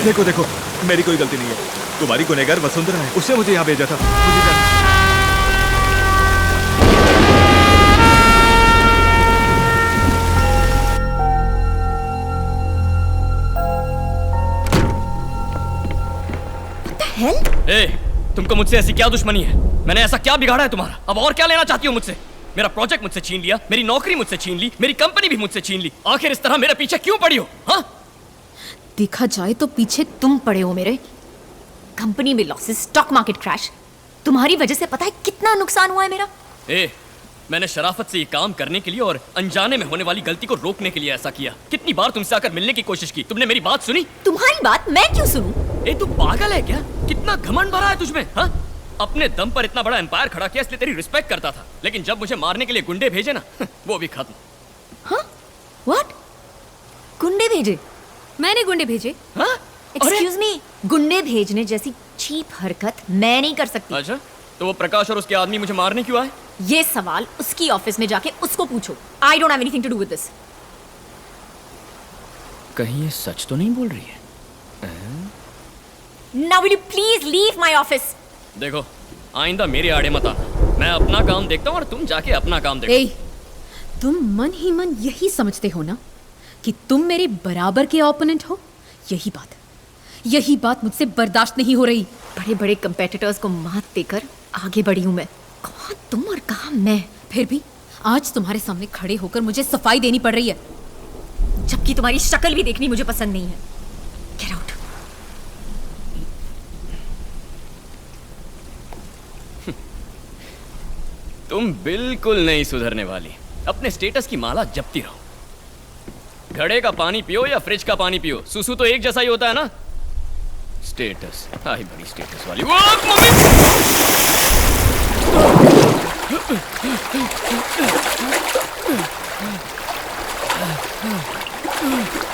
Speaker 20: देखो देखो, मेरी कोई गलती नहीं है। तुम्हारी गुनहगार वसुंधरा है, उसने मुझे यहाँ भेजा था। मुझे
Speaker 11: तुमको मुझसे ऐसी क्या दुश्मनी है? मैंने ऐसा क्या बिगाड़ा है तुम्हारा? अब और क्या लेना चाहती हो मुझसे? मेरा प्रोजेक्ट मुझसे छीन लिया, मेरी नौकरी मुझसे छीन ली, मेरी कंपनी भी मुझसे छीन ली। आखिर इस तरह मेरे पीछे क्यों पड़ी हो? हाँ,
Speaker 6: देखा जाए तो पीछे तुम पड़े हो मेरे। कंपनी में लॉसेस, स्टॉक मार्केट क्रैश, तुम्हारी वजह से पता है कितना नुकसान हुआ है मेरा।
Speaker 11: मैंने शराफत से ये काम करने के लिए और अनजाने में होने वाली गलती को रोकने के लिए ऐसा किया। कितनी बार तुमसे आकर मिलने की कोशिश की, तुमने मेरी बात सुनी?
Speaker 6: तुम्हारी बात मैं क्यों सुनूं?
Speaker 11: तू पागल है क्या? कितना घमंड भरा है तुझमें? हाँ, अपने दम पर इतना बड़ा एम्पायर खड़ा किया, इसलिए तेरी रिस्पेक्ट करता था, लेकिन जब मुझे मारने के लिए गुंडे भेजे ना, वो भी खत्म।
Speaker 6: हाँ? व्हाट? गुंडे भेजे? मैंने गुंडे भेजे? एक्सक्यूज मी, गुंडे भेजने जैसी चीप हरकत मैं नहीं कर सकती।
Speaker 11: अच्छा, तो वो प्रकाश और उसके आदमी मुझे मारने क्यों आए?
Speaker 6: ये सवाल उसकी ऑफिस में जाके उसको पूछो। I don't have anything to do with this.
Speaker 11: कहीं ये सच तो नहीं बोल रही है?
Speaker 6: Now will you please leave my office?
Speaker 11: देखो, आइंदा मेरे आड़े मत आना। मैं अपना काम देखता हूँ और तुम जाके अपना काम देखो।
Speaker 19: ए, तुम मन ही मन यही समझते हो ना कि तुम मेरे बराबर के ओपोनेंट हो? यही बात मुझसे बर्दाश्त नहीं हो रही।
Speaker 6: बड़े बड़े कंपेटिटर्स को मात देकर आगे बढ़ी हूं मैं। कहाँ तुम और कहाँ मैं?
Speaker 19: फिर भी आज तुम्हारे सामने खड़े होकर मुझे सफाई देनी पड़ रही है,
Speaker 6: जबकि तुम्हारी शक्ल भी देखनी मुझे पसंद नहीं है। Get out.
Speaker 11: तुम बिल्कुल नहीं सुधरने वाली। अपने स्टेटस की माला जपती रहो। घड़े का पानी पियो या फ्रिज का पानी पियो, सुसु तो एक जैसा ही होता है ना। स्टेटस, आई बड़ी स्टेटस वाली। वो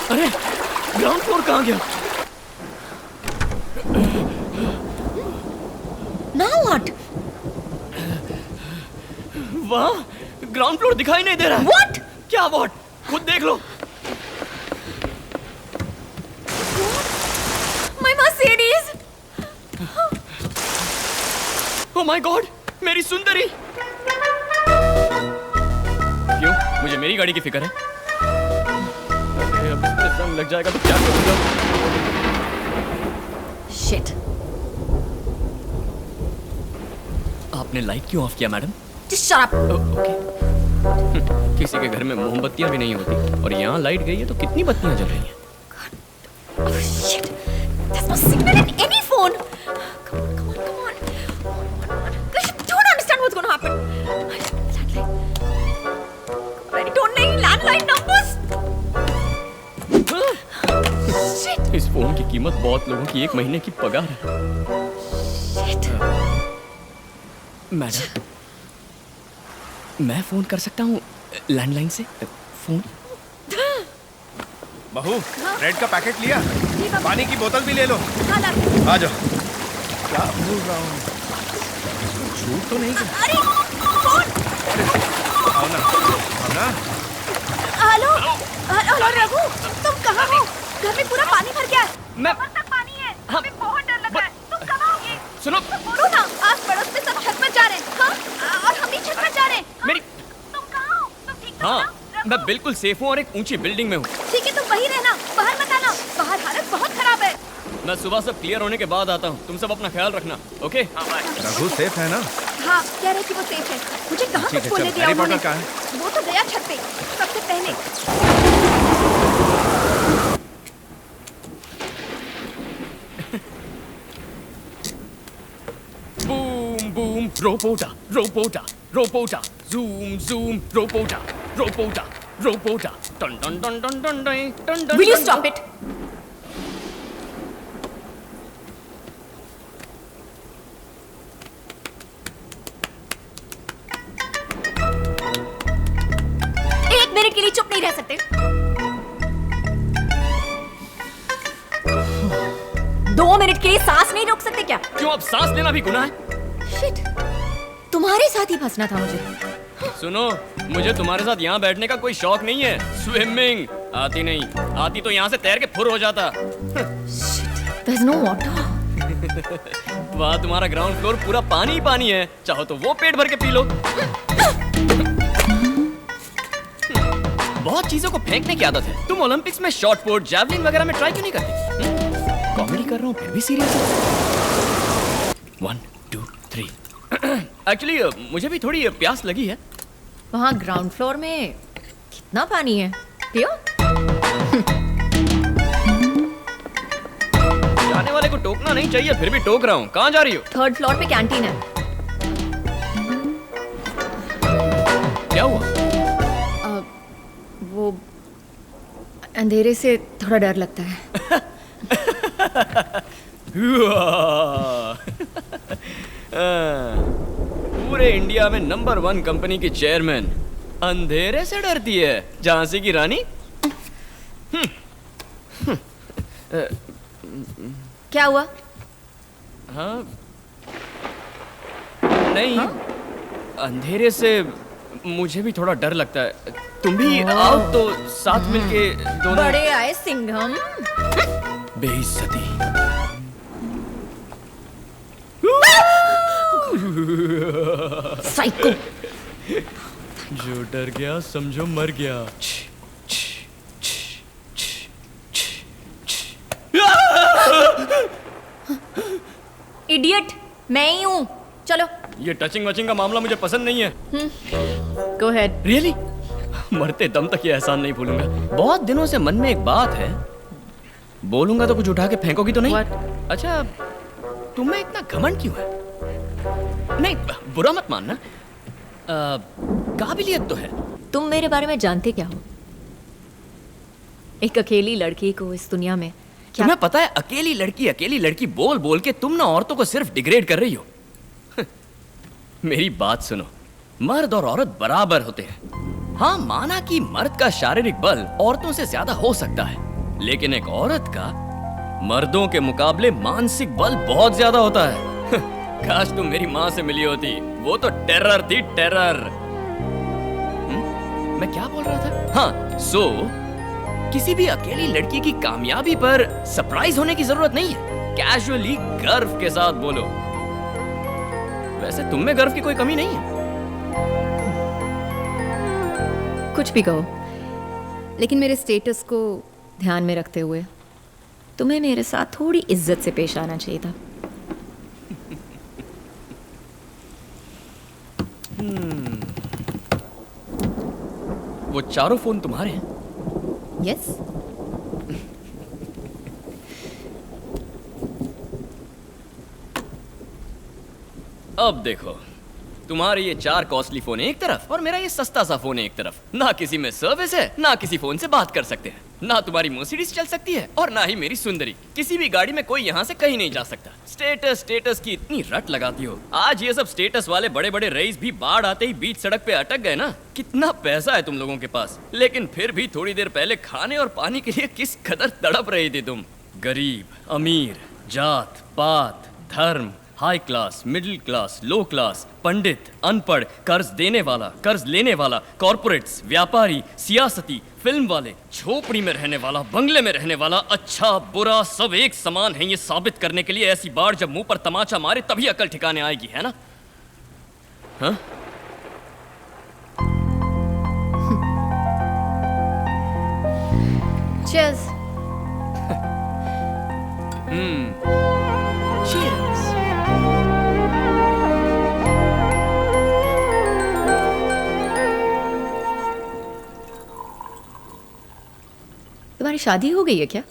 Speaker 11: अरे ग्राउंड फ्लोर कहाँ गया?
Speaker 6: Now what?
Speaker 11: वाह, ग्राउंड फ्लोर दिखाई नहीं दे रहा है।
Speaker 6: व्हाट?
Speaker 11: क्या व्हाट? खुद देख लो।
Speaker 6: My Mercedes.
Speaker 11: Oh my god, मेरी सुंदरी। क्यों? मुझे मेरी गाड़ी की फिक्र है? अरे अब इसमें जंग लग जाएगा तो क्या करूंगा?
Speaker 6: शिट।
Speaker 11: आपने लाइट क्यों ऑफ किया madam?
Speaker 6: Just shut up.
Speaker 11: Okay. किसी के घर में मोमबत्तियां भी नहीं होती और यहाँ लाइट गई है तो कितनी बत्तियां जल रही हैं?
Speaker 6: Oh shit! There's no signal in any phone. Come on. I don't understand what's going to happen. Landline. I don't need landline numbers. Shit!
Speaker 11: इस फोन की कीमत बहुत लोगों की एक महीने की पगार है।
Speaker 6: Shit!
Speaker 11: मैडम, मैं फोन कर सकता हूँ लैंडलाइन से? फोन?
Speaker 3: बहू, ब्रेड का पैकेट लिया? पानी की बोतल भी ले लो। आ जाओ। क्या भूल रहा हूँ? झूठ तो नहीं किया?
Speaker 6: अरे कौन?
Speaker 3: आओ ना।
Speaker 6: हेलो रघु, तुम कहाँ हो? घर में पूरा पानी भर गया है।
Speaker 11: मैं
Speaker 6: तक पानी है। हमें बहुत डर लग रहा है। तुम कहाँ होगे?
Speaker 11: सुनो,
Speaker 6: बोलो ना। आस पड़ोस में सब छत पर जा रहे हैं। हाँ? और हम भी छत पर जा रहे हैं।
Speaker 11: मेरी
Speaker 6: तुम कहाँ हो? तुम ठीक हो?
Speaker 11: हाँ, मैं बिल्कुल सेफ हूँ और एक ऊंची बिल्डिंग में हूँ।
Speaker 6: ठीक है, तुम वहीं रहना, बाहर मत आना। बाहर हालत बहुत खराब है।
Speaker 11: मैं सुबह सब क्लियर होने के बाद आता हूँ। तुम सब अपना ख्याल रखना, ओके? हाँ बाय।
Speaker 3: रघु सेफ है ना?
Speaker 6: हाँ, कह रहे कि वो सेफ है। मुझे कहाँ कुछ बोलने दिया उन्होंने? वो तो गया छत पे सबसे पहले।
Speaker 11: बूम बूम, रोपोटा, zoom, रोपोटा, टन टन टन टन टन टन टन।
Speaker 6: Will you stop it? एक मिनट के लिए चुप नहीं रह सकते? 2 मिनट के लिए सांस नहीं रोक सकते क्या?
Speaker 11: क्यों, अब सांस लेना भी गुनाह है?
Speaker 6: शिट, तुम्हारे साथ ही फंसना था मुझे।
Speaker 11: सुनो, मुझे तुम्हारे साथ यहाँ बैठने का कोई शौक नहीं है। स्विमिंग आती नहीं, आती तो यहाँ से तैर के फुर हो जाता।
Speaker 6: There's no water.
Speaker 11: वाह, तुम्हारा ग्राउंड फ्लोर पूरा पानी ही पानी है। चाहो तो वो पेट भर के पी लो। बहुत चीजों को फेंकने की आदत है। तुम ओलंपिक्स में शॉट पुट, जैवलिन वगैरह में ट्राई क्यों नहीं करती? कॉमेडी कर रहा हूँ फिर भी सीरियस है। 1 2 3। एक्चुअली मुझे भी थोड़ी प्यास लगी है।
Speaker 6: वहाँ ग्राउंड फ्लोर में कितना पानी है? पियो।
Speaker 11: जाने वाले को टोकना नहीं चाहिए, फिर भी टोक रहा हूँ। कहाँ जा रही हो?
Speaker 6: 3rd फ्लोर पे कैंटीन है।
Speaker 11: क्या हुआ?
Speaker 6: वो अंधेरे से थोड़ा डर लगता है।
Speaker 11: पूरे इंडिया में नंबर 1 कंपनी की चेयरमैन अंधेरे से डरती है। झांसी की रानी
Speaker 6: क्या हुआ?
Speaker 11: हाँ नहीं, अंधेरे से मुझे भी थोड़ा डर लगता है। तुम भी आओ तो साथ मिलके दोनों।
Speaker 6: बड़े आए सिंघम।
Speaker 11: बेइज्जती।
Speaker 6: साइको।
Speaker 11: जो डर गया समझो मर गया।
Speaker 6: इडियट, मैं ही हूँ। चलो।
Speaker 11: ये टचिंग वचिंग का मामला मुझे पसंद नहीं है।
Speaker 6: Go ahead.
Speaker 11: रियली? मरते दम तक ये एहसान नहीं भूलूंगा। बहुत दिनों से मन में एक बात है, बोलूंगा तो कुछ उठा के फेंकोगी तो नहीं? अच्छा, तुम्हें इतना घमंड क्यों है? नहीं, बुरा मत मानना, काबिलियत तो है।
Speaker 6: तुम मेरे बारे में जानते क्या हो? एक अकेली लड़की को इस दुनिया में क्या?
Speaker 11: तुम्हें पता है, अकेली लड़की बोल बोल के तुम ना औरतों को सिर्फ डिग्रेड कर रही हो। मेरी बात सुनो, मर्द और औरत बराबर होते हैं। हाँ, माना कि मर्द का शारीरिक बल औरतों से ज्यादा हो सकता है, लेकिन एक औरत का मर्दों के मुकाबले मानसिक बल बहुत ज्यादा होता है। काश तुम मेरी माँ से मिली होती, वो तो टेरर थी, टेरर। मैं क्या बोल रहा था? हाँ, किसी भी अकेली लड़की की कामयाबी पर सरप्राइज होने की जरूरत नहीं है। कैजुअली गर्व के साथ बोलो। वैसे तुम में गर्व की कोई कमी नहीं है।
Speaker 6: कुछ भी कहो, लेकिन मेरे स्टेटस को ध्यान में रखते हुए तुम्हें मेरे साथ थोड़ी इज्जत से पेश आना चाहिए था।
Speaker 11: वो चारों फोन तुम्हारे हैं?
Speaker 6: यस।
Speaker 11: अब देखो, तुम्हारे ये 4 कॉस्टली फोन एक तरफ और मेरा ये सस्ता सा फोन एक तरफ। ना किसी में सर्विस है, ना किसी फोन से बात कर सकते हैं, ना तुम्हारी मर्सिडीज चल सकती है और ना ही मेरी सुंदरी। किसी भी गाड़ी में कोई यहाँ से कहीं नहीं जा सकता। स्टेटस की इतनी रट लगाती हो। आज ये सब स्टेटस वाले बड़े बड़े रईस भी बाढ़ आते ही बीच सड़क पे अटक गए ना। कितना पैसा है तुम लोगों के पास, लेकिन फिर भी थोड़ी देर पहले खाने और पानी के लिए किस कदर तड़प रही थी तुम। गरीब, अमीर, जात पात, धर्म, हाई क्लास, मिडिल क्लास, लो क्लास, पंडित, अनपढ़, कर्ज देने वाला, कर्ज लेने वाला, कॉर्पोरेट्स, व्यापारी, सियासती, फिल्म वाले, झोपड़ी में रहने वाला, बंगले में रहने वाला, अच्छा बुरा सब एक समान है। ये साबित करने के लिए ऐसी बाढ़ जब मुंह पर तमाचा मारे तभी अकल ठिकाने आएगी, है ना? हाँ?
Speaker 6: Cheers.
Speaker 11: Cheers.
Speaker 6: तुम्हारी शादी हो गई है क्या?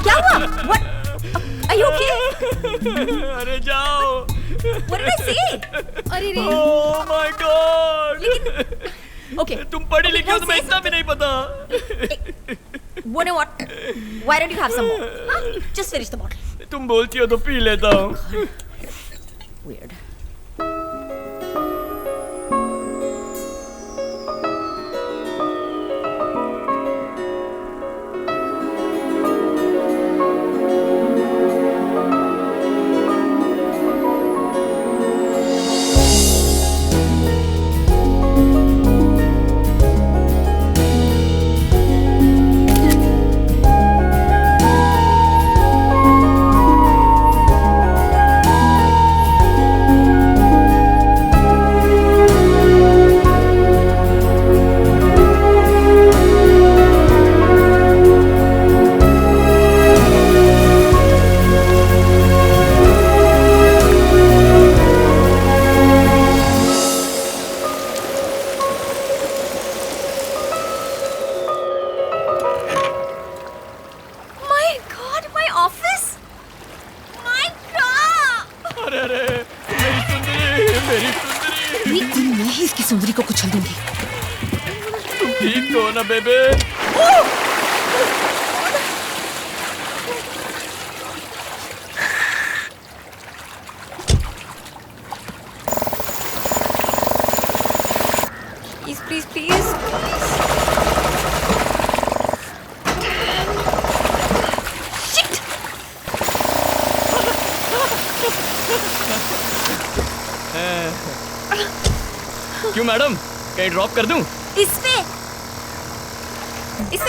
Speaker 6: क्या हुआ? What? Are you okay?
Speaker 11: अरे जाओ।
Speaker 6: What did I say? अरे रे।
Speaker 11: Oh my God.
Speaker 6: Okay.
Speaker 11: तुम पढ़ी लिखी हो, तुम्हें इतना भी नहीं पता।
Speaker 6: You know what? Why don't you have some more? Huh? Just finish the bottle.
Speaker 11: तुम बोलती हो तो पी लेता हूँ।
Speaker 6: Weird.
Speaker 19: सुंदरी को कुचल दूंगी।
Speaker 11: ठीक हो ना बेबे? क्यों मैडम, कहीं ड्रॉप कर दूं?
Speaker 12: इसपे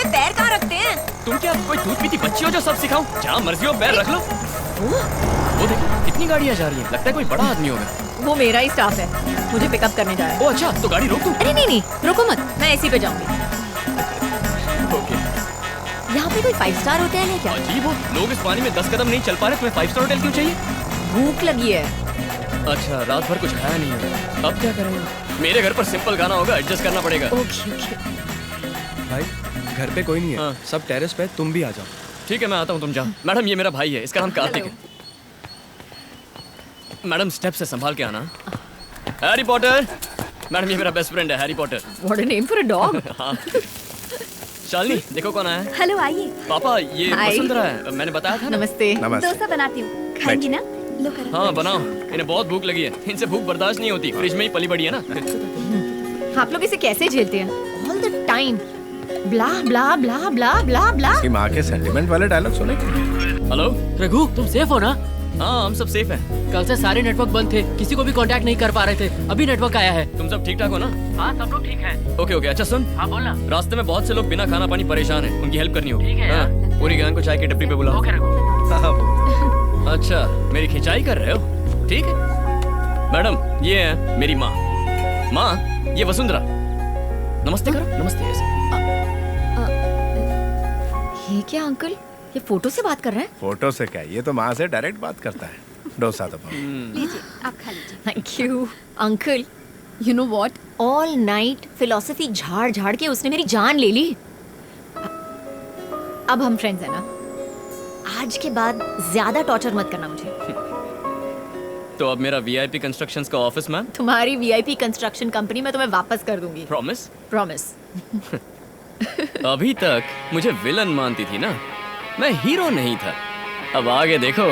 Speaker 12: पैर कहाँ रखते हैं?
Speaker 11: तुम क्या कोई दूध पीती बच्ची हो जो सब सिखाऊं? जहाँ मर्जी हो पैर रख लो। वो देखो कितनी गाड़ियाँ जा रही हैं, लगता है कोई बड़ा आदमी होगा।
Speaker 6: वो मेरा ही स्टाफ है, मुझे पिकअप करने जा रहा है।
Speaker 11: ओ अच्छा, तो गाड़ी रोक दूं?
Speaker 6: अरे नहीं, रोको मत, मैं ऐसी पे जाऊंगी।
Speaker 11: ओके।
Speaker 6: यहाँ पे कोई 5 स्टार होटल है क्या?
Speaker 11: अजीब हो, लोग इस पानी में 10 कदम नहीं चल पा रहे, तुम्हें 5 स्टार होटल क्यों चाहिए?
Speaker 6: भूख लगी है।
Speaker 11: अच्छा, रात भर कुछ खाया नहीं है, अब क्या करेंगे? मेरे घर पर सिंपल खाना होगा, एडजस्ट करना पड़ेगा।
Speaker 6: ओके।
Speaker 10: भाई घर पे कोई नहीं है, सब टेरेस पे, तुम भी आ जाओ।
Speaker 11: ठीक है, मैं आता हूँ, तुम जाओ। मैडम ये मेरा भाई है, इसका नाम कार्तिक है। मैडम स्टेप से संभाल के आना। Harry Potter. मैडम ये मेरा बेस्ट फ्रेंड है, Harry Potter.
Speaker 6: What a name for a dog.
Speaker 11: हाँ। शालिनी देखो कौन आया है।
Speaker 16: हेलो, आइए।
Speaker 11: पापा ये
Speaker 6: Hi.
Speaker 11: वसुंधरा है, मैंने बताया था ना।
Speaker 6: नमस्ते।
Speaker 16: डोसा बनाती हूँ, खाएंगी ना? लो करो।
Speaker 11: हाँ बनाओ, इन्हें बहुत भूख लगी है, इनसे भूख बर्दाश्त नहीं होती, फ्रिज में ही पली बड़ी है ना।
Speaker 6: आप लोग इसे कैसे झेलते हैं? All the time. ब्ला ब्ला ब्ला ब्ला ब्ला ब्ला।
Speaker 3: इसकी माँ के सेंटिमेंट वाले डायलॉग सुने?
Speaker 11: हेलो
Speaker 22: रघु, तुम सेफ हो ना?
Speaker 11: हाँ हम सब सेफ हैं।
Speaker 22: कल से सारे नेटवर्क बंद थे, किसी को भी कांटेक्ट नहीं कर पा रहे थे, अभी नेटवर्क आया है।
Speaker 11: तुम सब ठीक ठाक हो ना?
Speaker 22: हाँ सब लोग ठीक है।
Speaker 11: ओके ओके, अच्छा सुन।
Speaker 22: हाँ बोलना।
Speaker 11: रास्ते में बहुत से लोग बिना खाना पानी परेशान हैं, उनकी हेल्प करनी होगी।
Speaker 22: ठीक है यार।
Speaker 11: हाँ, पूरी गैंग को चाय की टपरी पे बुलाओ।
Speaker 22: ओके रघु।
Speaker 11: अच्छा, मेरी खिंचाई कर रहे हो? ठीक है। मैडम ये है मेरी माँ। माँ ये वसुंधरा। नमस्ते करो, नमस्ते ऐसे।
Speaker 6: ये क्या अंकल? ये फोटो से बात कर रहे हैं?
Speaker 3: फोटो से क्या, ये तो माँ से डायरेक्ट बात करता है। डोसा तो
Speaker 16: लीजिए, आप खा लीजिए।
Speaker 6: Thank you uncle. You know what, all night philosophy झाड़ झाड़ के उसने मेरी जान ले ली। अब हम फ्रेंड्स हैं ना? आज के बाद ज्यादा टॉर्चर मत करना मुझे।
Speaker 11: तो अब मेरा वीआईपी कंस्ट्रक्शंस का ऑफिस मैम।
Speaker 6: तुम्हारी वीआईपी कंस्ट्रक्शन कंपनी मैं तुम्हें वापस कर दूंगी।
Speaker 11: प्रॉमिस?
Speaker 6: प्रॉमिस।
Speaker 11: अभी तक मुझे विलन मानती थी ना, मैं हीरो नहीं था। अब आगे देखो,